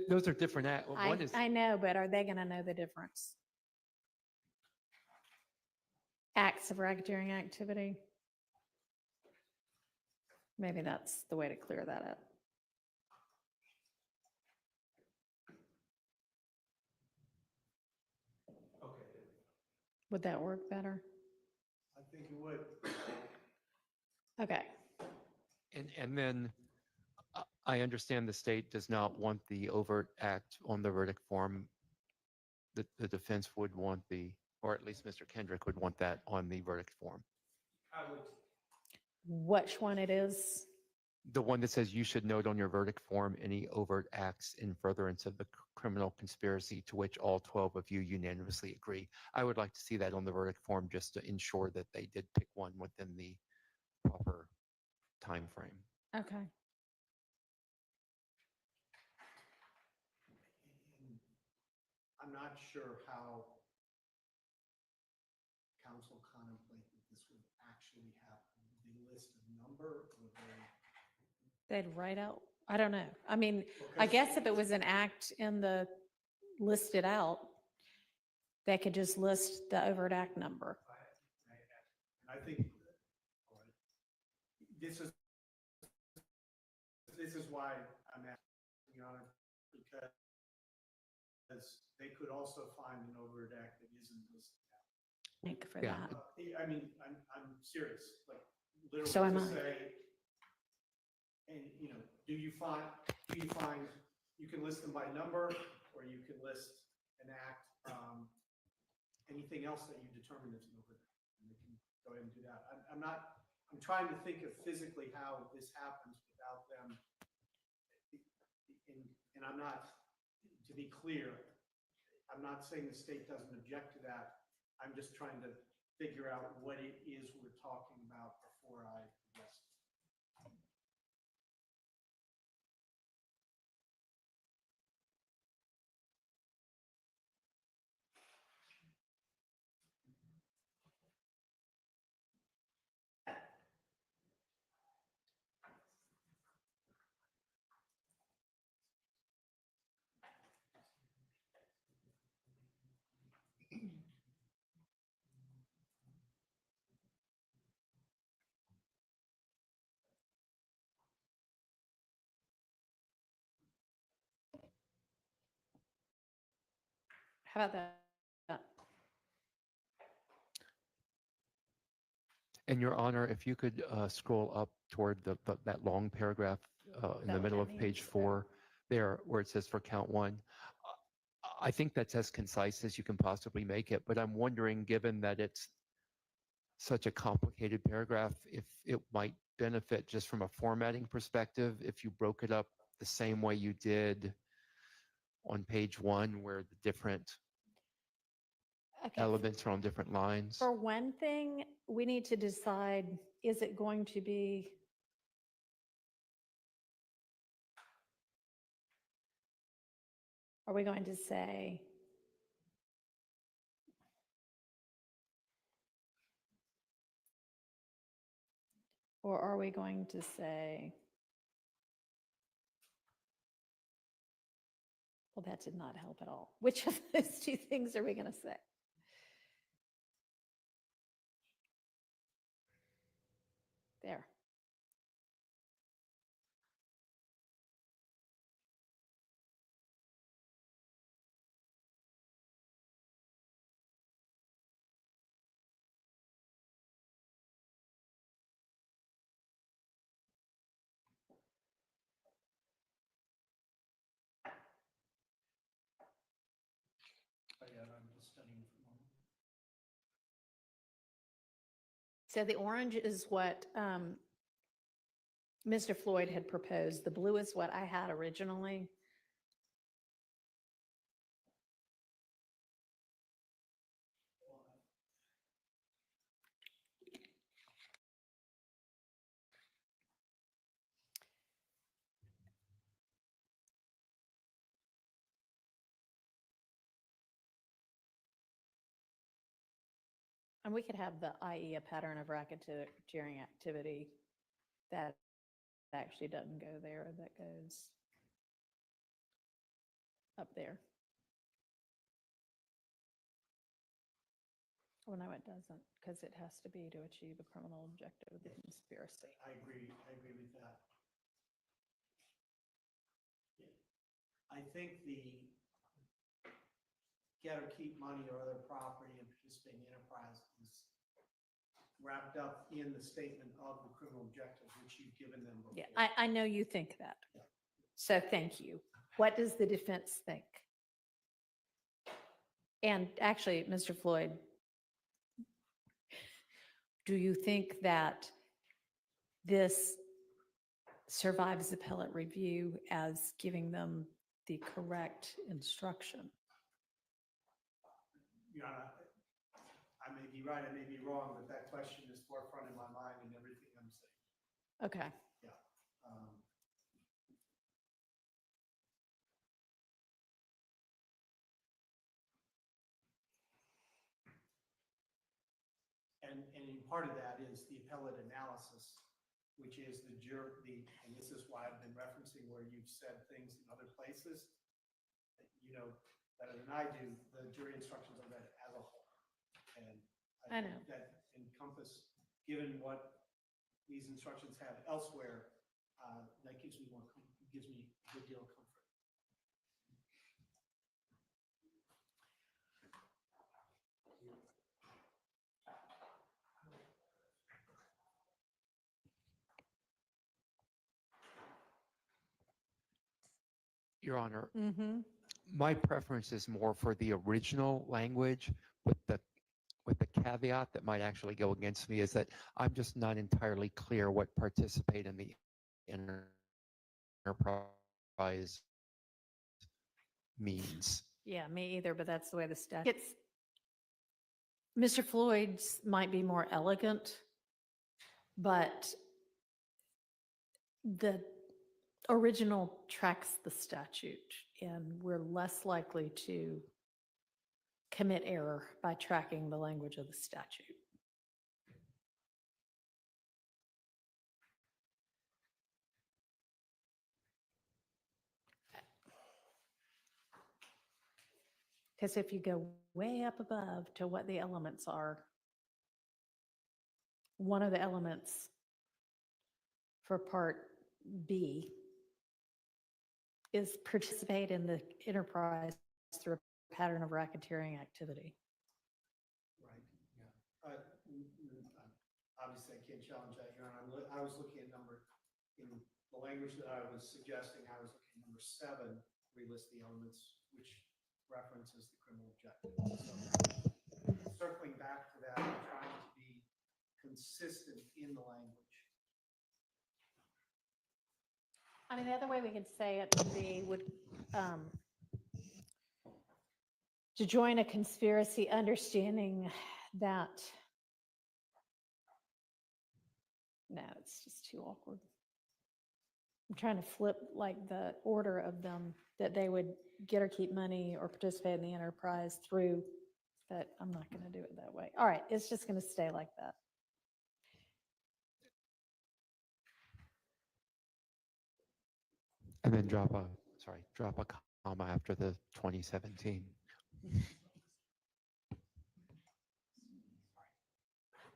Those are different. One is I know, but are they going to know the difference? Acts of racketeering activity. Maybe that's the way to clear that up. Okay. Would that work better? I think it would. Okay. And then I understand the state does not want the overt act on the verdict form. The defense would want or at least Mr. Kendrick would want that on the verdict form. I would. Which one it is? The one that says you should note on your verdict form any overt acts in furtherance of the criminal conspiracy to which all 12 of you unanimously agree. I would like to see that on the verdict form just to ensure that they did pick one within the proper time frame. Okay. And I'm not sure how council contemplate that this would actually happen. Would they list a number or They'd write out, I don't know. I mean, they? I guess if it was an act in the listed out, they could just list the overt act number. And I think this is why I'm asking, Your Honor, because they could also find an overt act that isn't listed out. Thank for Yeah. that. I mean, I'm serious, like literally So am to I. say, and do you find, you can list them by number, or you can list an act, anything else that you determine is an overt act, and they can go ahead and do that. I'm trying to think of physically how this happens without them. And I'm not, to be clear, I'm not saying the state doesn't object to that. I'm just trying to figure out what it is we're talking about before I address it. How about that? And Your Honor, if you could scroll up toward that long paragraph in that the what middle that of page means? 4, there where it says for count 1. I think that's as concise as you can possibly make it, but I'm wondering, given that it's such a complicated paragraph, if it might benefit just from a formatting perspective, if you broke it up the same way you did on page 1, where the different Okay. elements are on different lines. For one thing, we need to decide, is it going to be are we going to say or are we going to say, well, that did not help at all. Which of those two things are we going to say? There. But yeah, I'm just studying for a moment. So the orange is what Mr. Floyd had proposed. The blue is what I had originally. And we could have the i.e. a pattern of racketeering activity that actually doesn't go there, that goes up there. Well, no, it doesn't, because it has to be to achieve a criminal objective of the conspiracy. I agree with that. Yeah. I think the get or keep money or other property and participating enterprise is wrapped up in the statement of the criminal objective, which you've given them before. Yeah, I know you think that. Yeah. So thank you. What does the defense think? And actually, Mr. Floyd, do you think that this survives appellate review as giving them the correct instruction? Your Honor, I may be right, I may be wrong, but that question is forefront in my mind in everything I'm saying. Okay. and in part of that is the appellate analysis, which is and this is why I've been referencing where you've said things in other places, that you know better than I do, the jury instructions are read as a whole. And I think know. that encompass, given what these instructions have elsewhere, that gives me gives me a good deal of comfort. Your Honor, Mm-hmm. my preference is more for the original language with the caveat that might actually go against me is that I'm just not entirely clear what participate in the enterprise means. Yeah, me either, but that's the way the statute. Mr. Floyd's might be more elegant, but the original tracks the statute, and we're less likely to commit error by tracking the language of the statute. Because if you go way up above to what the elements are, one of the elements for Part B is participate in the enterprise through a pattern of racketeering activity. Right, yeah. Obviously, I can't challenge that, Your Honor. I was looking at in the language that I was suggesting, I was looking at number 7, where we list the elements, which references the criminal objective. So circling back to that, I'm trying to be consistent in the language. I mean, the other way we could say it would to join a conspiracy, understanding that, no, it's just too awkward. I'm trying to flip like the order of them, that they would get or keep money or participate in the enterprise through, but I'm not going to do it that way. All right, it's just going to stay like that. And then drop a comma after the 2017.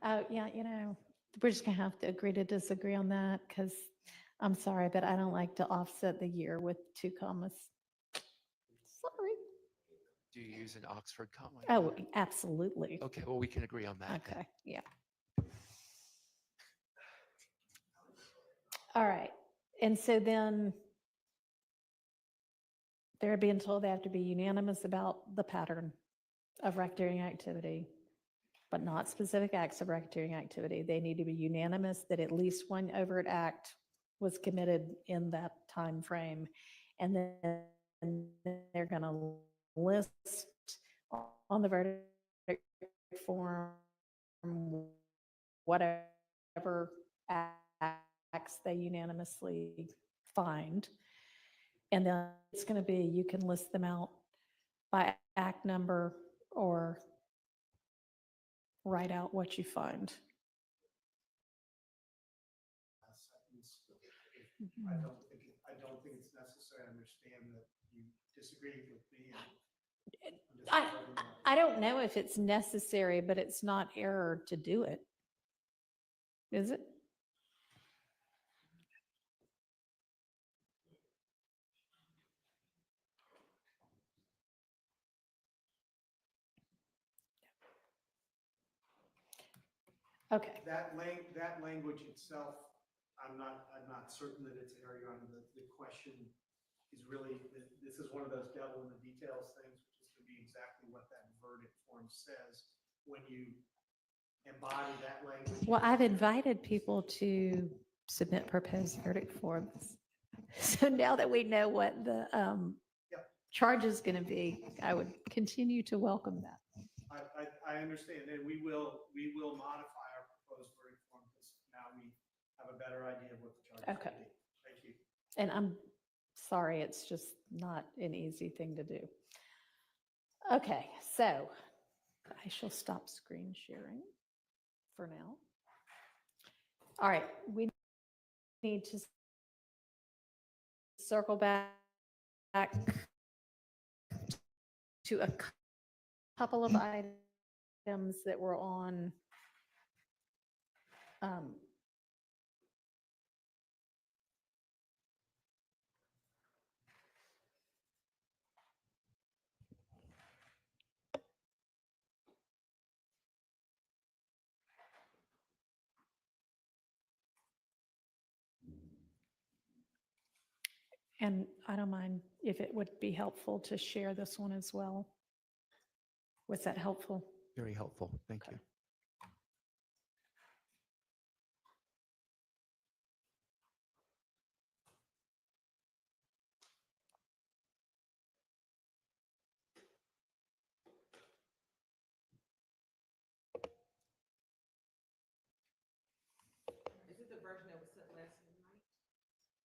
Yeah, we're just going to have to agree to disagree on that, because I'm sorry, but I don't like to offset the year with 2 commas. Sorry. Do you use an Oxford comma? Oh, absolutely. Okay, well, we can agree on that. then. Okay, yeah. All right, and so then they're being told they have to be unanimous about the pattern of racketeering activity, but not specific acts of racketeering activity. They need to be unanimous that at least one overt act was committed in that time frame, and then they're going to list on the verdict form whatever acts they unanimously find. And then it's going to be, you can list them out by act number or write out what you find. Last sentence. I don't think it's necessary. I understand that you disagree with me. And I'm just observing that. I don't know if it's necessary, but it's not error to do it. Is it? Okay. That language itself, I'm not certain that it's error, Your Honor. The question is really, this is one of those devil in the details things, which is to be exactly what that verdict form says when you embody that language. Well, I've invited people to submit proposed verdict forms. So now that we know what the charge is going to be, I would continue to welcome that. I understand, and we will modify our proposed verdict form because now we have a better idea of what the charge is Okay. going to be. Thank you. And I'm sorry, it's just not an easy thing to do. Okay, so I shall stop screen sharing for now. All right, we need to circle back to a couple of items that were on and I don't mind if it would be helpful to share this one as well. Was that helpful? Very helpful. Thank Okay. you. Is it the version that was sent last night?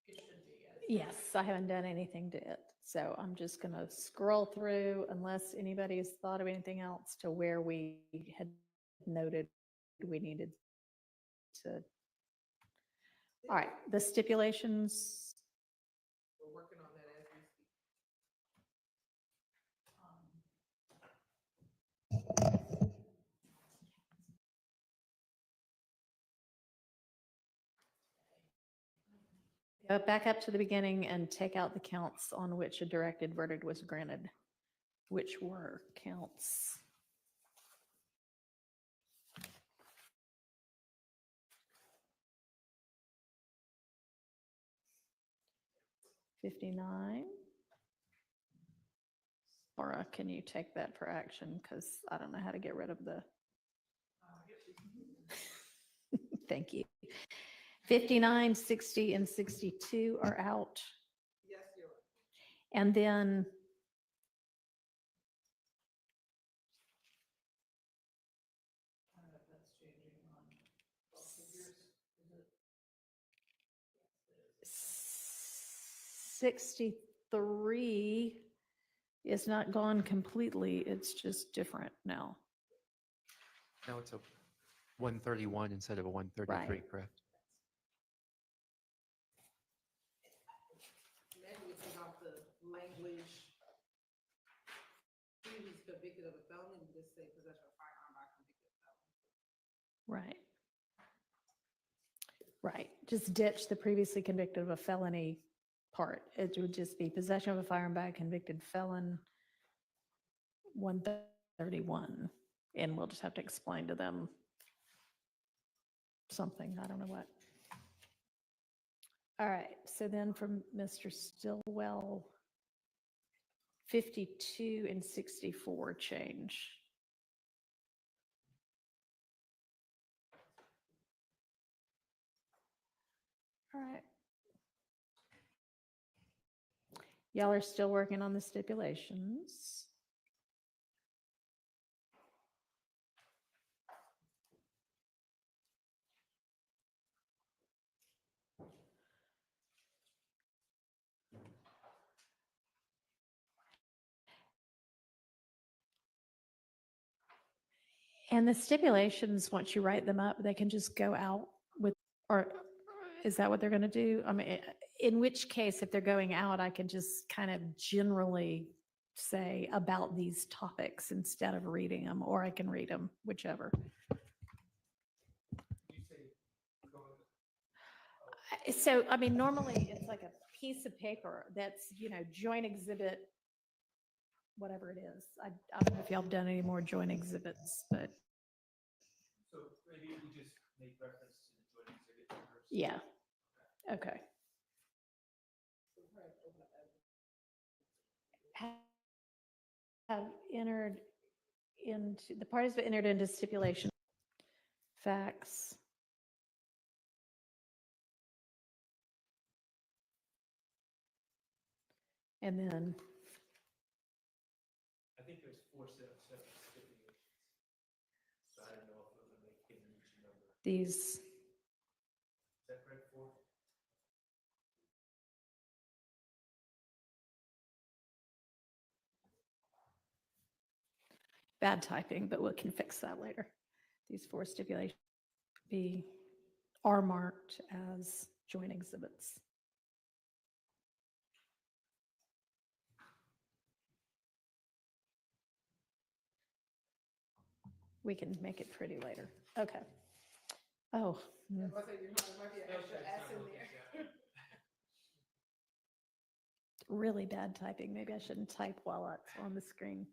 It should be, Yes, I haven't done anything to it. So I'm just going to scroll through unless anybody has thought of anything else to where we had noted we needed to. All right, the stipulations. We're working on that as we speak. Go back up to the beginning and take out the counts on which a directed verdict was granted, which were counts. $59. Laura, can you take that for action? Because I don't know how to get rid of the. Thank you. 59, 60, and 62 are out. Yes, you're right. And then I don't know if that's changing on both figures. Is it? 63 is not gone completely. It's just different now. Now it's a 131 instead of a 133, Right. correct? Maybe we take off the language. Previously convicted of a felony, we just say possession of a firearm by convicted felon. Right. Right. Just ditch the previously convicted of a felony part. It would just be possession of a firearm by a convicted felon, 131. And we'll just have to explain to them something, I don't know what. All right, so then from Mr. Stillwell, 52 and 64 change. All right. Y'all are still working on the stipulations. And the stipulations, once you write them up, they can just go out with, or is that what they're going to do? I mean, in which case, if they're going out, I can just kind of generally say about these topics instead of reading them, or I can read them, whichever. So, I mean, normally it's like a piece of paper that's, joint exhibit, whatever it is. I don't know if y'all have done any more joint exhibits, but So maybe we just make reference to the joint exhibit numbers. yeah. Okay. Have entered into, the parties have entered into stipulation facts. And then I think there's 4 separate stipulations. So I don't know if we're gonna make given each number. these, Is that correct, 4? bad typing, but we can fix that later. These 4 stipulations. are marked as joint exhibits. We can make it pretty later. Okay. Oh. mm. Really bad typing. Maybe I shouldn't type while it's on the screen.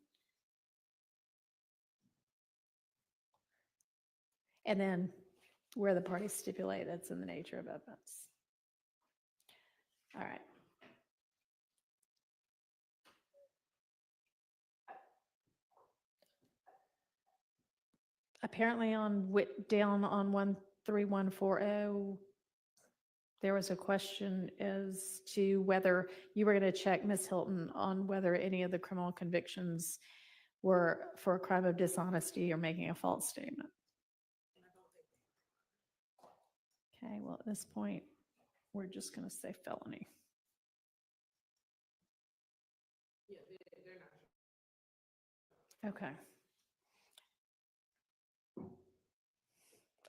And then where the parties stipulate it's in the nature of evidence. All right. Apparently down on 13140, there was a question as to whether you were going to check, Ms. Hilton, on whether any of the criminal convictions were for a crime of dishonesty or making a false statement. Okay, well, at this point, we're just going to say felony. Okay.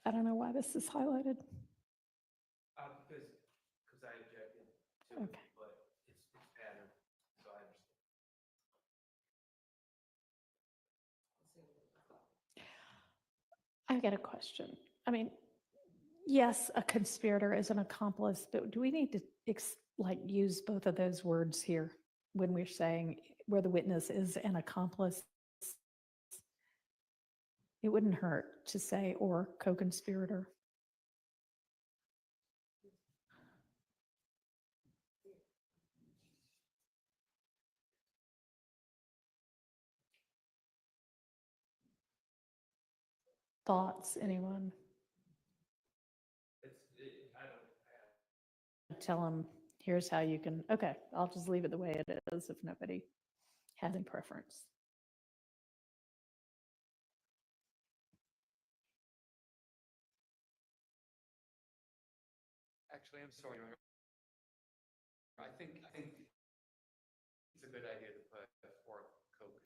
I don't know why this is highlighted. Because I objected to it, Okay. but it's pattern, so I understand. I've got a question. I mean, yes, a conspirator is an accomplice, but do we need to use both of those words here when we're saying where the witness is an accomplice? It wouldn't hurt to say or co-conspirator. Thoughts, anyone? Tell them, here's how you can, okay, I'll just leave it the way it is if nobody has any preference. Actually, I'm sorry. I think it's a good idea to put or coke.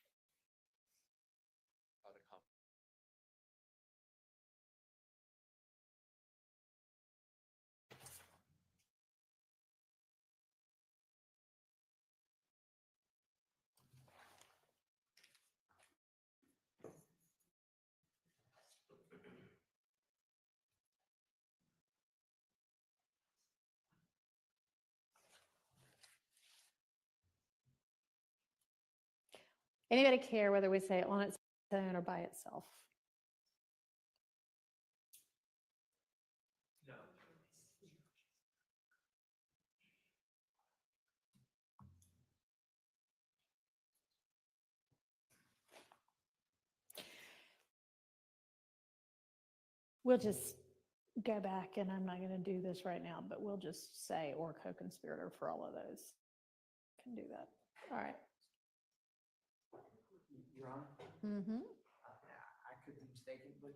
Anybody care whether we say on its own or by itself? No. We'll just go back, and I'm not going to do this right now, but we'll just say or co-conspirator for all of those. Can do that. All right. Your Honor? Mm-hmm. I could be mistaken, but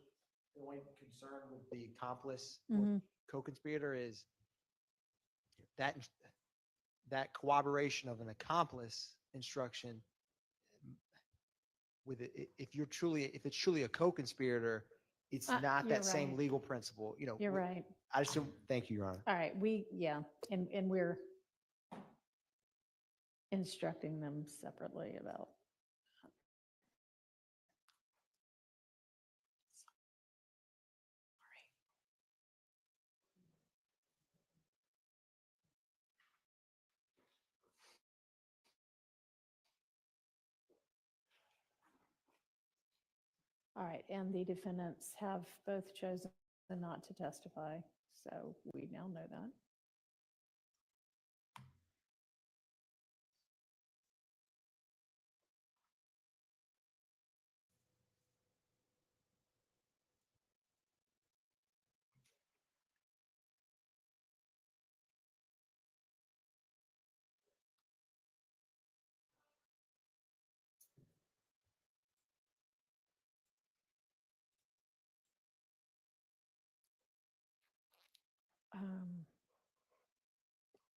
the only concern with the accomplice Mm-hmm. or co-conspirator is that corroboration of an accomplice instruction with it, if it's truly a co-conspirator, it's not You're that same right. legal principle, You're right. I just don't, thank you, Your Honor. All right. And we're instructing them separately about. All right, and the defendants have both chosen not to testify, so we now know that.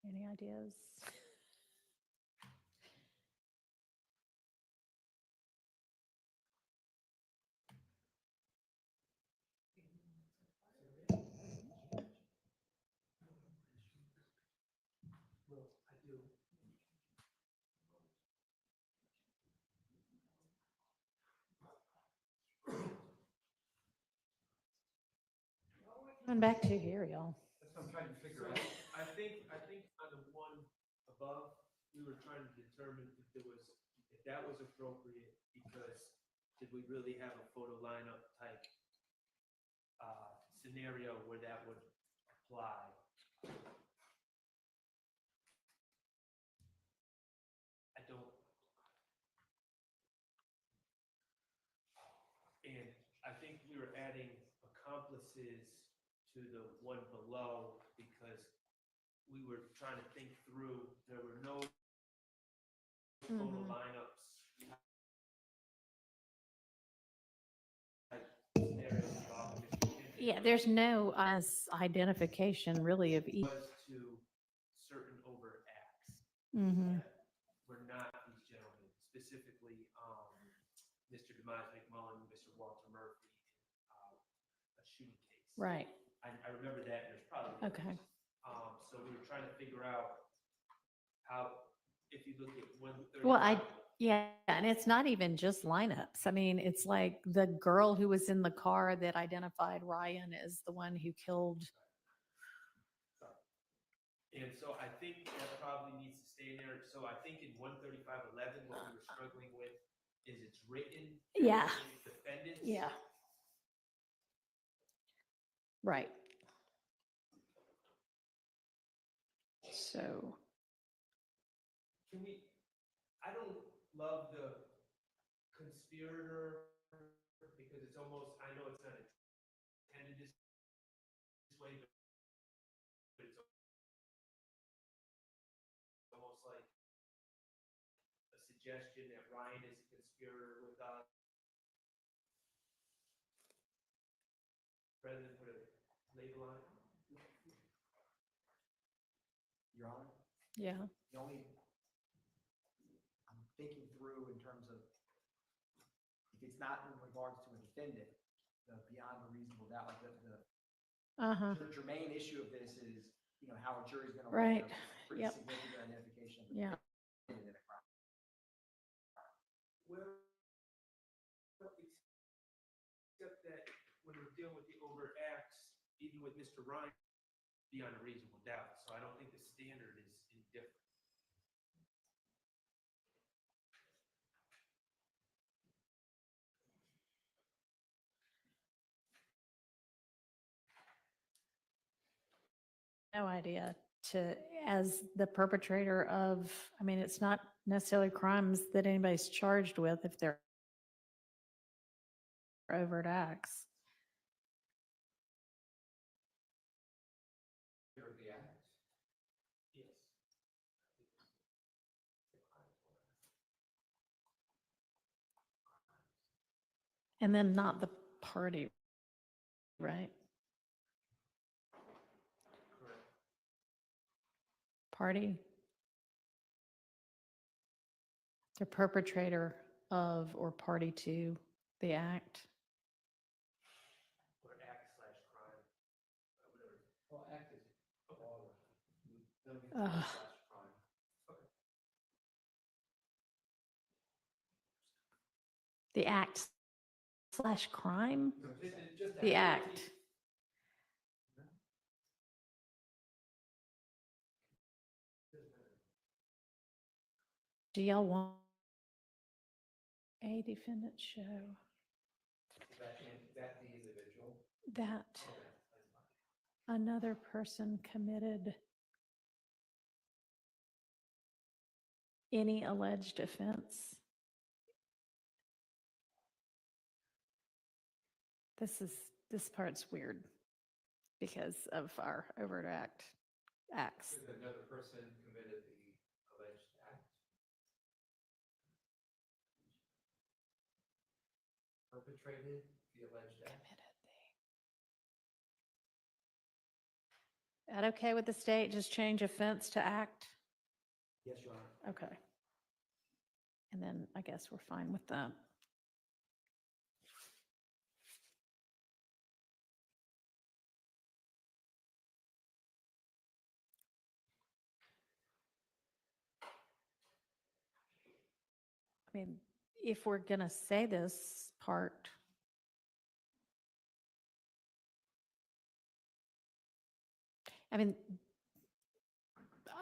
Any ideas? Coming back to here, y'all. That's what I'm trying to figure So out. I think on the one above, we were trying to determine if that was appropriate, because did we really have a photo lineup type scenario where that would apply? I don't. And I think we were adding accomplices to the one below because we were trying to think through, there were no photo Mhm. lineups. Type scenarios involving Mr. Kendrick. Yeah, there's no identification really of each. Was to certain overt acts Mhm. that were not these gentlemen, specifically Mr. Demise McMullen, Mr. Walter Murphy, a shooting case. Right. I remember that, and there's probably others. Okay. So we were trying to figure out how, if you look at 135. Well, yeah, and it's not even just lineups. I mean, it's like the girl who was in the car that identified Ryan as the one who killed. And so I think that probably needs to stay in there. So I think in 13511, what we were struggling with is it's written. Yeah. Defendants. Yeah. Right. So, Can we, I don't love the conspirator because it's almost, I know it's not intended this way, but it's almost like a suggestion that Ryan is a conspirator with us. Rather than put a label on it. Your Honor, yeah. the only, I'm thinking through in terms of, if it's not in regards to a defendant, the beyond a reasonable doubt, like Uh-huh. the germane issue of this is, you know, how a jury's gonna. Right. Pretty Yep. significant identification of the Yeah. defendant in a crime. Well, except that when we're dealing with the overt acts, even with Mr. Ryan, beyond a reasonable doubt. So I don't think the standard is indifferent. No idea as the perpetrator of, I mean, it's not necessarily crimes that anybody's charged with if they're overt acts. Here are the acts. Yes. And then not the party, right? Correct. Party. The perpetrator of or party to the act. Or act/crime, whatever. Well, act is all. Ugh. The act slash crime? The act. Do y'all want a defendant show That the individual. that another person committed any alleged offense? This part's weird because of our overt acts. Should another person committed the alleged act? Perpetrated the alleged act? That okay with the state? Just change offense to act? Yes, Your Honor. Okay. And then I guess we're fine with that. I mean, if we're going to say this part, I mean,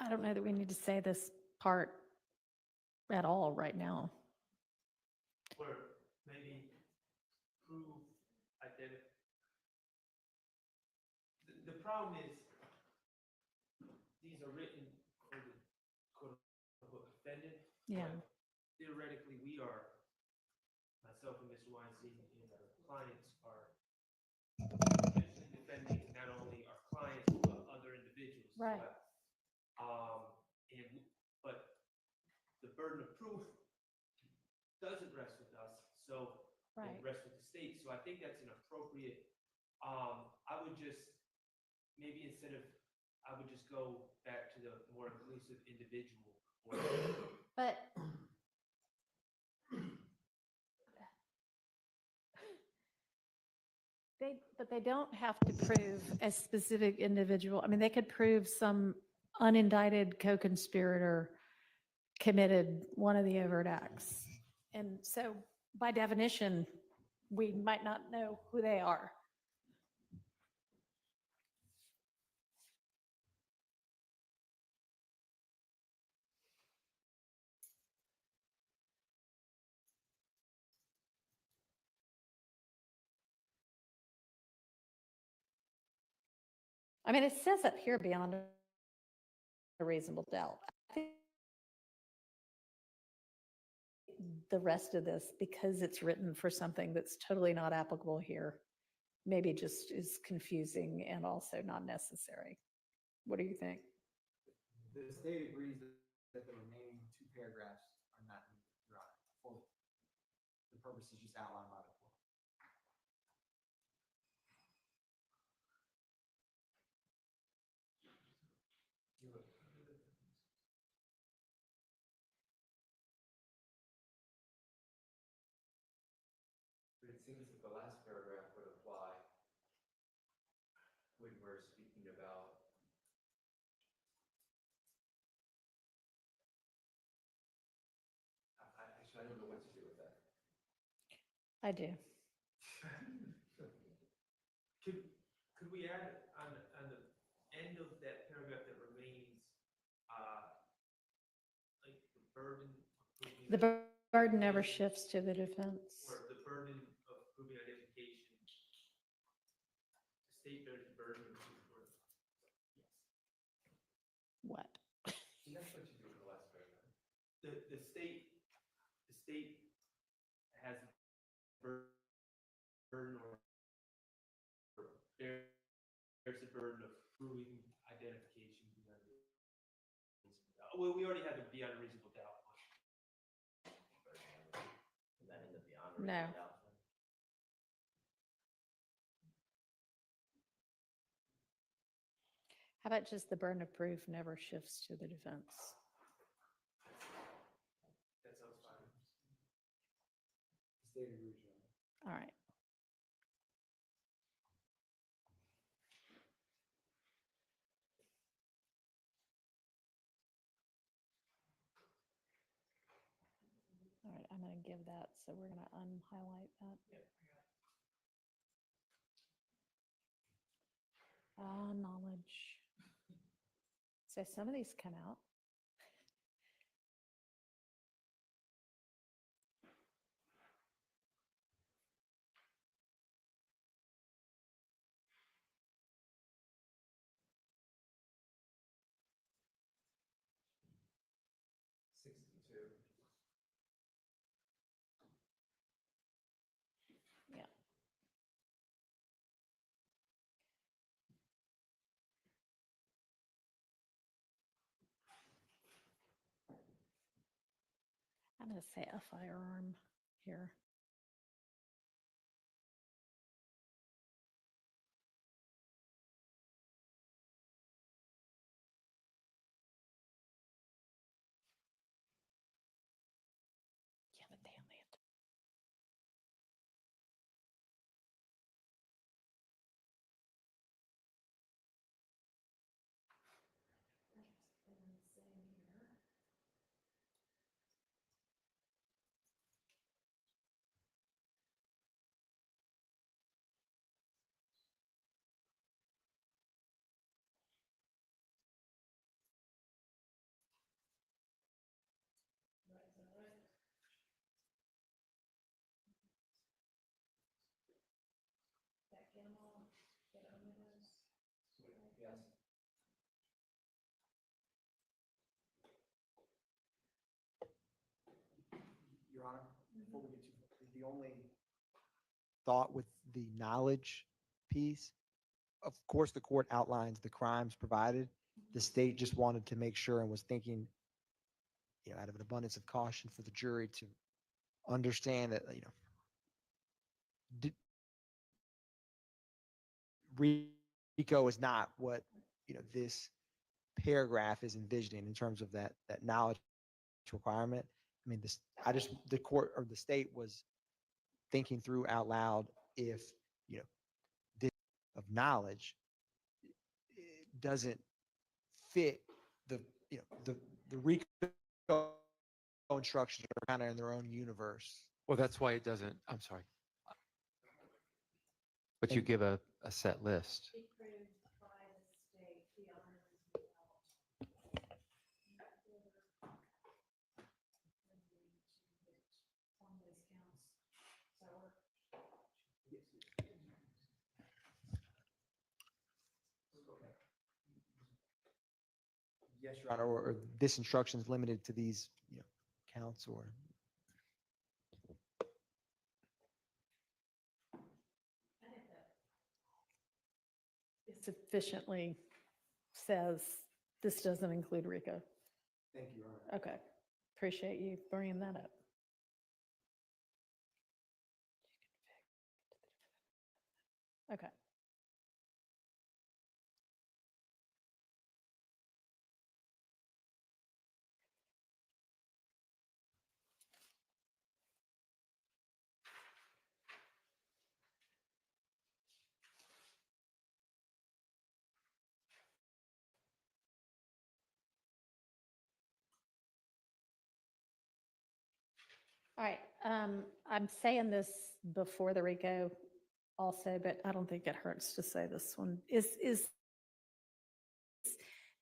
I don't know that we need to say this part at all right now. Or maybe prove identity. The problem is, these are written for the quote unquote offended. Yeah. but Theoretically, we are, myself and Mr. Weinstein and our clients are potentially defending not only our clients, but other individuals as Right. well. But the burden of proof doesn't rest with us, so Right. it rests with the state. So I think that's an appropriate, I would just, maybe I would just go back to the more inclusive individual. But they don't have to prove a specific individual. I mean, they could prove some unindicted co-conspirator committed one of the overt acts. And so by definition, we might not know who they are. I mean, it says up here beyond a reasonable doubt. I think the rest of this, because it's written for something that's totally not applicable here, maybe just is confusing and also not necessary. What do you think? The state agrees that the remaining two paragraphs are not needed, Your Honor, for the purposes just outlined by the court. But it seems that the last paragraph would apply when we're speaking about actually, I don't know what to do with that. I do. Could we add on the end of that paragraph that remains, like the burden of proving. The burden never shifts to the defense. Or the burden of proving identification. The state bears the burden of proof. What? See, that's what you do with the last paragraph. The state has burden or bears the burden of proving identification beyond reasonable doubt. Well, we already have the beyond reasonable doubt. Is that in the beyond No. reasonable doubt? How about just the burden of proof never shifts to the defense? That sounds fine. The state agrees, Your Honor. All right. All right, I'm going to give that, so we're going to unhighlight that. Knowledge. So some of these come out. Yeah. I'm going to say a firearm here. Yeah, but they only have to. Yes. Your Honor, before we get too, the only thought with the knowledge piece, of course, the court outlines the crimes provided. The state just wanted to make sure and was thinking, out of an abundance of caution for the jury to understand that, d- RICO is not what, this paragraph is envisioning in terms of that knowledge requirement. I mean, the court or the state was thinking through out loud if, this of knowledge doesn't fit the, the RICO instructions are kind of in their own universe. Well, that's why it doesn't, I'm sorry. But you And- give a set list. Yes, Your Honor, or this instruction is limited to these, counts or. It sufficiently says this doesn't include RICO. Thank you, Your Honor. Okay, appreciate you bringing that up. Okay. All right, I'm saying this before the RICO also, but I don't think it hurts to say this one. Is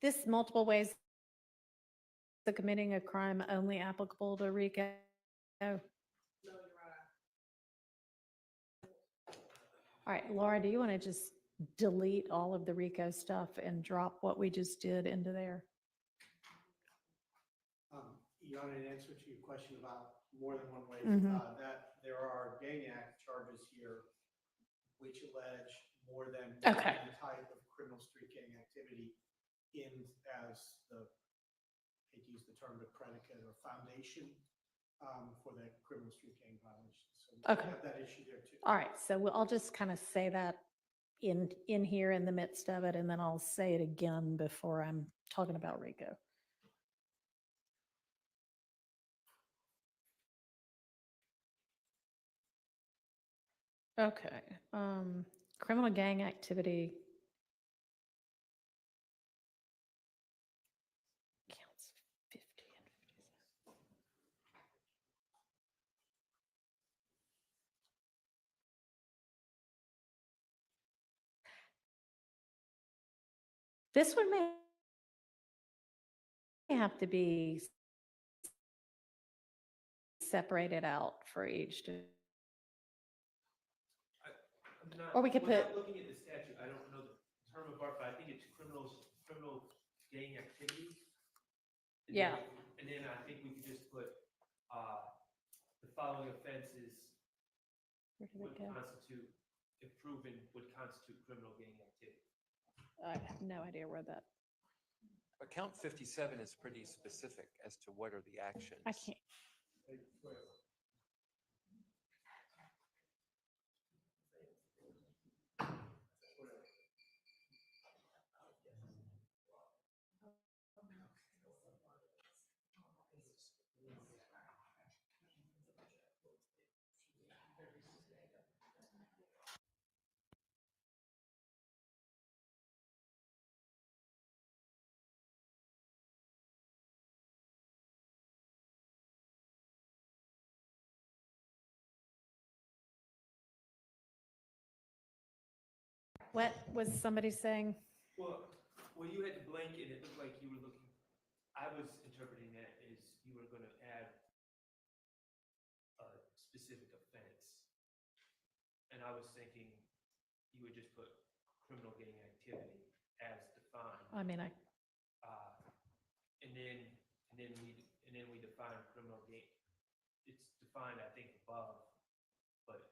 this multiple ways of committing a crime only applicable to RICO? All right, Laura, do you want to just delete all of the RICO stuff and drop what we just did into there? Your Honor, in answer to your question about more than one way, Mhm. that there are gang act charges here which allege more than Okay. one type of criminal street gang activity in, as the, I hate to use the term, the predicate or foundation for the criminal street gang violation. So we Okay. have that issue there too. All right, so I'll just kind of say that in here in the midst of it, and then I'll say it again before I'm talking about RICO. Okay, criminal gang activity. Counts 50 and 57. This one may have to be separated out for each. I'm not, Or we could without put- looking at the statute, I don't know the term of art, but I think it's criminal gang activity. And Yeah. And then I think we could just put, the following offenses Where did would it go? constitute, if proven, would constitute criminal gang activity. I have no idea where that, But count 57 is pretty specific as to what are the actions. I can't. What was somebody saying? Well, you had the blanket, it looked like you were looking, I was interpreting that as you were gonna add a specific offense. And I was thinking you would just put criminal gang activity as defined. I mean, And then we define criminal game. It's defined, I think, above, but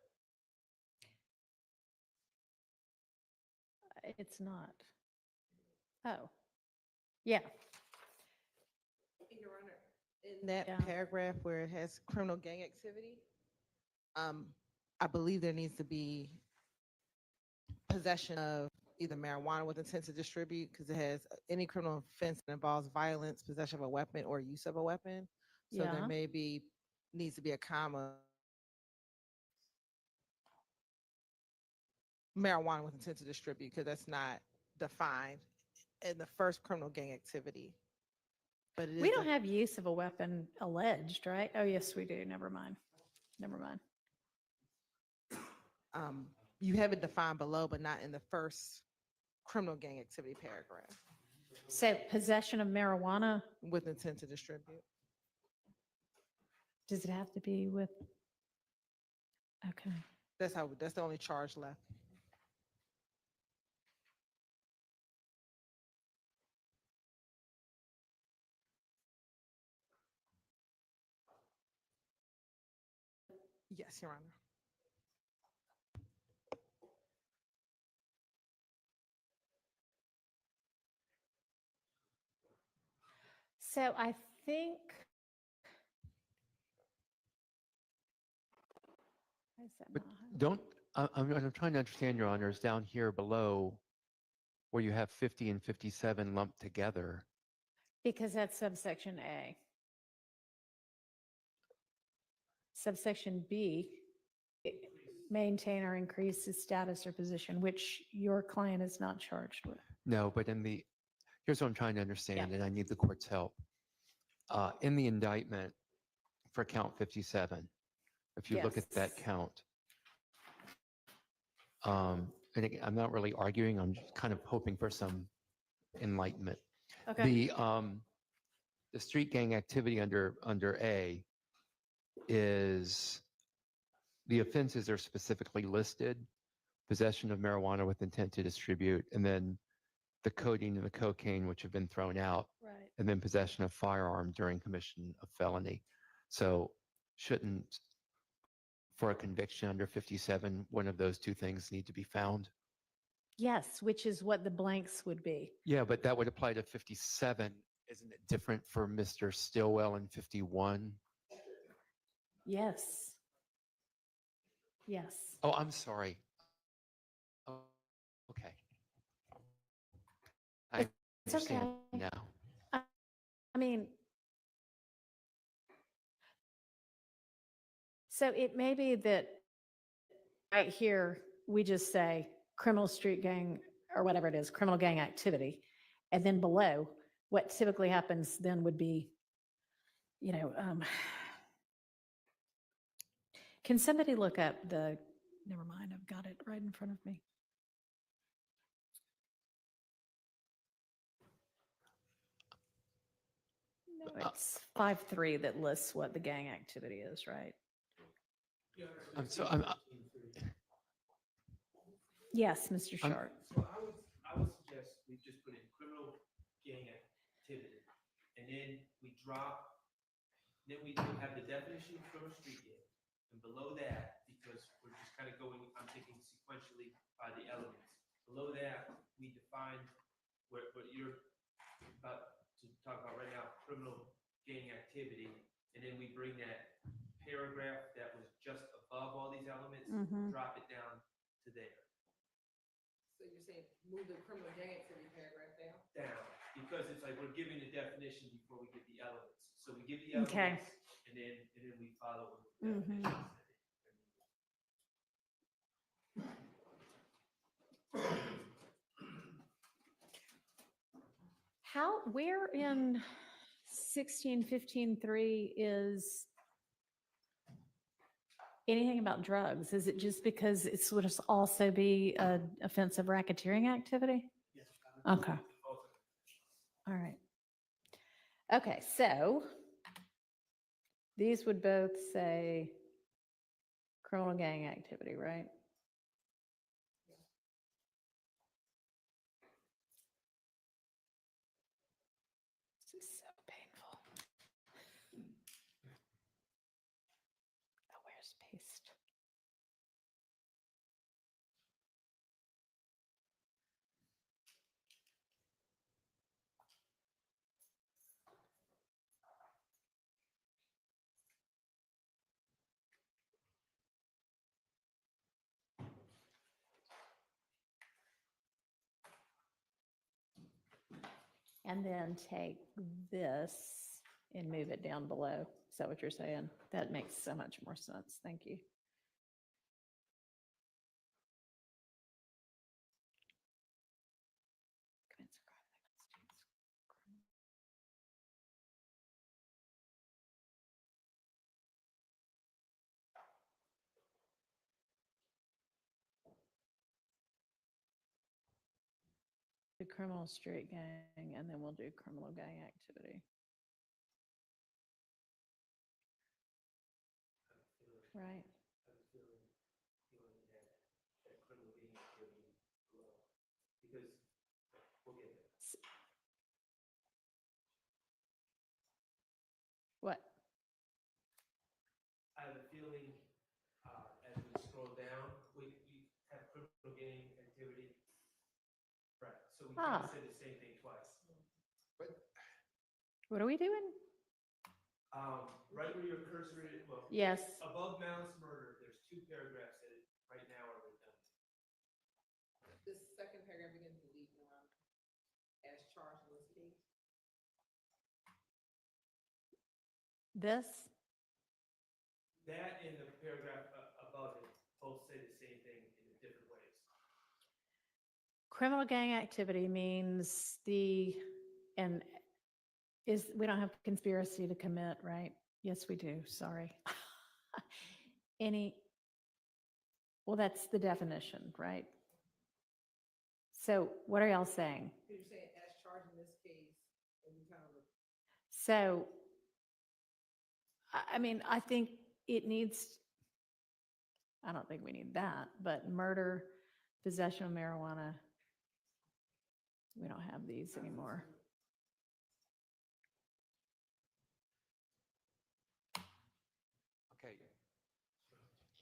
it's not. Oh, yeah. Your Honor, in that Yeah. paragraph where it has criminal gang activity, I believe there needs to be possession of either marijuana with intent to distribute, because it has any criminal offense that involves violence, possession of a weapon, or use of a weapon. So there Yeah. needs to be a comma. Marijuana with intent to distribute, because that's not defined in the first criminal gang activity. But it is We don't the- have use of a weapon alleged, right? Oh, yes, we do. Never mind. Never mind. You have it defined below, but not in the first criminal gang activity paragraph So possession of marijuana, with intent to distribute. does it have to be with? Okay. That's the only charge left. Yes, Your Honor. So I think. Why is that But not highlighted? don't, I'm trying to understand, Your Honors, down here below where you have 50 and 57 lumped together. Because that's subsection A. Subsection B, maintain or increase his status or position, which your client is not charged with. No, but here's what I'm trying to understand, and I need the court's help. In the indictment for count 57, if you look at that Yes. count, and again, I'm not really arguing, I'm just kind of hoping for some enlightenment. Okay. The street gang activity under A is, the offenses are specifically listed: possession of marijuana with intent to distribute, and then the codeine and the cocaine, which have been thrown out, Right. and then possession of firearm during commission of felony. So shouldn't, for a conviction under 57, one of those two things need to be found? Yes, which is what the blanks would be. Yeah, but that would apply to 57. Isn't it different for Mr. Stillwell in 51? Yes. Yes. Oh, I'm sorry. Oh, okay. I It's understand okay. now. I mean, so it may be that right here, we just say criminal street gang or whatever it is, criminal gang activity. And then below, what typically happens then would be, can somebody look up never mind, I've got it right in front of me. No, it's 5.3 that lists what the gang activity is, right? I'm Yes, Mr. Sharp. So I would suggest we just put in criminal gang activity, and then we have the definition of criminal street gang. And below that, because we're just kind of going, I'm thinking sequentially by the elements. Below that, we define what you're about to talk about right now, criminal gang activity. And then we bring that paragraph that was just above all these elements, Mhm. drop it down to there. So you're saying move the criminal gang activity paragraph down? Down, because it's like we're giving the definition before we give the elements. So we give the Okay. elements, and then we follow with the Mhm. definitions. Where in 1615.3 is anything about drugs? Is it just because it would also be an offensive racketeering activity? Yes. Okay. All right. Okay, so these would both say criminal gang activity, right? And then take this and move it down below. Is that what you're saying? That makes so much more sense. Thank you. Do criminal street gang, and then we'll do criminal gang activity. Right. That criminal being activity below, because we'll get there. What? I have a feeling, as we scroll down, we have criminal gang activity. Right, so we kind Ah. of said the same thing twice. What are we doing? Right where your cursor is, well, Yes. above malice murder, there's two paragraphs that right now are redundant. This second paragraph, we can delete as charged in this case. This? That and the paragraph above it both say the same thing in different ways. Criminal gang activity means we don't have conspiracy to commit, right? Yes, we do. Sorry. Well, that's the definition, right? So what are y'all saying? You're saying as charged in this case, and we kind of. So, I mean, I think it needs, I don't think we need that, but murder, possession of marijuana, we don't have these anymore. Okay.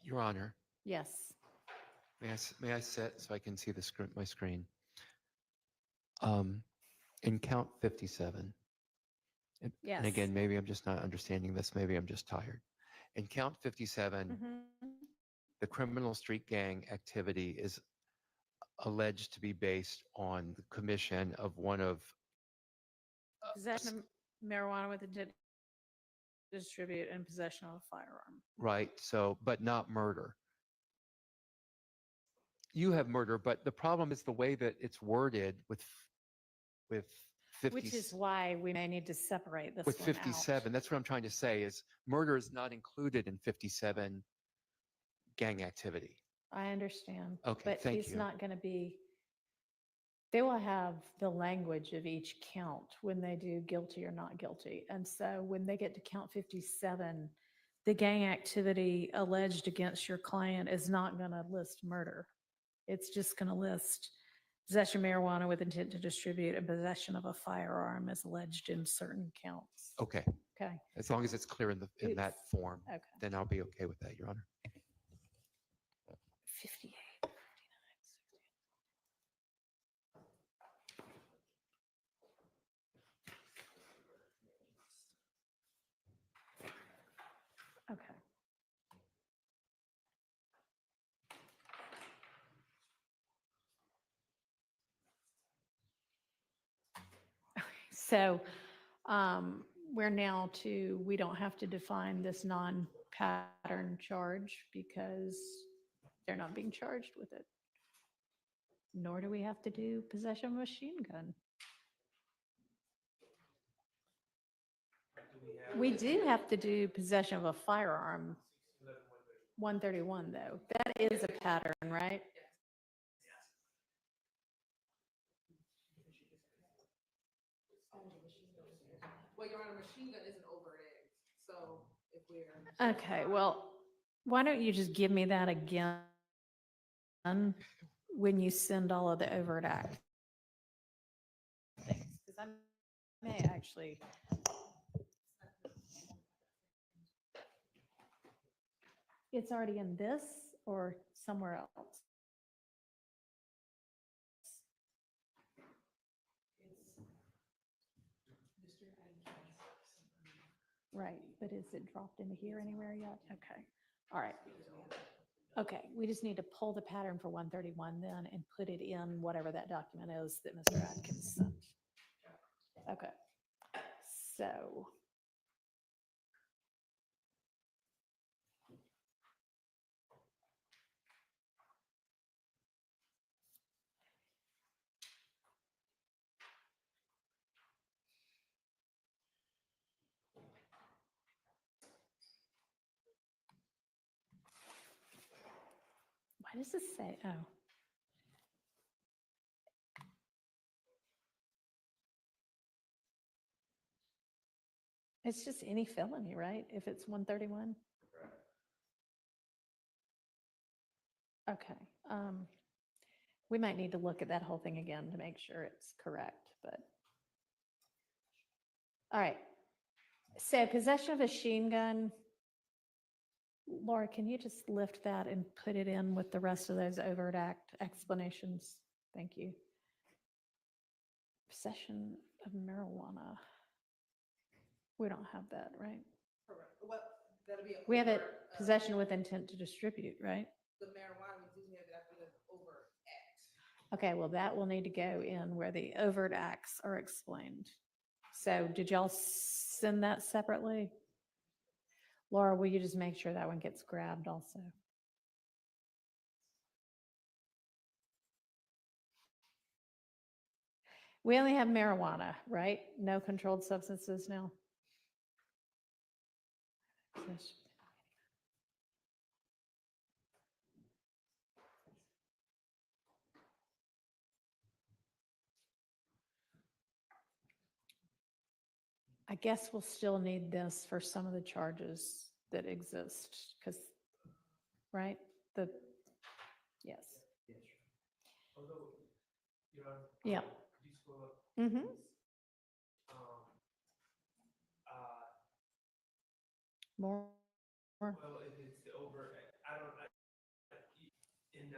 Your Honor, Yes. may I sit so I can see my screen? In count 57. Yes. And again, maybe I'm just not understanding this. Maybe I'm just tired. In count 57, Mhm. the criminal street gang activity is alleged to be based on the commission of one of Possession of marijuana with intent to distribute and possession of a firearm. right? So, but not murder. You have murder, but the problem is the way that it's worded with 50. Which is why we may need to separate this With one out. 57, that's what I'm trying to say is murder is not included in 57 gang activity. I understand. Okay, But thank it's you. not going to be, they will have the language of each count when they do guilty or not guilty. And so when they get to count 57, the gang activity alleged against your client is not going to list murder. It's just going to list possession of marijuana with intent to distribute and possession of a firearm as alleged in certain counts. Okay, Okay. as long as it's clear in that It's- form, Okay. then I'll be okay with that, Your Honor. 58, 59, 60. Okay. So we're now we don't have to define this non-pattern charge because they're not being charged with it. Nor do we have to do possession of a machine gun. We do have to do possession of a firearm. 131 though, that is a pattern, right? Well, Your Honor, machine gun isn't overt ag, so if we're. Okay, well, why don't you just give me that again when you send all of the overt act things? Because I may actually. It's already in this or somewhere else? Right, but is it dropped into here anywhere yet? Okay, all right. Okay, we just need to pull the pattern for 131 then and put it in whatever that document is that Mr. Atkins sent. Okay. So. Why does this say, oh. It's just any felony, right? If it's 131? Okay. We might need to look at that whole thing again to make sure it's correct, but. All right. So possession of a machine gun. Laura, can you just lift that and put it in with the rest of those overt act explanations? Thank you. Possession of marijuana. We don't have that, right? Correct. Well, that'll be. We have it, overt, possession with intent to distribute, right? The marijuana, we do have that, but over act. Okay, well, that will need to go in where the overt acts are explained. So did y'all send that separately? Laura, will you just make sure that one gets grabbed also? We only have marijuana, right? No controlled substances now? I guess we'll still need this for some of the charges that exist, because, right? The, yes. Although, you know. Yeah. Could you scroll up? Mm-hmm. please? Uh, More. well, if it's the over, I don't, in,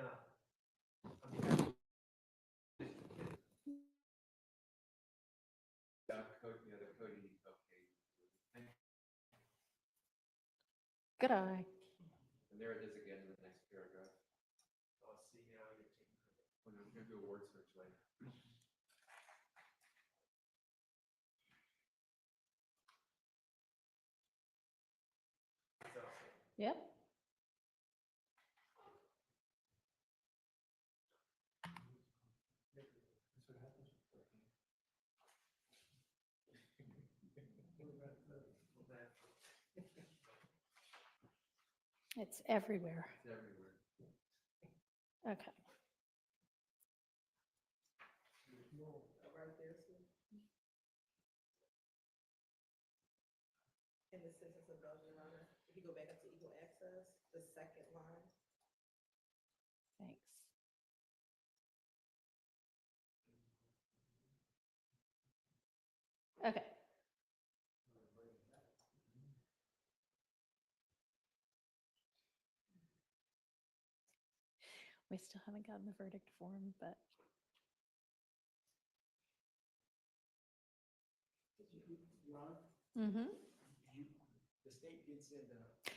I mean, Good eye. And there it is again in the next paragraph. I'll see now you're taking. We're going to do a word search later. Yep. It's everywhere. It's everywhere. Okay. Right there, Sue. In the sentence above, Your Honor, if you go back up to equal access, the second line. Thanks. Okay. We still haven't gotten the verdict form, but Your Honor, mm-hmm. the state did send a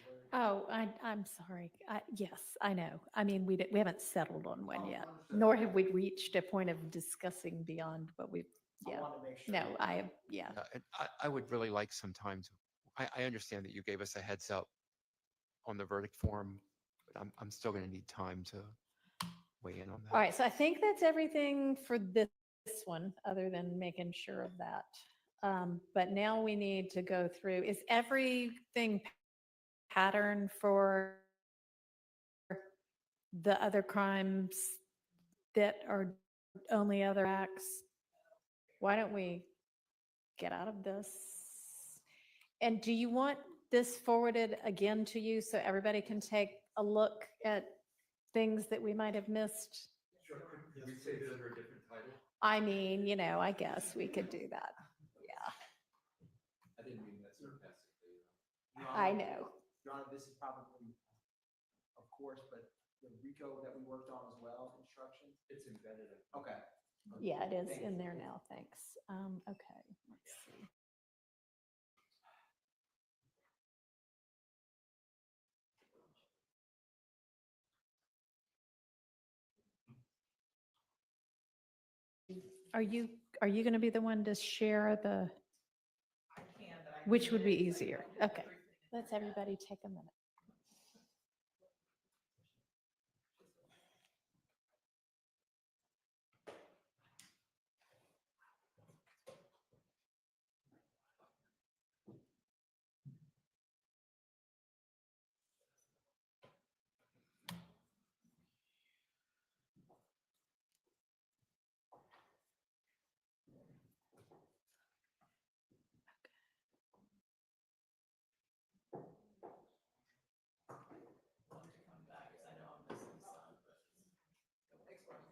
word. Oh, I'm sorry. Yes, I know. I mean, we haven't settled on one yet, nor have we reached a point of discussing beyond what we've, I yeah. want to make sure. No, yeah. And I would really like some time to, I understand that you gave us a heads up on the verdict form, but I'm still going to need time to weigh in on that. All right, so I think that's everything for this one, other than making sure of that. But now we need to go through, is everything pattern for the other crimes that are only other acts? Why don't we get out of this? And do you want this forwarded again to you so everybody can take a look at things that we might have missed? Sure. Could we say that under a different title? I mean, I guess we could do that. Yeah, I didn't mean that sarcastically. Your I Honor, know. Your Honor, this is probably, of course, but the RICO that we worked on as well, instructions. It's embedded. Okay. Yeah, it is Thank in you. there now. Thanks. Okay, let's see. are you going to be the one to share the, I can, but I. which can would be get easier? everything Okay. in Let's the chat. everybody take a minute. Come back, 'cause I know I'm missing some, but thanks for it.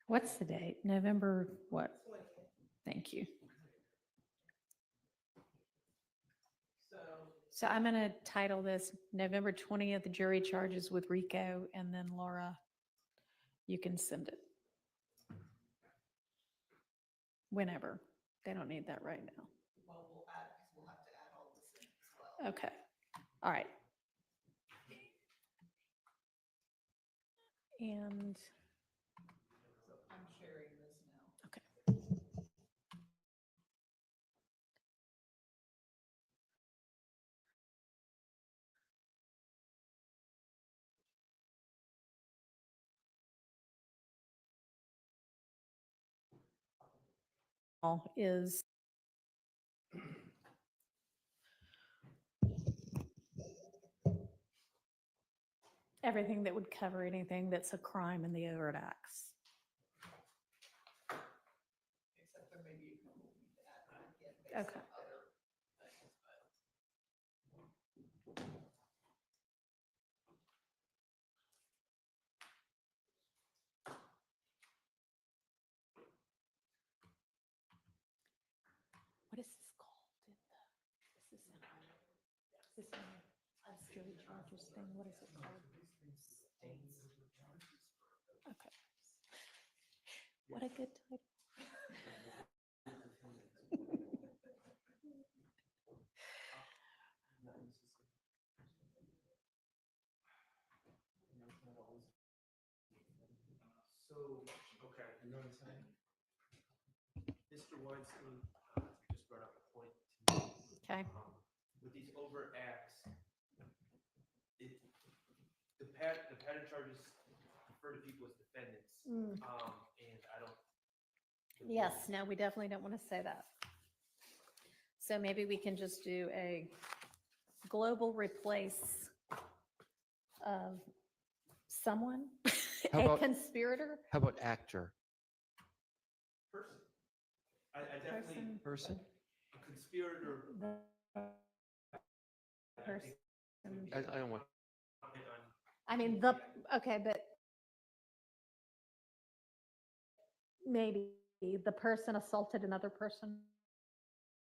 What's the date? November what? Thank you. So, So I'm going to title this November 20th, jury charges with Rico, and then Laura, you can send it. Whenever. They don't need that right now. well, we'll add, because we'll have to add all this in as well. Okay. All right. And, So I'm sharing this now. okay. Is everything that would cover anything that's a crime in the overt acts. Except there may be a couple we need to add back in based on Okay. other things, but. What is this called? Is this jury charges thing? What is it called? Okay. What a good title. So, okay. Mr. Weinstein just brought up a point to me. Okay. With these overt acts, the pattern charges refer to people as defendants, and I don't. Yes, no, we definitely don't want to say that. So maybe we can just do a global replace of someone, How a about- conspirator. How about actor? Person. I definitely. Person. Person? A conspirator. The I person. think I don't want, comment on- I mean, okay, but maybe the person assaulted another person.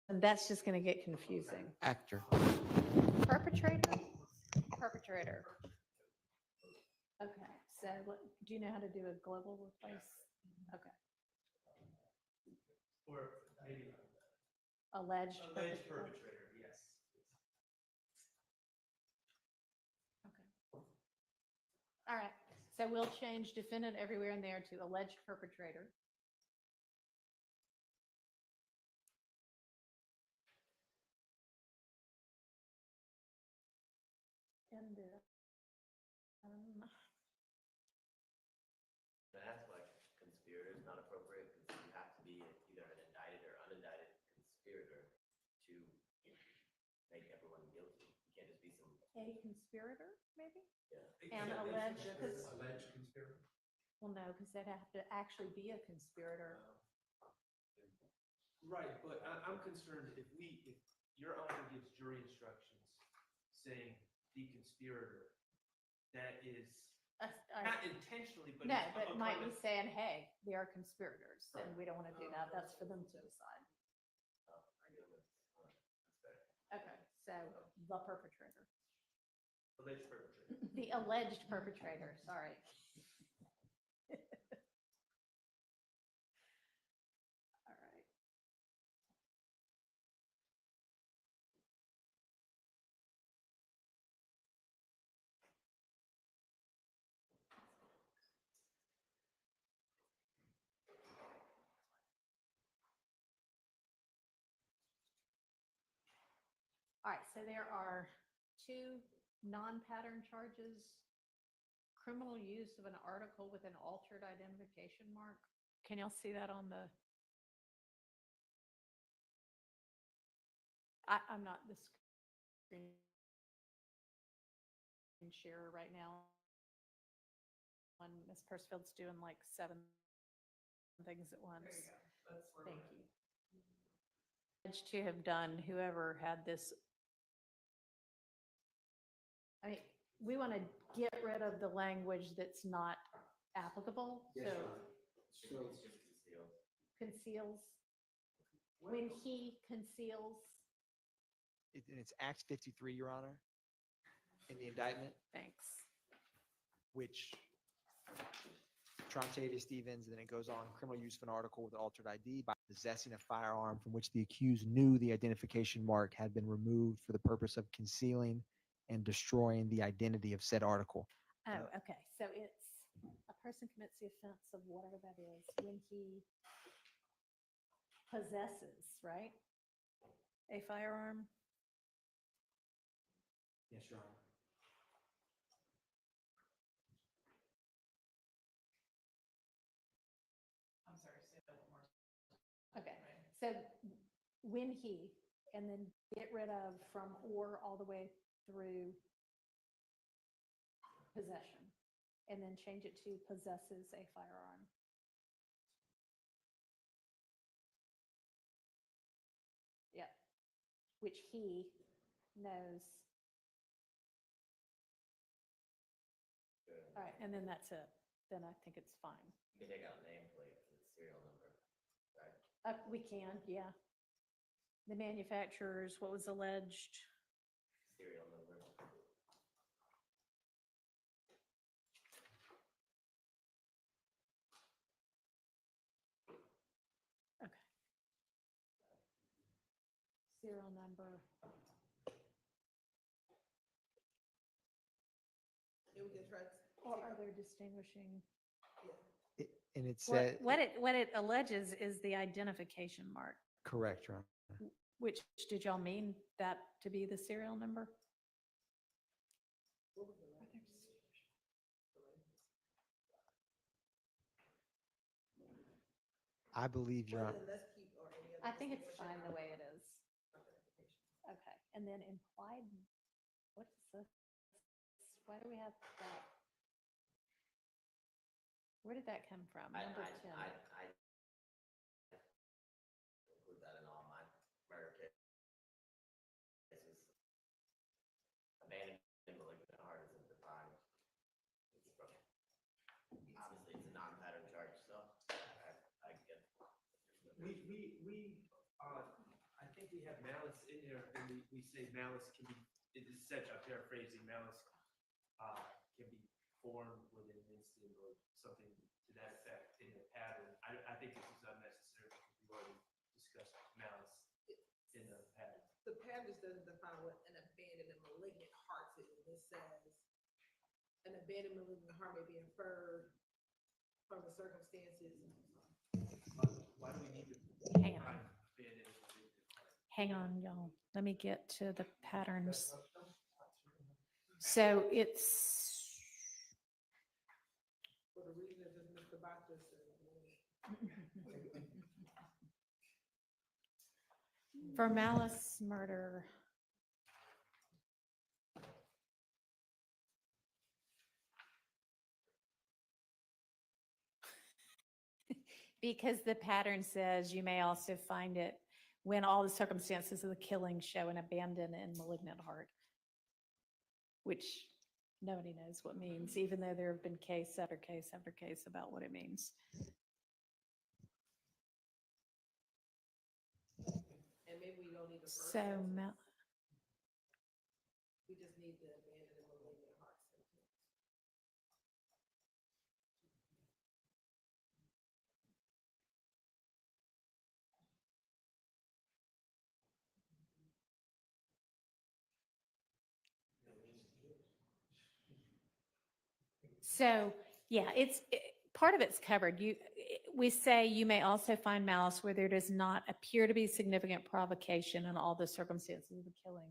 And that's just going to get confusing. actor. Perpetrator? Perpetrator. Okay, so do you know how to do a global replace? Okay. Or maybe Alleged alleged perpetrator. perpetrator, yes. Okay. All right, so we'll change defendant everywhere in there to alleged perpetrator. And That's why conspirator is not appropriate, because you have to be either an indicted or unindicted conspirator to make everyone guilty. You can't just be some, a conspirator, maybe? yeah. And alleged, because, Alleged conspirator. well, no, because they'd have to actually be a conspirator. Right, but I'm concerned if your honor gives jury instructions saying the conspirator, that is not intentionally, but. No, it's but a might kind be of- saying, hey, they are conspirators, and we don't want to do that. That's for them to decide. I get it. That's fair. Okay, so the perpetrator. Alleged perpetrator. The alleged perpetrator, sorry. All right. All right, so there are two non-pattern charges. Criminal use of an article with an altered identification mark. Can y'all see that on the? I'm not the screen share right now. When Ms. Persfield's doing like 7 things at once. There you go. That's where Thank we're at. you. Alleged to have done, whoever had this. I mean, we want to get rid of the language that's not applicable, so It's just concealed. conceals. When he conceals, And it's Acts 53, Your Honor, in the indictment, thanks. which Trontavia Stevens, and then it goes on, criminal use of an article with altered ID by possessing a firearm from which the accused knew the identification mark had been removed for the purpose of concealing and destroying the identity of said article. Oh, okay, so it's, a person commits the offense of whatever that is when he possesses, right? A firearm? Yes, Your Honor. I'm sorry, say that one more. Okay, so when he, and then get rid of from or all the way through possession, and then change it to possesses a firearm. Yep, which he knows. All right, and then that's it. Then I think it's fine. You can take out nameplate, 'cause it's serial number, right? We can, yeah. The manufacturers, what was alleged? Serial number. Okay. Serial number. It would get tried. Or are there distinguishing? And it said, What it alleges is the identification mark, correct, Your Honor. which, did y'all mean that to be the serial number? I believe, Your Honor. Let's keep, or any other I think it's distinguishing fine the way it is. identification. Okay, and then implied, what is this? Why do we have that? Where did that come from? Number 10. I include that in all my murder cases. Abandoned malignant heart isn't defined. It's from, obviously, it's a non-pattern charge, so I get. I think we have malice in there, and we say malice can be, it is such, I'm paraphrasing, malice can be formed within an instant or something to that effect in the pattern. I think this is unnecessary because we already discussed malice in the pattern. The pattern just doesn't define what an abandoned and malignant heart is. It says an abandoned malignant heart may be inferred from the circumstances. Why do we need to Hang on. define abandoned and malignant heart? Hang on, y'all. Let me get to the patterns. So it's, For the reason that just Mr. Bacchus said. for malice murder. Because the pattern says you may also find it when all the circumstances of the killing show an abandoned and malignant heart, which nobody knows what means, even though there have been case after case after case about what it means. And maybe we don't need the first. So, sentence. We just need the abandoned and malignant. So, yeah, part of it's covered. We say you may also find malice where there does not appear to be significant provocation in all the circumstances of the killing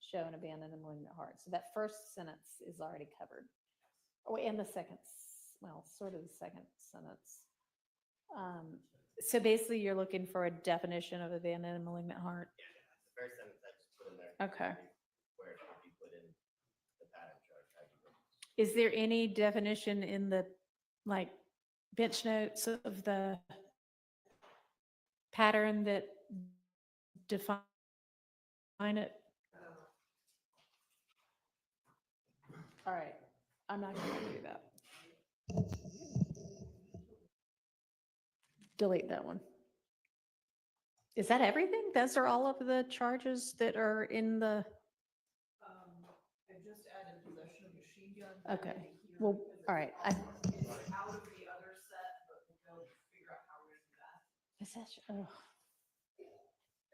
show an abandoned and malignant heart. So that first sentence is already covered. Oh, and the second, well, sort of the second sentence. So basically you're looking for a definition of abandoned and malignant heart. The first sentence I just put in there. Okay. Where it should be put in the pattern chart. I can go- Is there any definition in the, like, bench notes of the pattern that define it? All right, I'm not going to do that. Delete that one. Is that everything? Those are all of the charges that are in the, I just added possession of machine gun. Okay. here Well, because all right, It's out of the other set, but we'll figure out how we're gonna do that. possession, oh,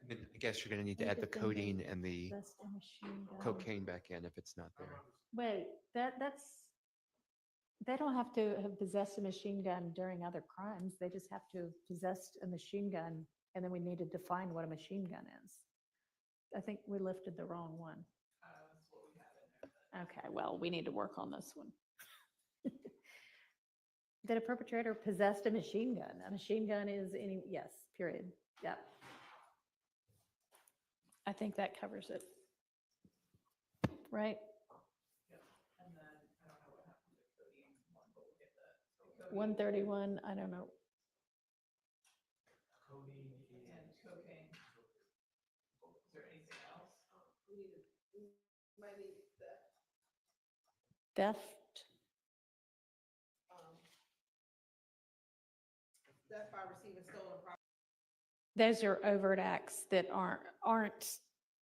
And then I guess you're going to need to Need add the to send codeine in and the that's a machine gun. cocaine back in if it's not there. Wait, they don't have to have possessed a machine gun during other crimes. They just have to have possessed a machine gun, and then we need to define what a machine gun is. I think we lifted the wrong one. That's what we have in there. Okay, well, we need to work on this one. That a perpetrator possessed a machine gun. A machine gun is any, yes, period. Yep. I think that covers it. Right? And then, I don't know what happened to codeine one, but we'll get that. So codeine 131, I don't know. Codeine And cocaine. Is there anything else? Might need that, Theft, theft by receiving stolen property. those are overt acts that aren't,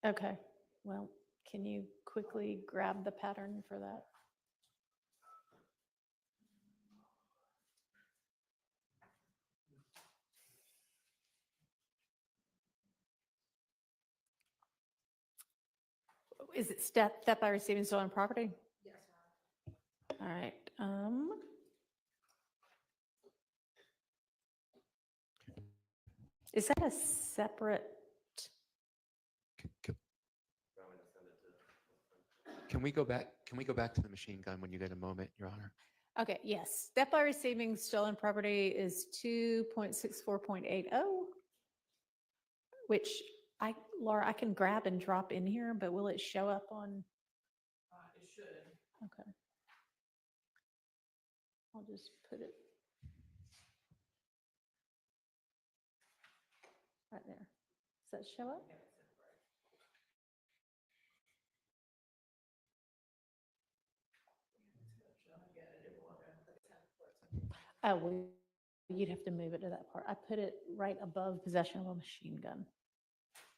okay. Well, can you quickly grab the pattern for that? Is it theft by receiving stolen property? Yes, Your Honor. All right. Is that a separate? I'm gonna send it to. Can we go back to the machine gun when you get a moment, Your Honor? Okay, yes. Theft by receiving stolen property is 2.64.80, which Laura, I can grab and drop in here, but will it show up on? It should. Okay. I'll just put it right there. Does that show up? Oh, well, you'd have to move it to that part. I put it right above possession of a machine gun.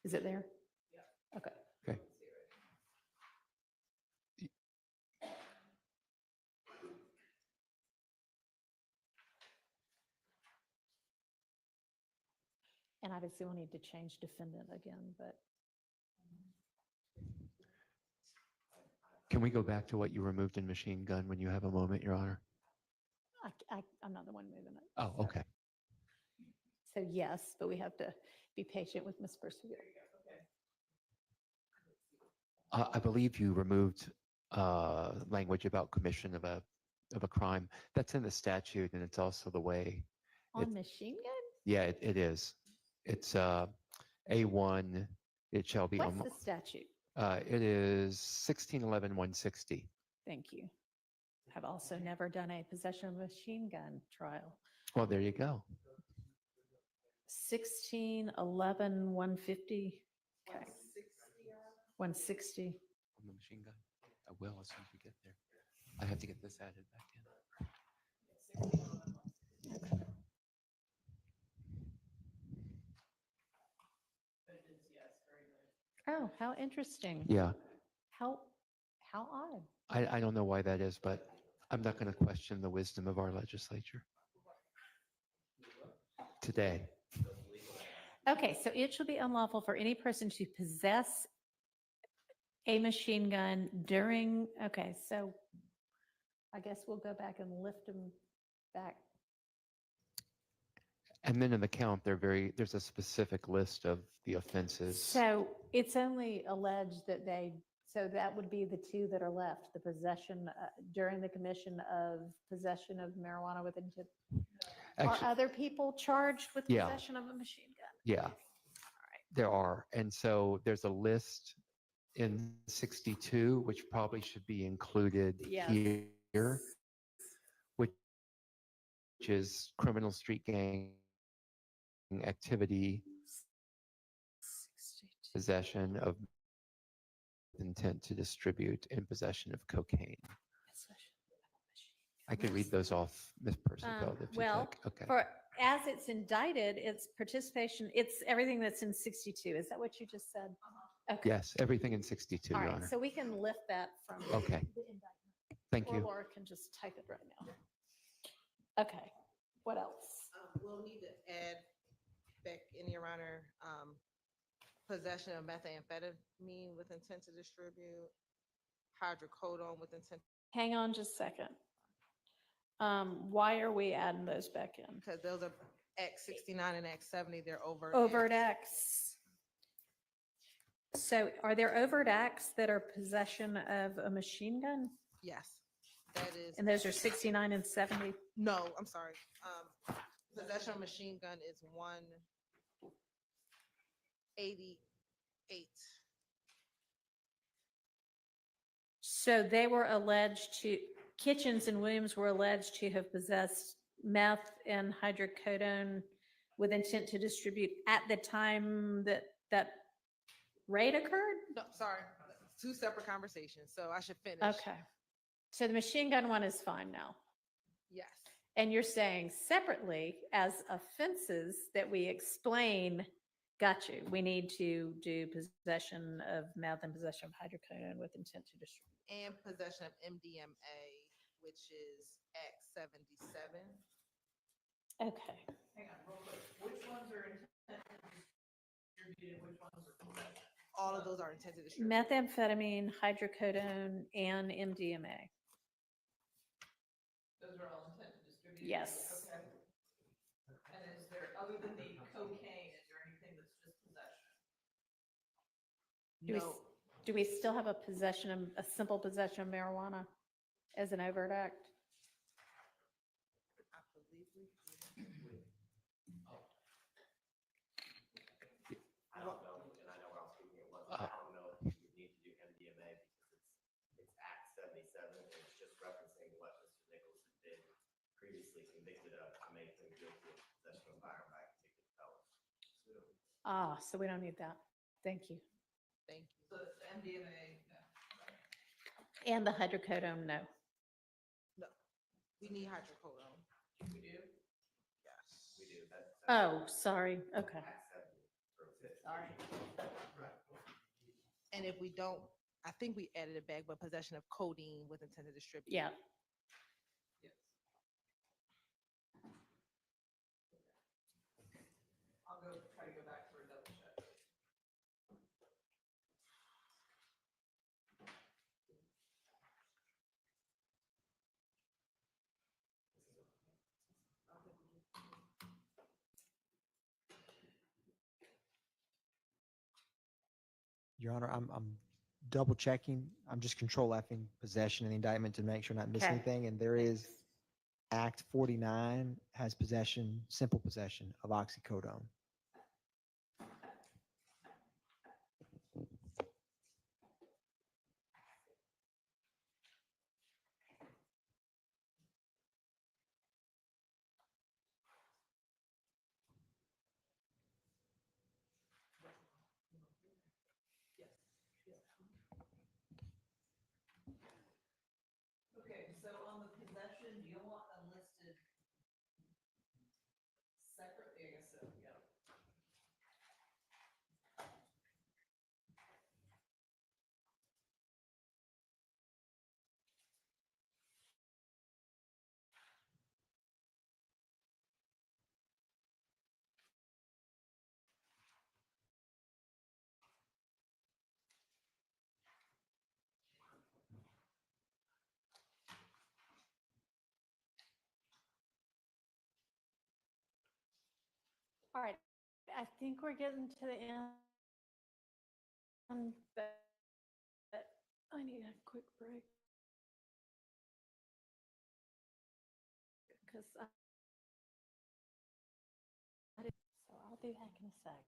Is it there? Yeah. Okay. Okay. And obviously we'll need to change defendant again, but Can we go back to what you removed in machine gun when you have a moment, Your Honor? I'm not the one moving it. Oh, so- okay. So yes, but we have to be patient with Ms. Percival. I believe you removed language about commission of a crime. That's in the statute, and it's also the way. On It- machine gun? Yeah, it is. It's A1. It shall be. What's the statute? It is 1611-160. Thank you. I've also never done a possession of a machine gun trial. Well, there you go. 1611-150. Okay. 160. On the machine gun. I will as soon as we get there. I have to get this added back in. Oh, how interesting. Yeah, How odd. I don't know why that is, but I'm not going to question the wisdom of our legislature today. Okay, so it shall be unlawful for any person to possess a machine gun during, okay, so I guess we'll go back and lift them back. And then in the count, there's a specific list of the offenses. So it's only alleged that so that would be the two that are left, the possession, during the commission of possession of marijuana with intent. Are Actu- other people charged with Yeah. possession of a machine gun? Yeah, there are. And so there's a list in 62, which probably should be included Yes. here, which is criminal street gang activity, possession of intent to distribute, and possession of cocaine. I could read those off, Ms. Percival, if you'd Well, like. Okay. for, as it's indicted, it's participation, it's everything that's in 62. Is that what you just said? Okay. Yes, everything in 62, All Your right, Honor. so we can lift that from. Okay. the indictment. Thank Or you. Laura can just type it right now. Okay, what else? We'll need to add back in, Your Honor, possession of methamphetamine with intent to distribute, hydrocodone with intent, Hang on just a second. Why are we adding those back in? because those are Act 69 and Act 70, they're overt. Overt acts. acts. So are there overt acts that are possession of a machine gun? Yes, that is. And those are 69 and 70? No, I'm sorry. Possession of machine gun is 188. So they were alleged to, Kitchens and Williams were alleged to have possessed meth and hydrocodone with intent to distribute at the time that that raid occurred? No, sorry, two separate conversations, so I should finish. Okay. So the machine gun one is fine now. Yes, And you're saying separately as offenses that we explain, got you, we need to do possession of meth and possession of hydrocodone with intent to distribute. and possession of MDMA, which is Act 77. Okay. Hang on, real quick. Which ones are intended distributed, which ones are possession? All of those are intended to distribute. Methamphetamine, hydrocodone, and MDMA. Those are all intended to distribute? Yes. Okay. And is there, other than the cocaine, is there anything that's just possession? Do we, No, do we still have a possession, a simple possession of marijuana as an overt act? I believe we. I don't know, and I know we're all speaking at once, but I don't know if you would need to do MDMA because it's Act 77 and it's just referencing what Mr. Nichols had been previously convicted of to make him guilty of possession of firearm by a convicted felon. So we don't need that. Thank you. Thank you. So it's MDMA, no. And the hydrocodone, no. No, we need hydrocodone. We do? Yes. We do, that's. Oh, sorry. Okay. Act 70. Sorry. And if we don't, I think we added it back, but possession of codeine with intent to distribute. Yeah. Yes. I'll try to go back for a double check. Your Honor, I'm double checking. I'm just control Fing possession in the indictment to make sure I'm not missing Okay. anything. And there is Act 49 has possession, simple possession of oxycodone. Okay, so on the possession, do you want them listed separately? I guess so, yeah. All right, I think we're getting to the end. But I need a quick break. Because so I'll be back in a sec.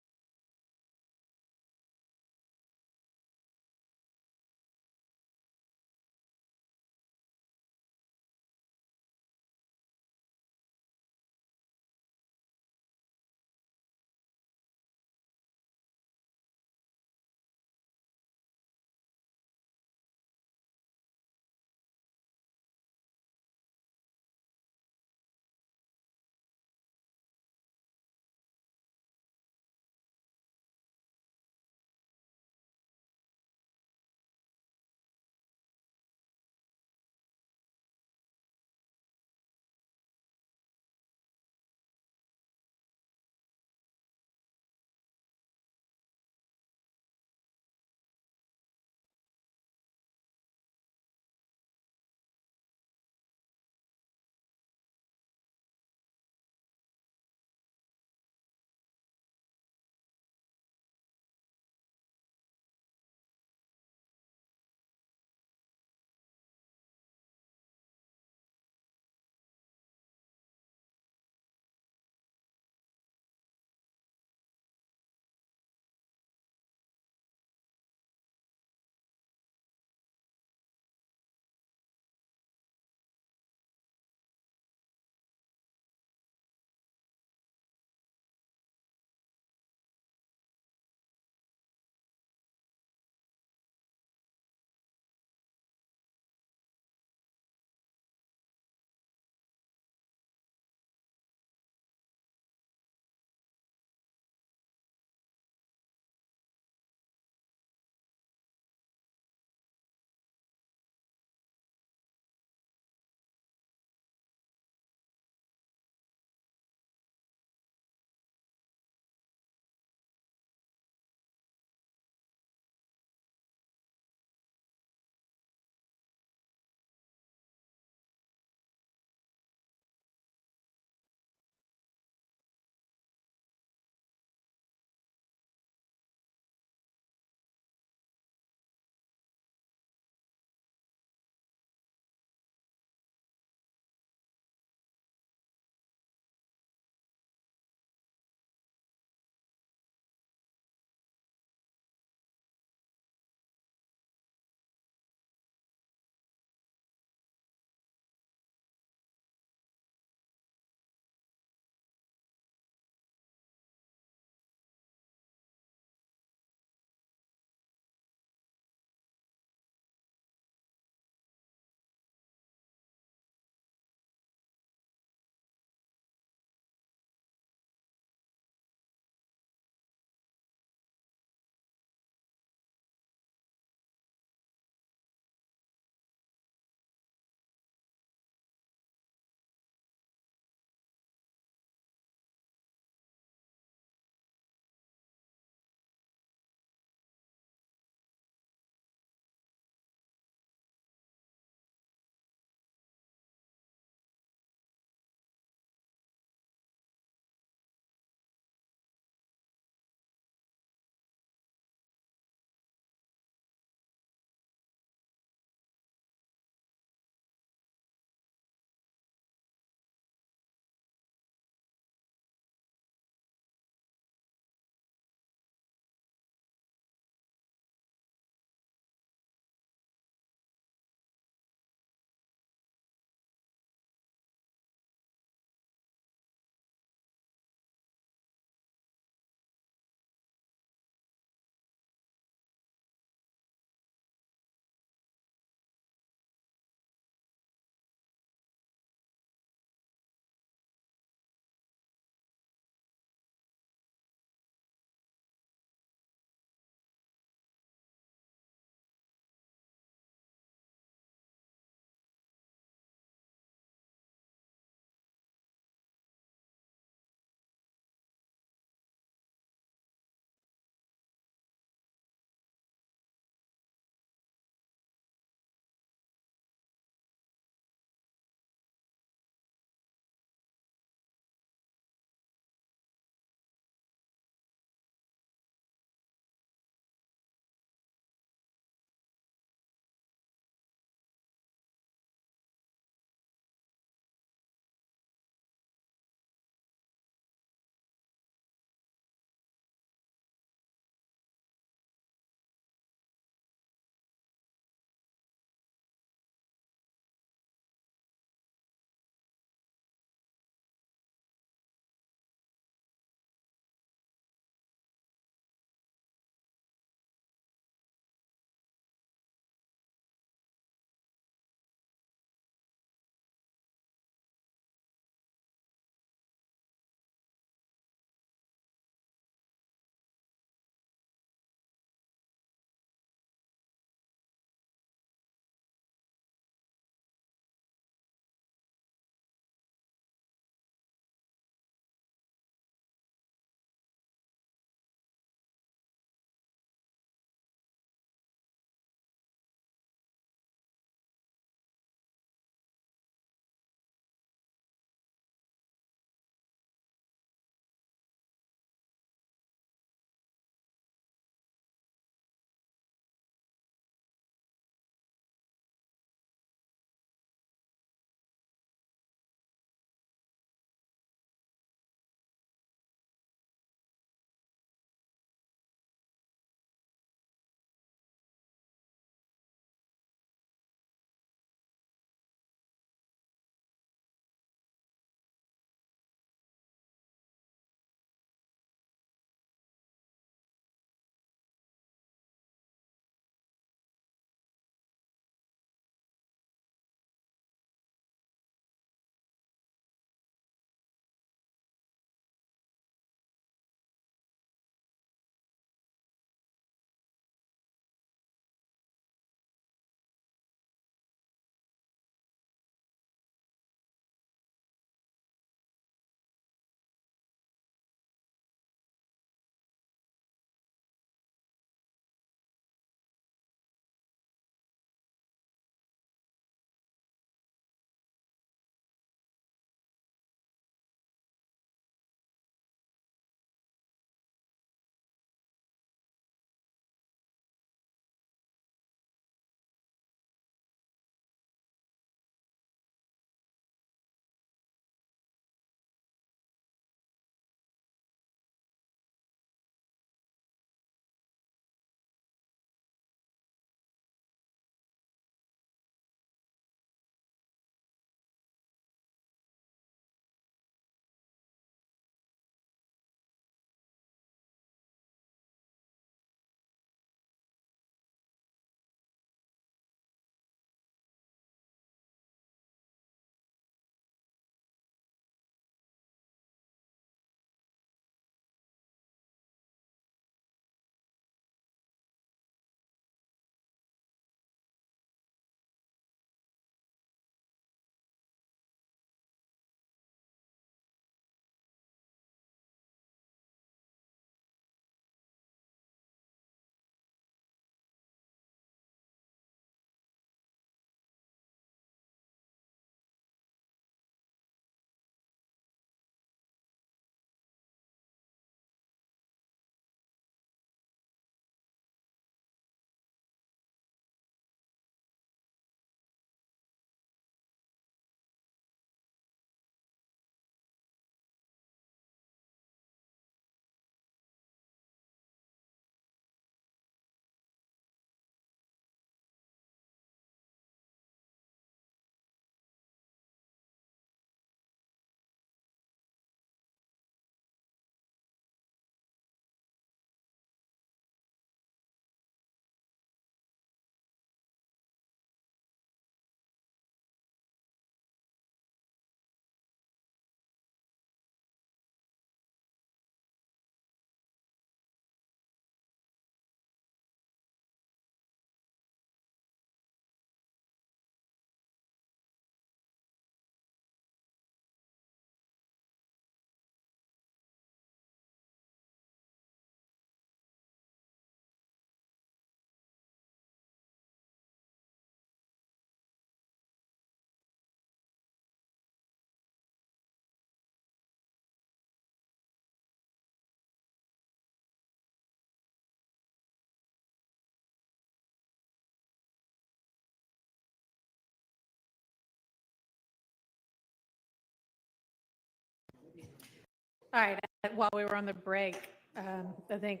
All right, while we were on the break, I think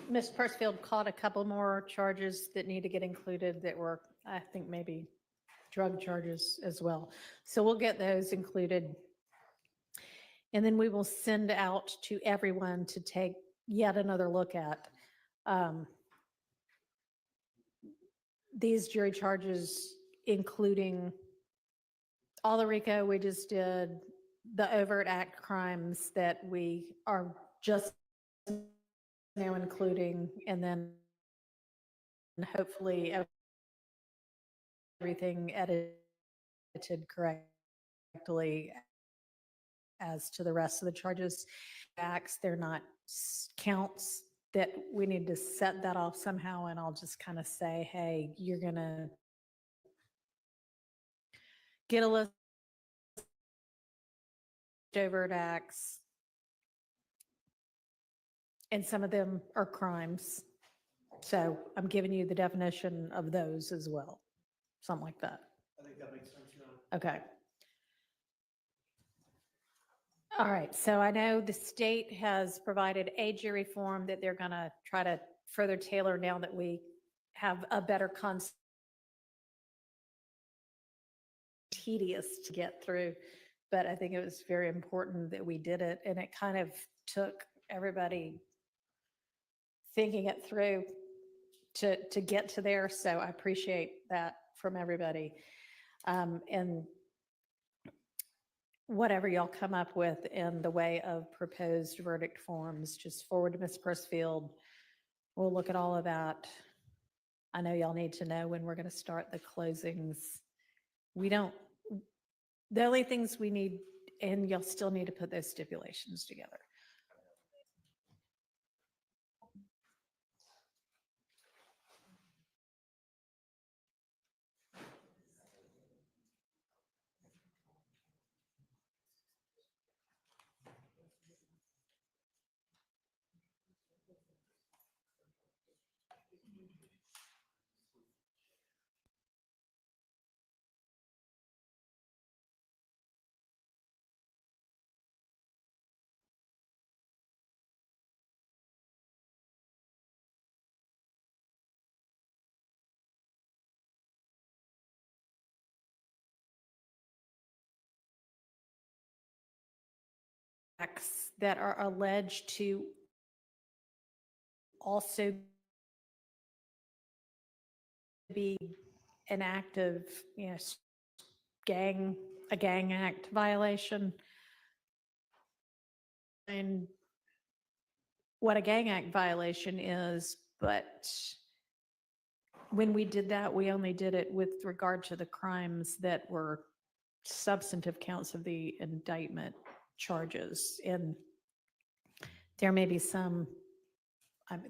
Ms. Percival caught a couple more charges that need to get included that were, I think, maybe drug charges as well. So we'll get those included. And then we will send out to everyone to take yet another look at. These jury charges, including all the RICO we just did, the overt act crimes that we are just now including, and then hopefully everything edited correctly as to the rest of the charges. Acts, they're not counts that we need to set that off somehow, and I'll just kind of say, hey, you're gonna get a list of overt acts, and some of them are crimes. So I'm giving you the definition of those as well, something like that. I think that makes sense, Your Honor. Okay. All right, so I know the state has provided a jury form that they're gonna try to further tailor now that we have a better concept. Tedious to get through, but I think it was very important that we did it, and it kind of took everybody thinking it through to get to there, so I appreciate that from everybody. And whatever y'all come up with in the way of proposed verdict forms, just forward to Ms. Percival. We'll look at all of that. I know y'all need to know when we're going to start the closings. The only things we need, and you'll still need to put those stipulations together. Acts that are alleged to also be an act of, a gang act violation. And what a gang act violation is, but when we did that, we only did it with regard to the crimes that were substantive counts of the indictment charges. And there may be some,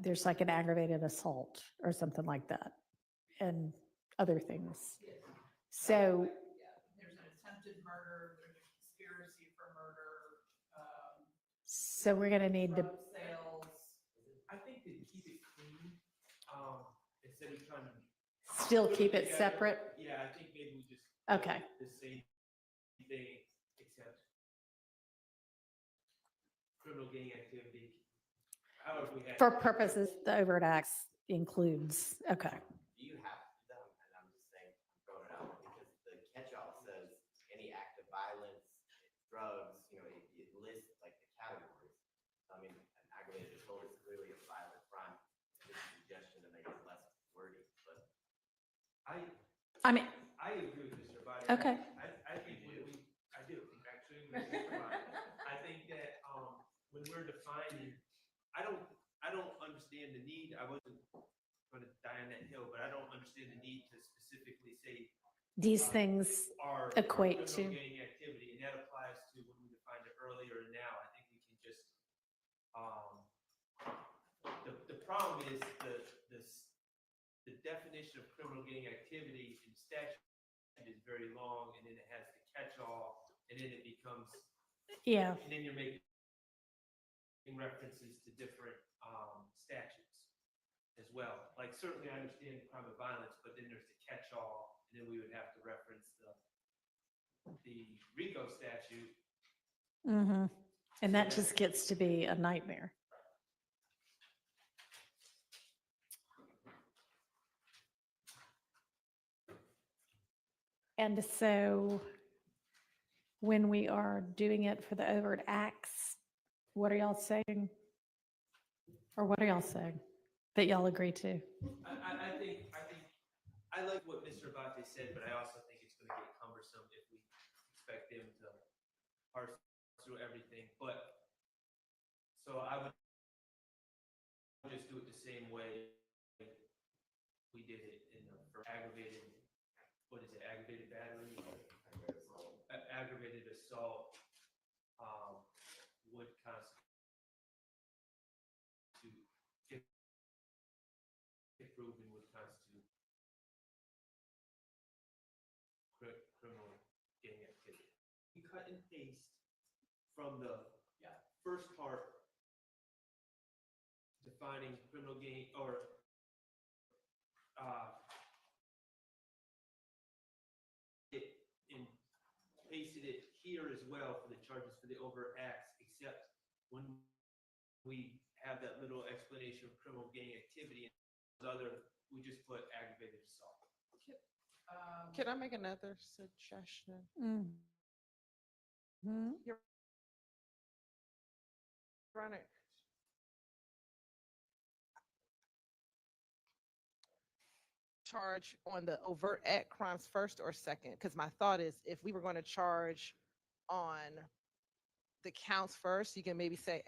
there's like an aggravated assault or something like that and other things. So There's an attempted murder, there's a conspiracy for murder, so we're going to need to, drug sales. I think to keep it clean, instead of trying to. still put keep it together- separate. Yeah, I think maybe we just. Okay. The same thing, except criminal gang activity. However, we had. For purposes, the overt acts includes, okay. Do you have to do that? And I'm just saying, I'm throwing it out because the catch-all says any act of violence, drugs, it lists like the categories. I mean, an aggravated assault is clearly a violent crime. It's a suggestion to make it less wordy, but I mean, I agree with Mr. Body. Okay. I think I do, actually, with Mr. Body. I think that, when we're defining, I don't understand the need, I wasn't gonna die on that hill, but I don't understand the need to specifically say these things our equate criminal to, gang activity, and that applies to when we defined it earlier and now. I think we can just, the problem is the definition of criminal gang activity in statute is very long, and then it has the catch-all, and then it becomes, yeah, and then you're making references to different statutes as well. Like certainly I understand crime of violence, but then there's the catch-all, and then we would have to reference the RICO statute. mm-hmm. And that just gets to be a nightmare. And so when we are doing it for the overt acts, what are y'all saying? Or what are y'all saying that y'all agree to? I think, I like what Mr. Abate said, but I also think it's gonna get cumbersome if we expect him to parse through everything, but, so I would just do it the same way we did it in the, for aggravated, what is it, aggravated battery? Aggravated assault, would constitute, if proven, would constitute criminal gang activity. We cut and paste from the first part defining criminal gang, or it and pasted it here as well for the charges for the overt acts, except when we have that little explanation of criminal gang activity and other, we just put aggravated assault. Can I make another suggestion? Mhm. Your Honor, charge on the overt act crimes first or second? Because my thought is if we were going to charge on the counts first, you can maybe say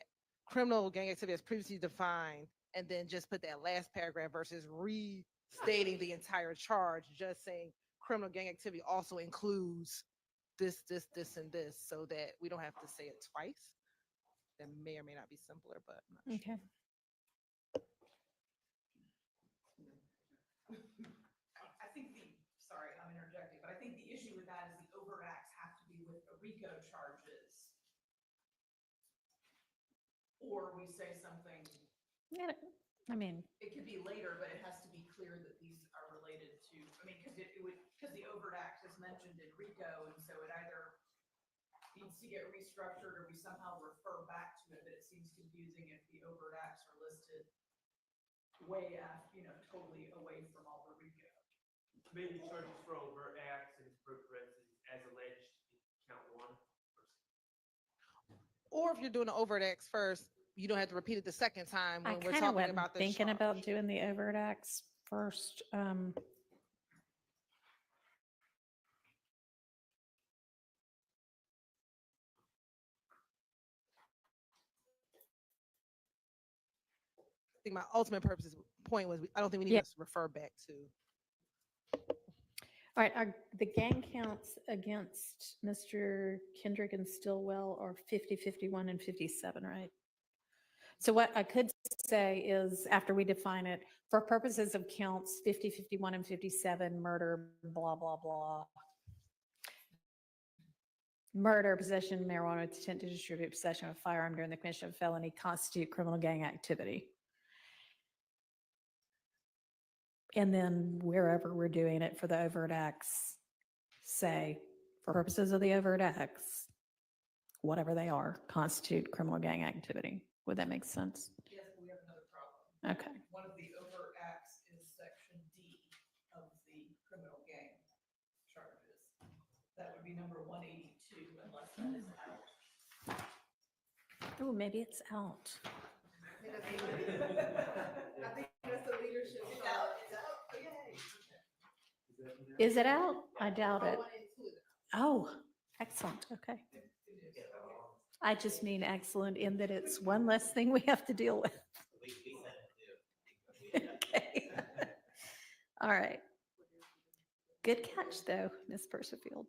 criminal gang activity as previously defined, and then just put that last paragraph versus restating the entire charge, just saying criminal gang activity also includes this, and this, so that we don't have to say it twice. That may or may not be simpler, but I'm not sure. Okay. I think sorry, I'm interjecting, but I think the issue with that is the overt acts have to be with the RICO charges. Or we say something, Yeah, I mean, it could be later, but it has to be clear that these are related to, I mean, because it would, because the overt act is mentioned in RICO, and so it either needs to get restructured or we somehow refer back to it, but it seems confusing if the overt acts are listed way after, totally away from all the RICO. Maybe charges for overt acts and parentheses as alleged in count one. Or if you're doing the overt acts first, you don't have to repeat it the second time I when we're kind of talking went about the thinking about charge. doing the overt acts first. I think my ultimate point was, I don't think we need Yeah. to refer back to. All right, the gang counts against Mr. Kendrick and Stillwell are 50, 51, and 57, right? So what I could say is, after we define it, for purposes of counts 50, 51, and 57, murder, blah, blah, blah. Murder, possession of marijuana with intent to distribute, possession of a firearm during the commission of a felony constitute criminal gang activity. And then wherever we're doing it for the overt acts, say, for purposes of the overt acts, whatever they are, constitute criminal gang activity. Would that make sense? Yes, but we have another problem. Okay. One of the overt acts is section D of the criminal gang charges. That would be number 182, unless that is out. Oh, maybe it's out. I think that's the leadership. It's out, oh, yay. Is it out? I doubt it. Oh, excellent. Okay. I just mean excellent in that it's one less thing we have to deal with. Okay. All right. Good catch, though, Ms. Persifield.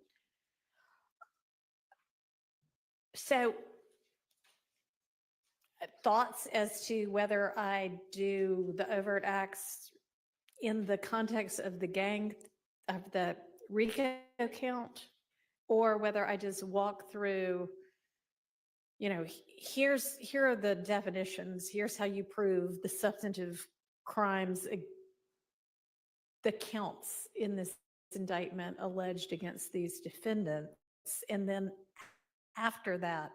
So, thoughts as to whether I do the overt acts in the context of the gang, of the RICO count, or whether I just walk through, here are the definitions, here's how you prove the substantive crimes, the counts in this indictment alleged against these defendants. And then after that,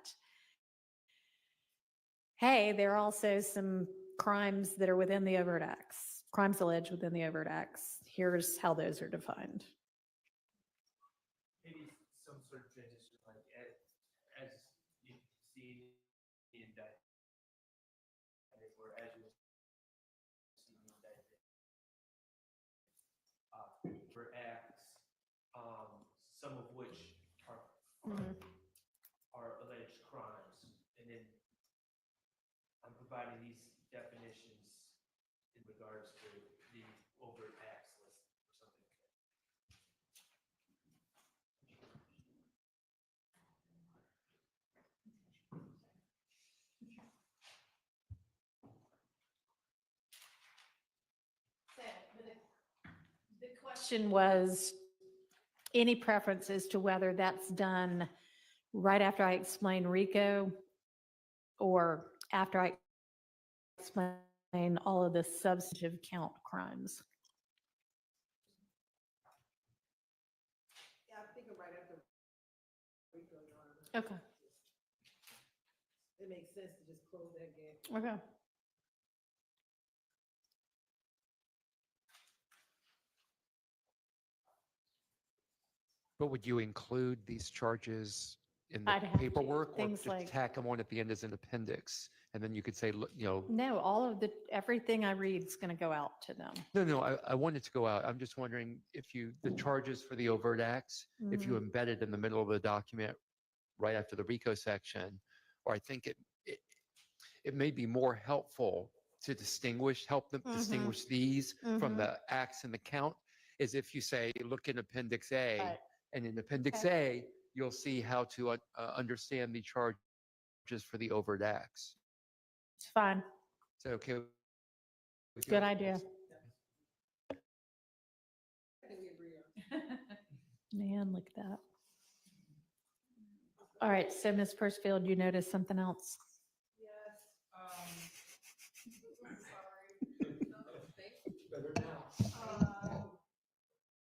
hey, there are also some crimes that are within the overt acts, crimes alleged within the overt acts. Here's how those are defined. Maybe some sort of transition, like as you see the indictment, or as you see the indictment, for acts, some of which are are alleged crimes, and then I'm providing these definitions in regards to the overt acts list or something like that. The question was, any preference as to whether that's done right after I explain RICO or after I explain all of the substantive count crimes? Yeah, I think right after. Rico, Your Honor. Okay. It makes sense to just close that gap. Okay. But would you include these charges in the I'd have to. paperwork or Things just like- tack them on at the end as an appendix? And then you could say, look, No, all of everything I read is going to go out to them. no, I want it to go out. I'm just wondering if the charges for the overt acts, if you embed it in the middle of the document right after the RICO section, or I think it may be more helpful to help them distinguish these from the acts and the count, is if you say, look in Appendix A, Right. and in Appendix A, you'll see how to understand the charges for the overt acts. It's fine. Is that okay? with you? Good idea. I think we agree on. Man, look at that. All right, so Ms. Percival, you noticed something else? Yes, sorry.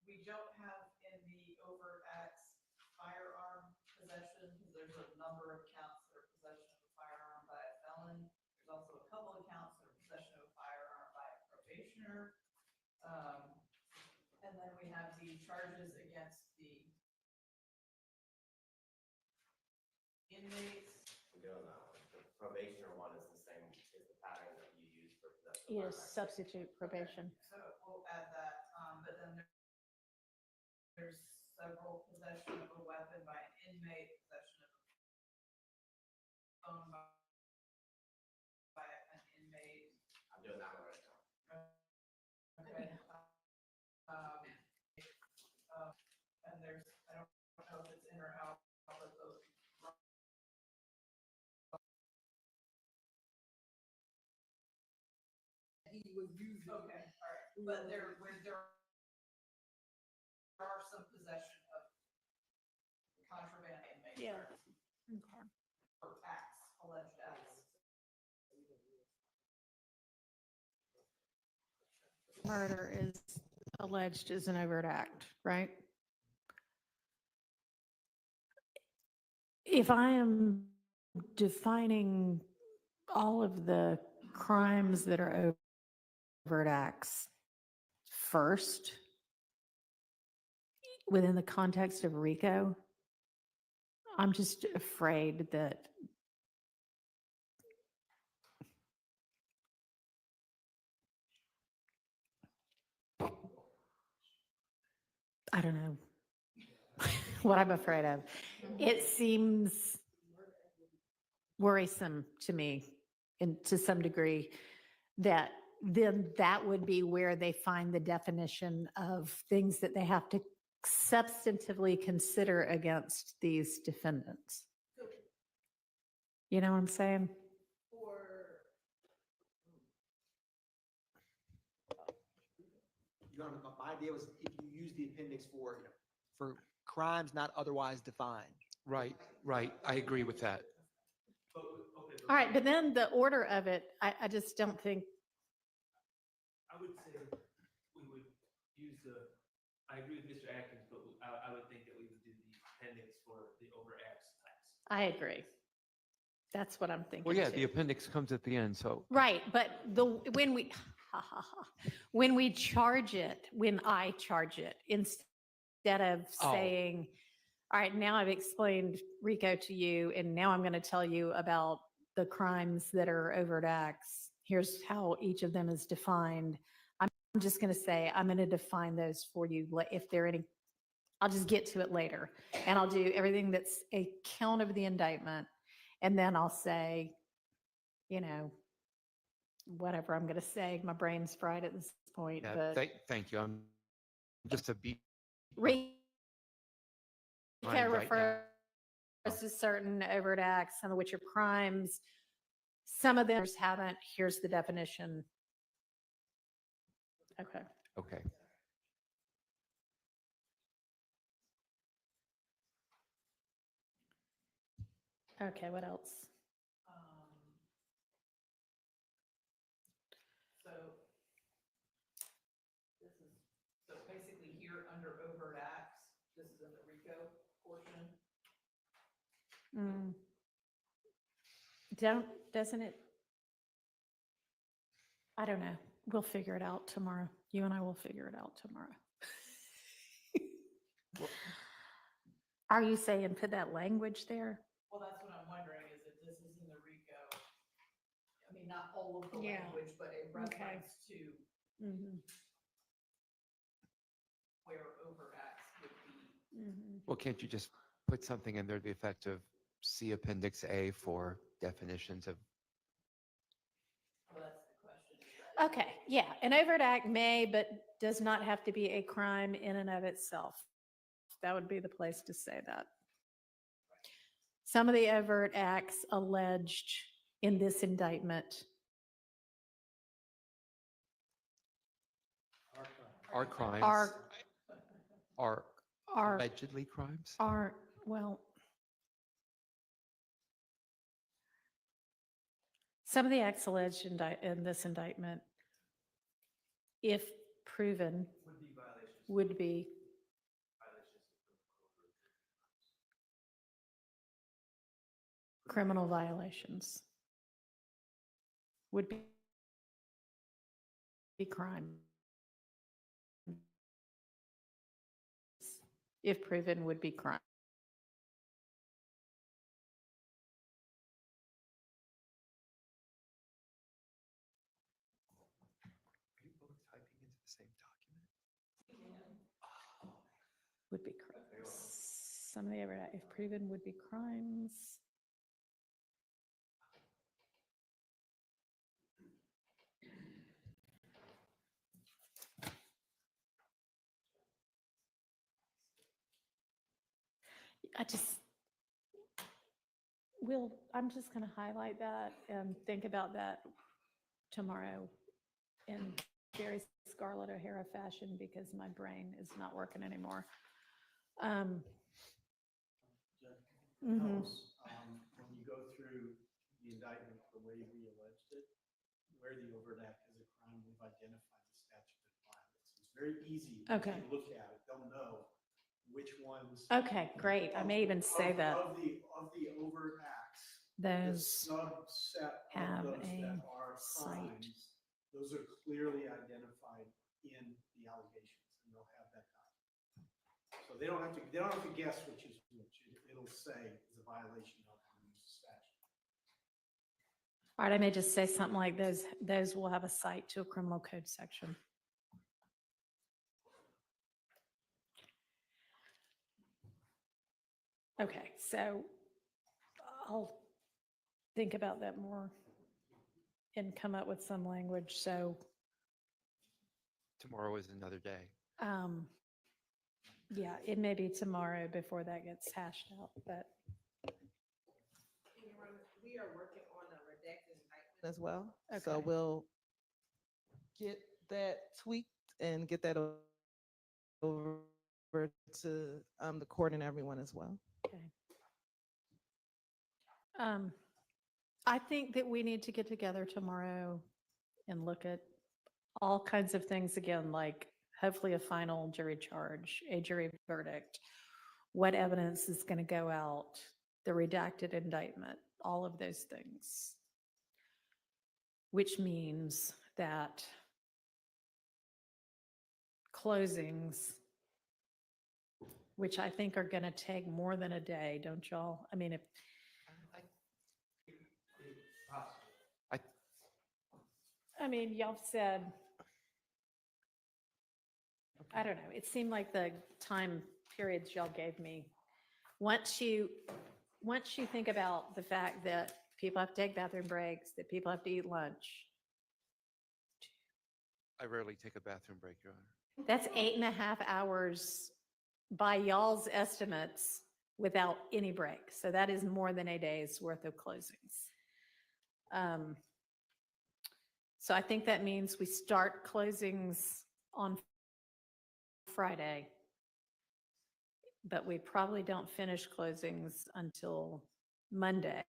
We don't have in the overt acts firearm possession, because there's a number of counts that are possession of a firearm by a felon. There's also a couple of counts that are possession of a firearm by a probationer. And then we have the charges against the inmates. We go on that one. The probationer one is the same, is the pattern that you use for possession. of Yes, firearms. substitute probation. So we'll add that, but then there's several possession of a weapon by an inmate, possession of a phone by an inmate. I'm doing that one right now. Okay. And there's, I don't know if it's in or out, but those. He was using. Okay, all right, but there are some possession of contraband inmates. Yeah. correct? Or acts, alleged acts. Murder is alleged as an overt act, right? If I am defining all of the crimes that are overt acts first, within the context of RICO, I'm just afraid that I don't know what I'm afraid of. It seems worrisome to me, and to some degree, that then that would be where they find the definition of things that they have to substantively consider against these defendants. You know what I'm saying? Your Honor, my idea was if you use the appendix for crimes not otherwise defined. Right. I agree with that. All right, but then the order of it, I just don't think, I would say we would use I agree with Mr. Atkins, but I would think that we would do the appendix for the overt acts class. I agree. That's what I'm thinking. Well, yeah, the too. appendix comes at the end, so. Right, but when we, when we charge it, when I charge it, instead of Oh. saying, all right, now I've explained RICO to you, and now I'm going to tell you about the crimes that are overt acts. Here's how each of them is defined. I'm just going to say, I'm going to define those for you. If there are any, I'll just get to it later. And I'll do everything that's a count of the indictment. And then I'll say, you know, whatever I'm going to say. My brain's fried at this point, Yeah, but thank you. I'm just a beat. RICO mind right refers to certain overt acts, some of which are crimes. Some of them haven't. Here's the definition. Okay. Okay. Okay, what else? So this is, so basically here under overt acts, this is in the RICO portion. Mm. Doesn't it? I don't know. We'll figure it out tomorrow. You and I will figure it out tomorrow. Are you saying put that language there? Well, that's what I'm wondering, is that this is in the RICO. I mean, not all of the Yeah. language, but a Okay. reference to Mm-hmm. where overt acts would be. Mm-hmm. Well, can't you just put something in there to the effect of see Appendix A for definitions of, Well, that's the question. Is that- Okay, yeah, an overt act may, but does not have to be a crime in and of itself. That would be the place to say that. Some of the overt acts alleged in this indictment are crimes? Are are, allegedly crimes? well, some of the acts alleged in this indictment, if proven, Would be violations. would be criminal violations. Would be crime. If proven, would be crime. Are you both typing into the same document? Would be crimes. Some of the overt, if proven, would be crimes. I'm just going to highlight that and think about that tomorrow in very Scarlett O'Hara fashion because my brain is not working anymore. Judge, Mhm. helps, when you go through the indictment, the way we alleged it, where the overt act is a crime, we've identified the statute that violates. It's very easy. If Okay. you look at it, they'll know which ones. Okay, great. I may even say that Of the overt acts, the those subset have of those a that are site. crimes, those are clearly identified in the allegations, and they'll have that document. So they don't have to guess which is which. It'll say is a violation of the statute. All right, I may just say something like those will have a cite to a criminal code section. Okay, so I'll think about that more and come up with some language. So, Tomorrow is another day. yeah, it may be tomorrow before that gets hashed out, but We are working on a redacted indictment as well. Okay. So we'll get that tweaked and get that over to the court and everyone as well. okay. I think that we need to get together tomorrow and look at all kinds of things again, like hopefully a final jury charge, a jury verdict, what evidence is going to go out, the redacted indictment, all of those things. Which means that closings, which I think are going to take more than a day, don't y'all? I mean, if, I mean, y'all said, I don't know, it seemed like the time periods y'all gave me. Once you think about the fact that people have to take bathroom breaks, that people have to eat lunch, I rarely take a bathroom break, Your Honor. that's 8.5 hours by y'all's estimates without any break. So that is more than a day's worth of closings. So I think that means we start closings on Friday, but we probably don't finish closings until Monday.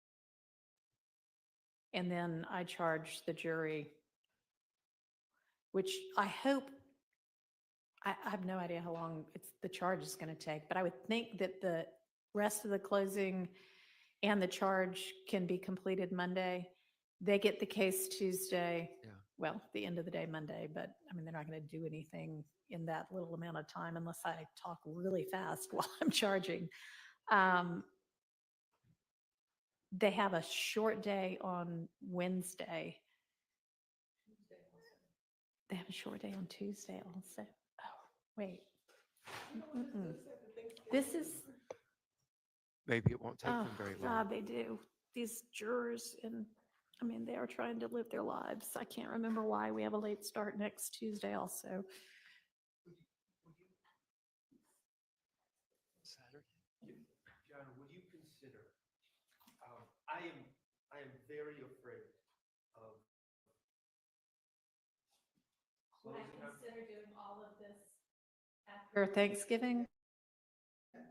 And then I charge the jury, which I hope, I have no idea how long the charge is going to take, but I would think that the rest of the closing and the charge can be completed Monday. They get the case Tuesday. Yeah. Well, the end of the day Monday, but I mean, they're not going to do anything in that little amount of time unless I talk really fast while I'm charging. They have a short day on Wednesday. They have a short day on Tuesday also. Oh, wait. Mm-mm. This is, Maybe it won't take oh, them very long. God, they do. These jurors, and I mean, they are trying to live their lives. I can't remember why we have a late start next Tuesday also. John, would you consider, I am very afraid of closing up. Doing all of this after Thanksgiving?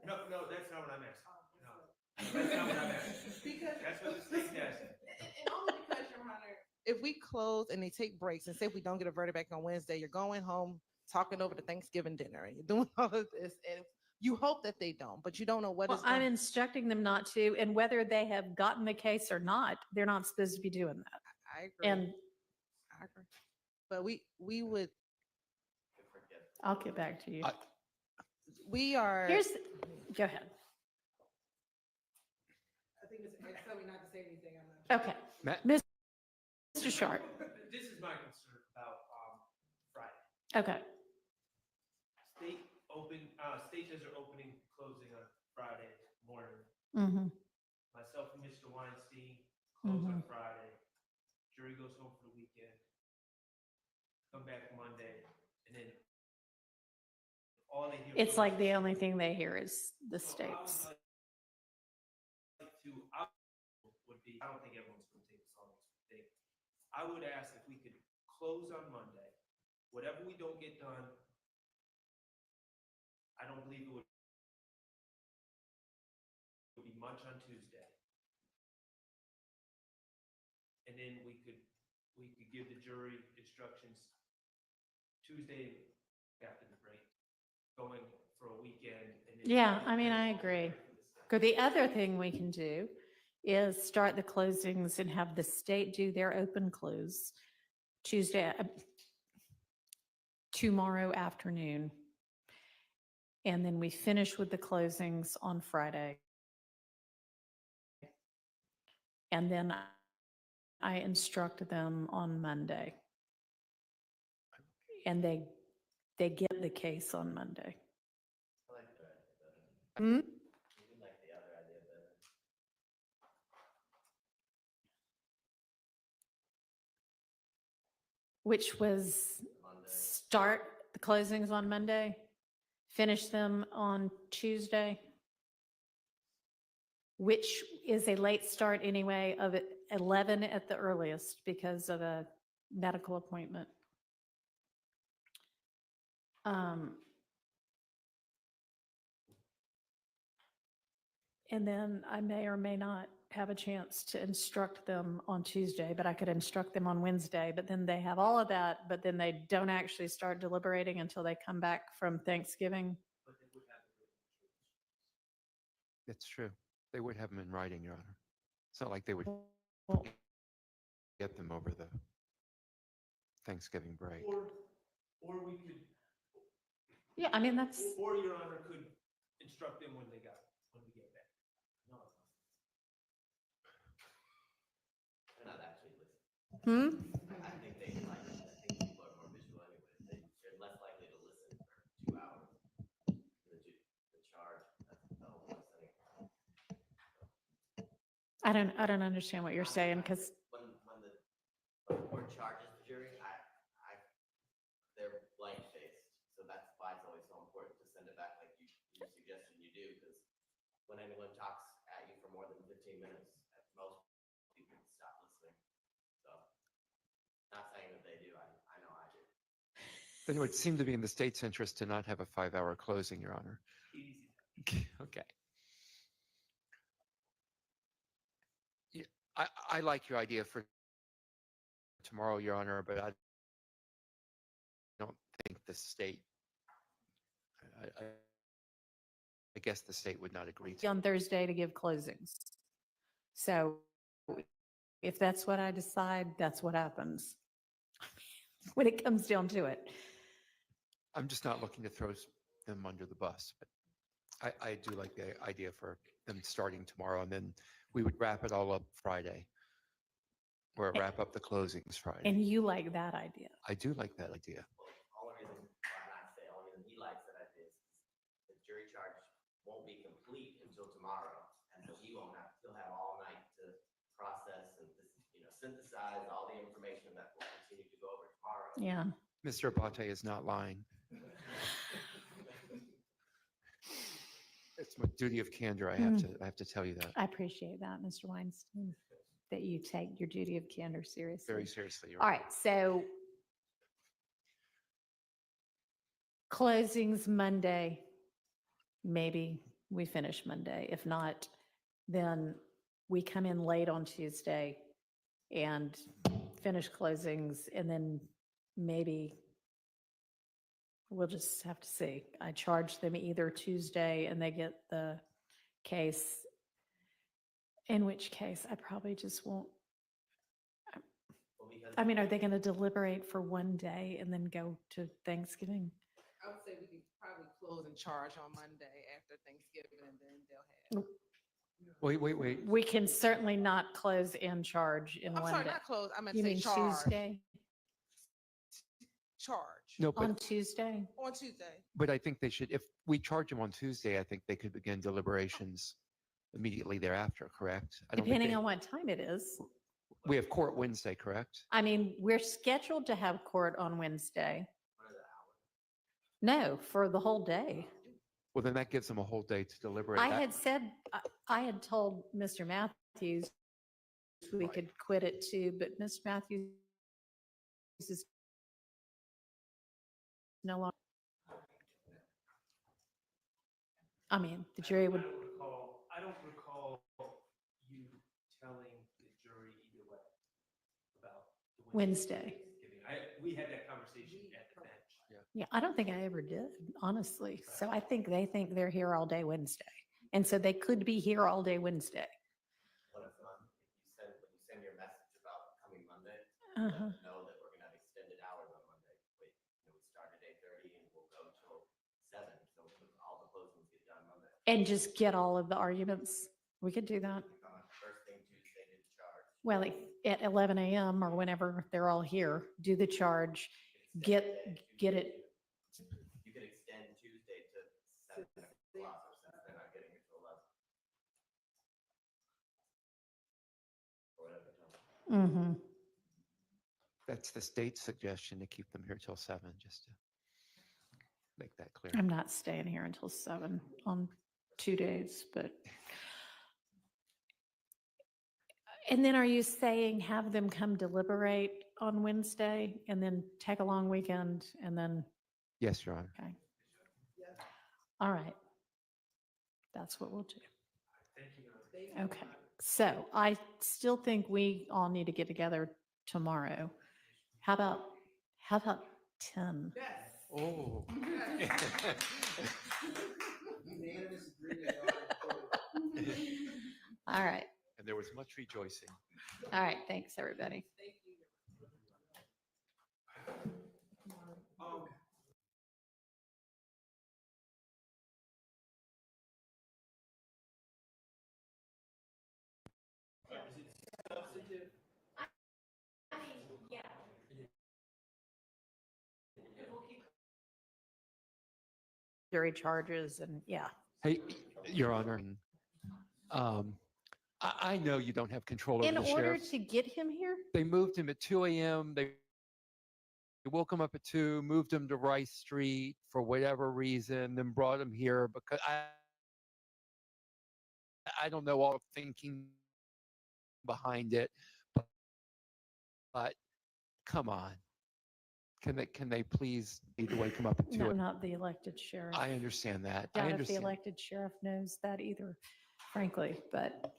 No, that's not what I'm asking. No, that's not what I'm asking. Because- That's what the state's asking. And only because, Your Honor, if we close and they take breaks and say if we don't get a verdict back on Wednesday, you're going home, talking over the Thanksgiving dinner, and you're doing all of this, and you hope that they don't, but you don't know what Well, is. I'm instructing them not to, and whether they have gotten the case or not, they're not supposed to be doing that. I agree. And I agree. But we would, I'll get back to you. we are. Go ahead. I think it's, tell me not to say anything. I'm not. Okay. Matt? Mr. Sharp. This is my concern about, Friday. Okay. State does their opening, closing on Friday morning. Mm-hmm. Myself and Mr. Weinstein close on Mhm. Friday. Jury goes home for the weekend. Come back Monday, and then all they hear. It's from like us- the only thing they hear is the So I would states. like would be, I don't think everyone's going to take as long as we think. I would ask if we could close on Monday. Whatever we don't get done, I don't believe it would be much on Tuesday. And then we could give the jury instructions Tuesday after the break, going for a weekend. And then- Yeah, I mean, I agree. Because the other thing we can do is start the closings and have the state do their open close Tuesday, tomorrow afternoon. And then we finish with the closings on Friday. And then I instruct them on Monday. And they get the case on Monday. I like the idea better. Hmm? I like the other idea better. Which was Monday. start the closings on Monday, finish them on Tuesday, which is a late start anyway of 11 at the earliest because of a medical appointment. And then I may or may not have a chance to instruct them on Tuesday, but I could instruct them on Wednesday, but then they have all of that, but then they don't actually start deliberating until they come back from Thanksgiving. But they would have the written instructions. That's true. They would have them in writing, Your Honor. It's not like they would Well, get them over the Thanksgiving break. Or we could, yeah, I mean, that's, or Your Honor could instruct them when we get back. No, it's not. They're not actually listening. hmm? I think they like, I think people are more visual anyway. They're less likely to listen for 2 hours. The charge, that's the whole point of setting. I don't understand what you're saying, because, When the court charges the jury, they're blank faced. So that's why it's always so important to send it back like you suggested you do, because when anyone talks at you for more than 15 minutes, most people stop listening. So, not saying that they do, I know I do. Then it would seem to be in the state's interest to not have a 5-hour closing, Your Honor. Okay. Yeah, I like your idea for tomorrow, Your Honor, but I don't think the state, I guess the state would not agree to. on Thursday to give closings. So if that's what I decide, that's what happens when it comes down to it. I'm just not looking to throw them under the bus, but I do like the idea for them starting tomorrow, and then we would wrap it all up Friday. Or wrap up the closings Friday. And you like that idea. I do like that idea. Well, only reason he likes that idea is the jury charge won't be complete until tomorrow. And so he'll have all night to process and, synthesize all the information that we'll continue to go over tomorrow. Yeah. Mr. Abate is not lying. It's my duty of candor. I have to tell you that I appreciate that, Mr. Weinstein, that you take your duty of candor seriously. very seriously. Your All Honor. right, so closings Monday, maybe we finish Monday. If not, then we come in late on Tuesday and finish closings, and then maybe we'll just have to see. I charge them either Tuesday and they get the case, in which case I probably just won't. Well, because I mean, are they going to deliberate for one day and then go to Thanksgiving? I would say we could probably close and charge on Monday after Thanksgiving, and then they'll have. Wait. We can certainly not close and charge in I'm one sorry, day. not close, I meant You to say mean charge. Tuesday? Charge. No, On but, Tuesday? On Tuesday. but I think they should, if we charge them on Tuesday, I think they could begin deliberations immediately thereafter, correct? I don't think Depending they- on what time it is. We have court Wednesday, correct? I mean, we're scheduled to have court on Wednesday. what are the hours? No, for the whole day. Well, then that gives them a whole day to deliberate. I That- had said, I had told Mr. Matthews we Right. could quit at 2, but Mr. Matthews is no longer. I mean, the jury would, I don't recall you telling the jury either way about the Wednesday. Thanksgiving. We had that conversation at the bench. Yeah, I don't think I ever did, honestly. So I think they think they're here all day Wednesday. And so they could be here all day Wednesday. What if, when you send your message about coming Monday, Uh-huh. let them know that we're gonna have extended hours on Monday. We start at 8:30 and we'll go till 7, so all the closings get done Monday. And just get all of the arguments. We could do that. We come on first thing Tuesday, do the charge. Well, at 11 a.m. or whenever they're all here, do the charge, get it. You could extend Tuesday to 7 o'clock, or since they're not getting it till 11. Or whatever time. Mm-hmm. That's the state's suggestion to keep them here till 7, just to make that clear. I'm not staying here until 7 on 2 days, but. And then are you saying have them come deliberate on Wednesday and then take a long weekend and then, Yes, Your Honor. okay. All right. That's what we'll do. Thank you. Okay. So I still think we all need to get together tomorrow. How about 10? Oh. Unanimous agreement on the vote. All right. and there was much rejoicing. All right, thanks, everybody. Jury charges and, yeah. Hey, Your Honor, I know you don't have control over In the order sheriff. to get him here? They moved him at 2 a.m. They woke him up at 2, moved him to Rice Street for whatever reason, then brought him here because I don't know all the thinking behind it, but come on. Can they please need to wake him up at 2? No, not the elected sheriff. I understand that. I Doubt if the understand. elected sheriff knows that either, frankly, but,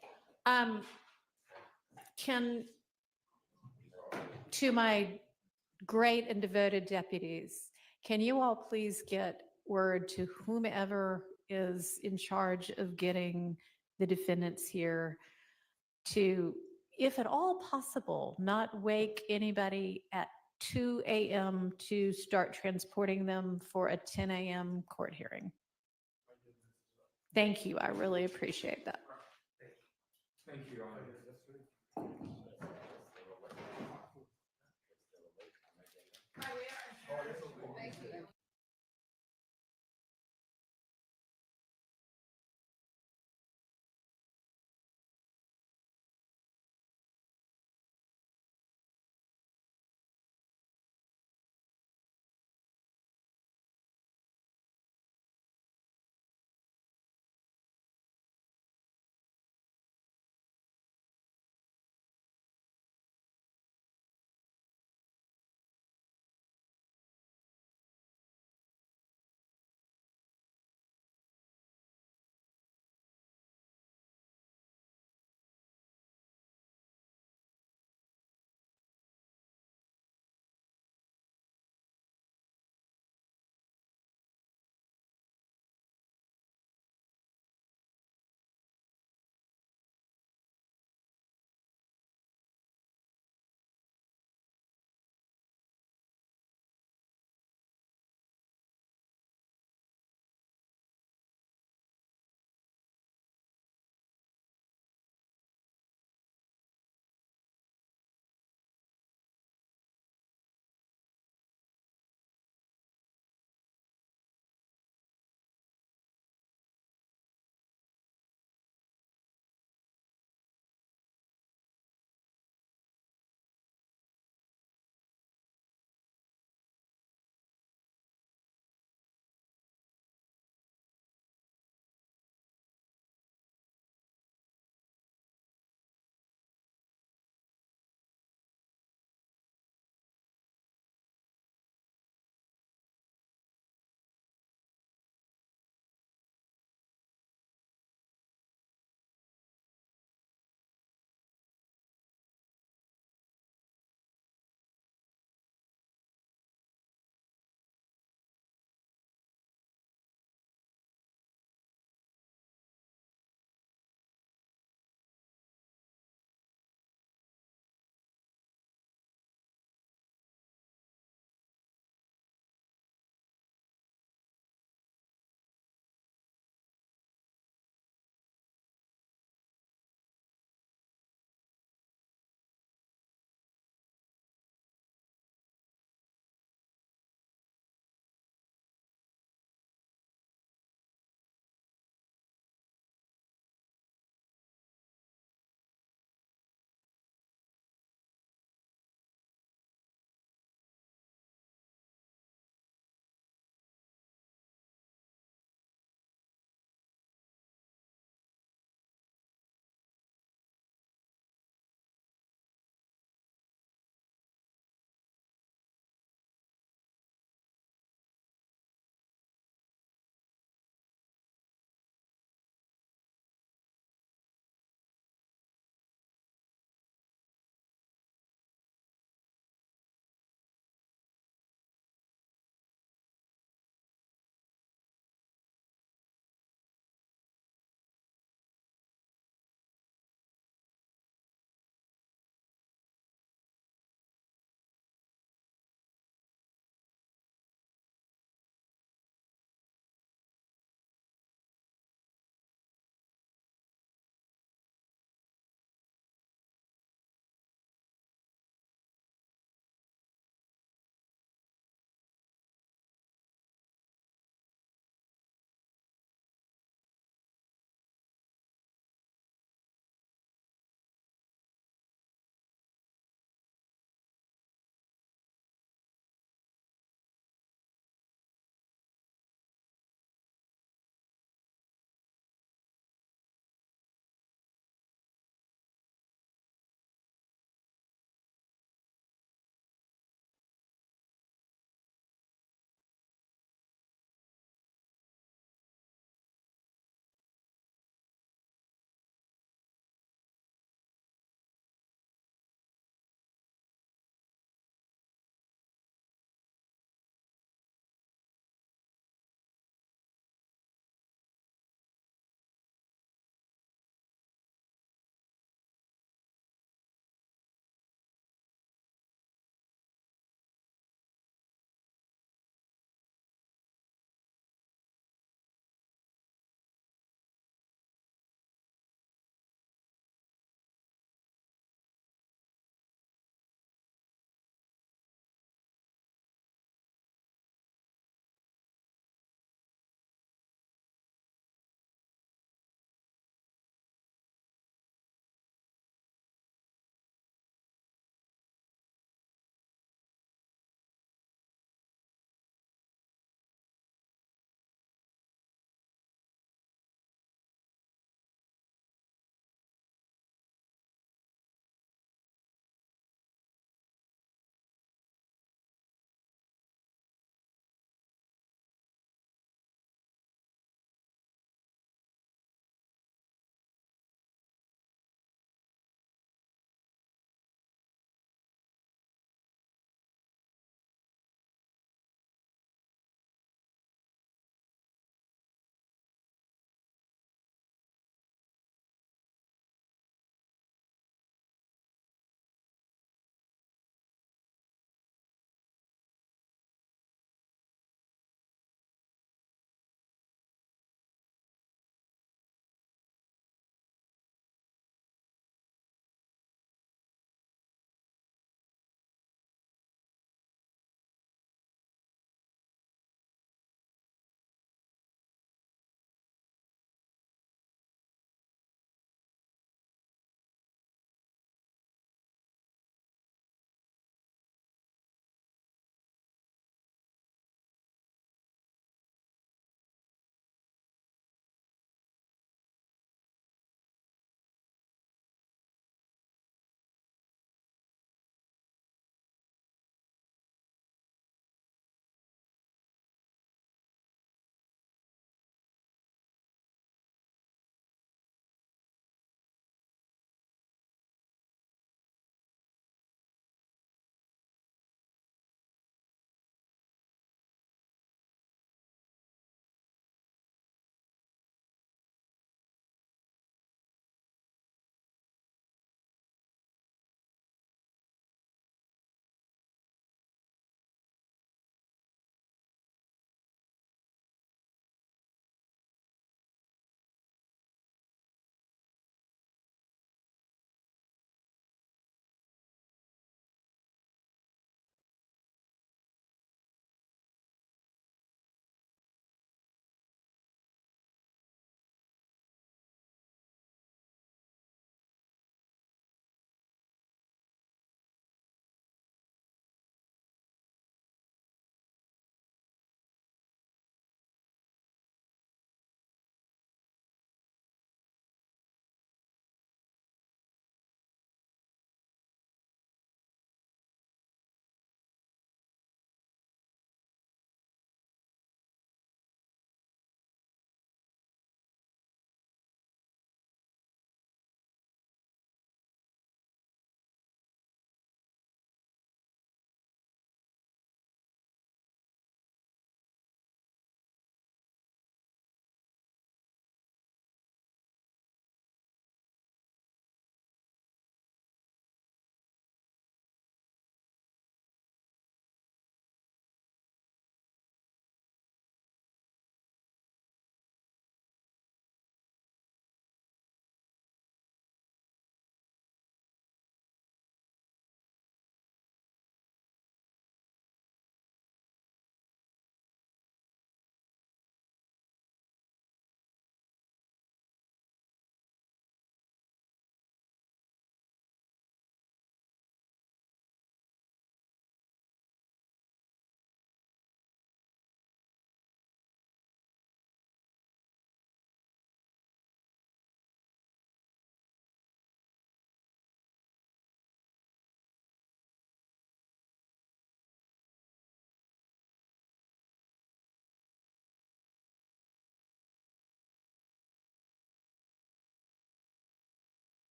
to my great and devoted deputies, can you all please get word to whomever is in charge of getting the defendants here to, if at all possible, not wake anybody at 2 a.m. to start transporting them for a 10 a.m. court hearing? Thank you. I really appreciate that. Thank you, Your Honor.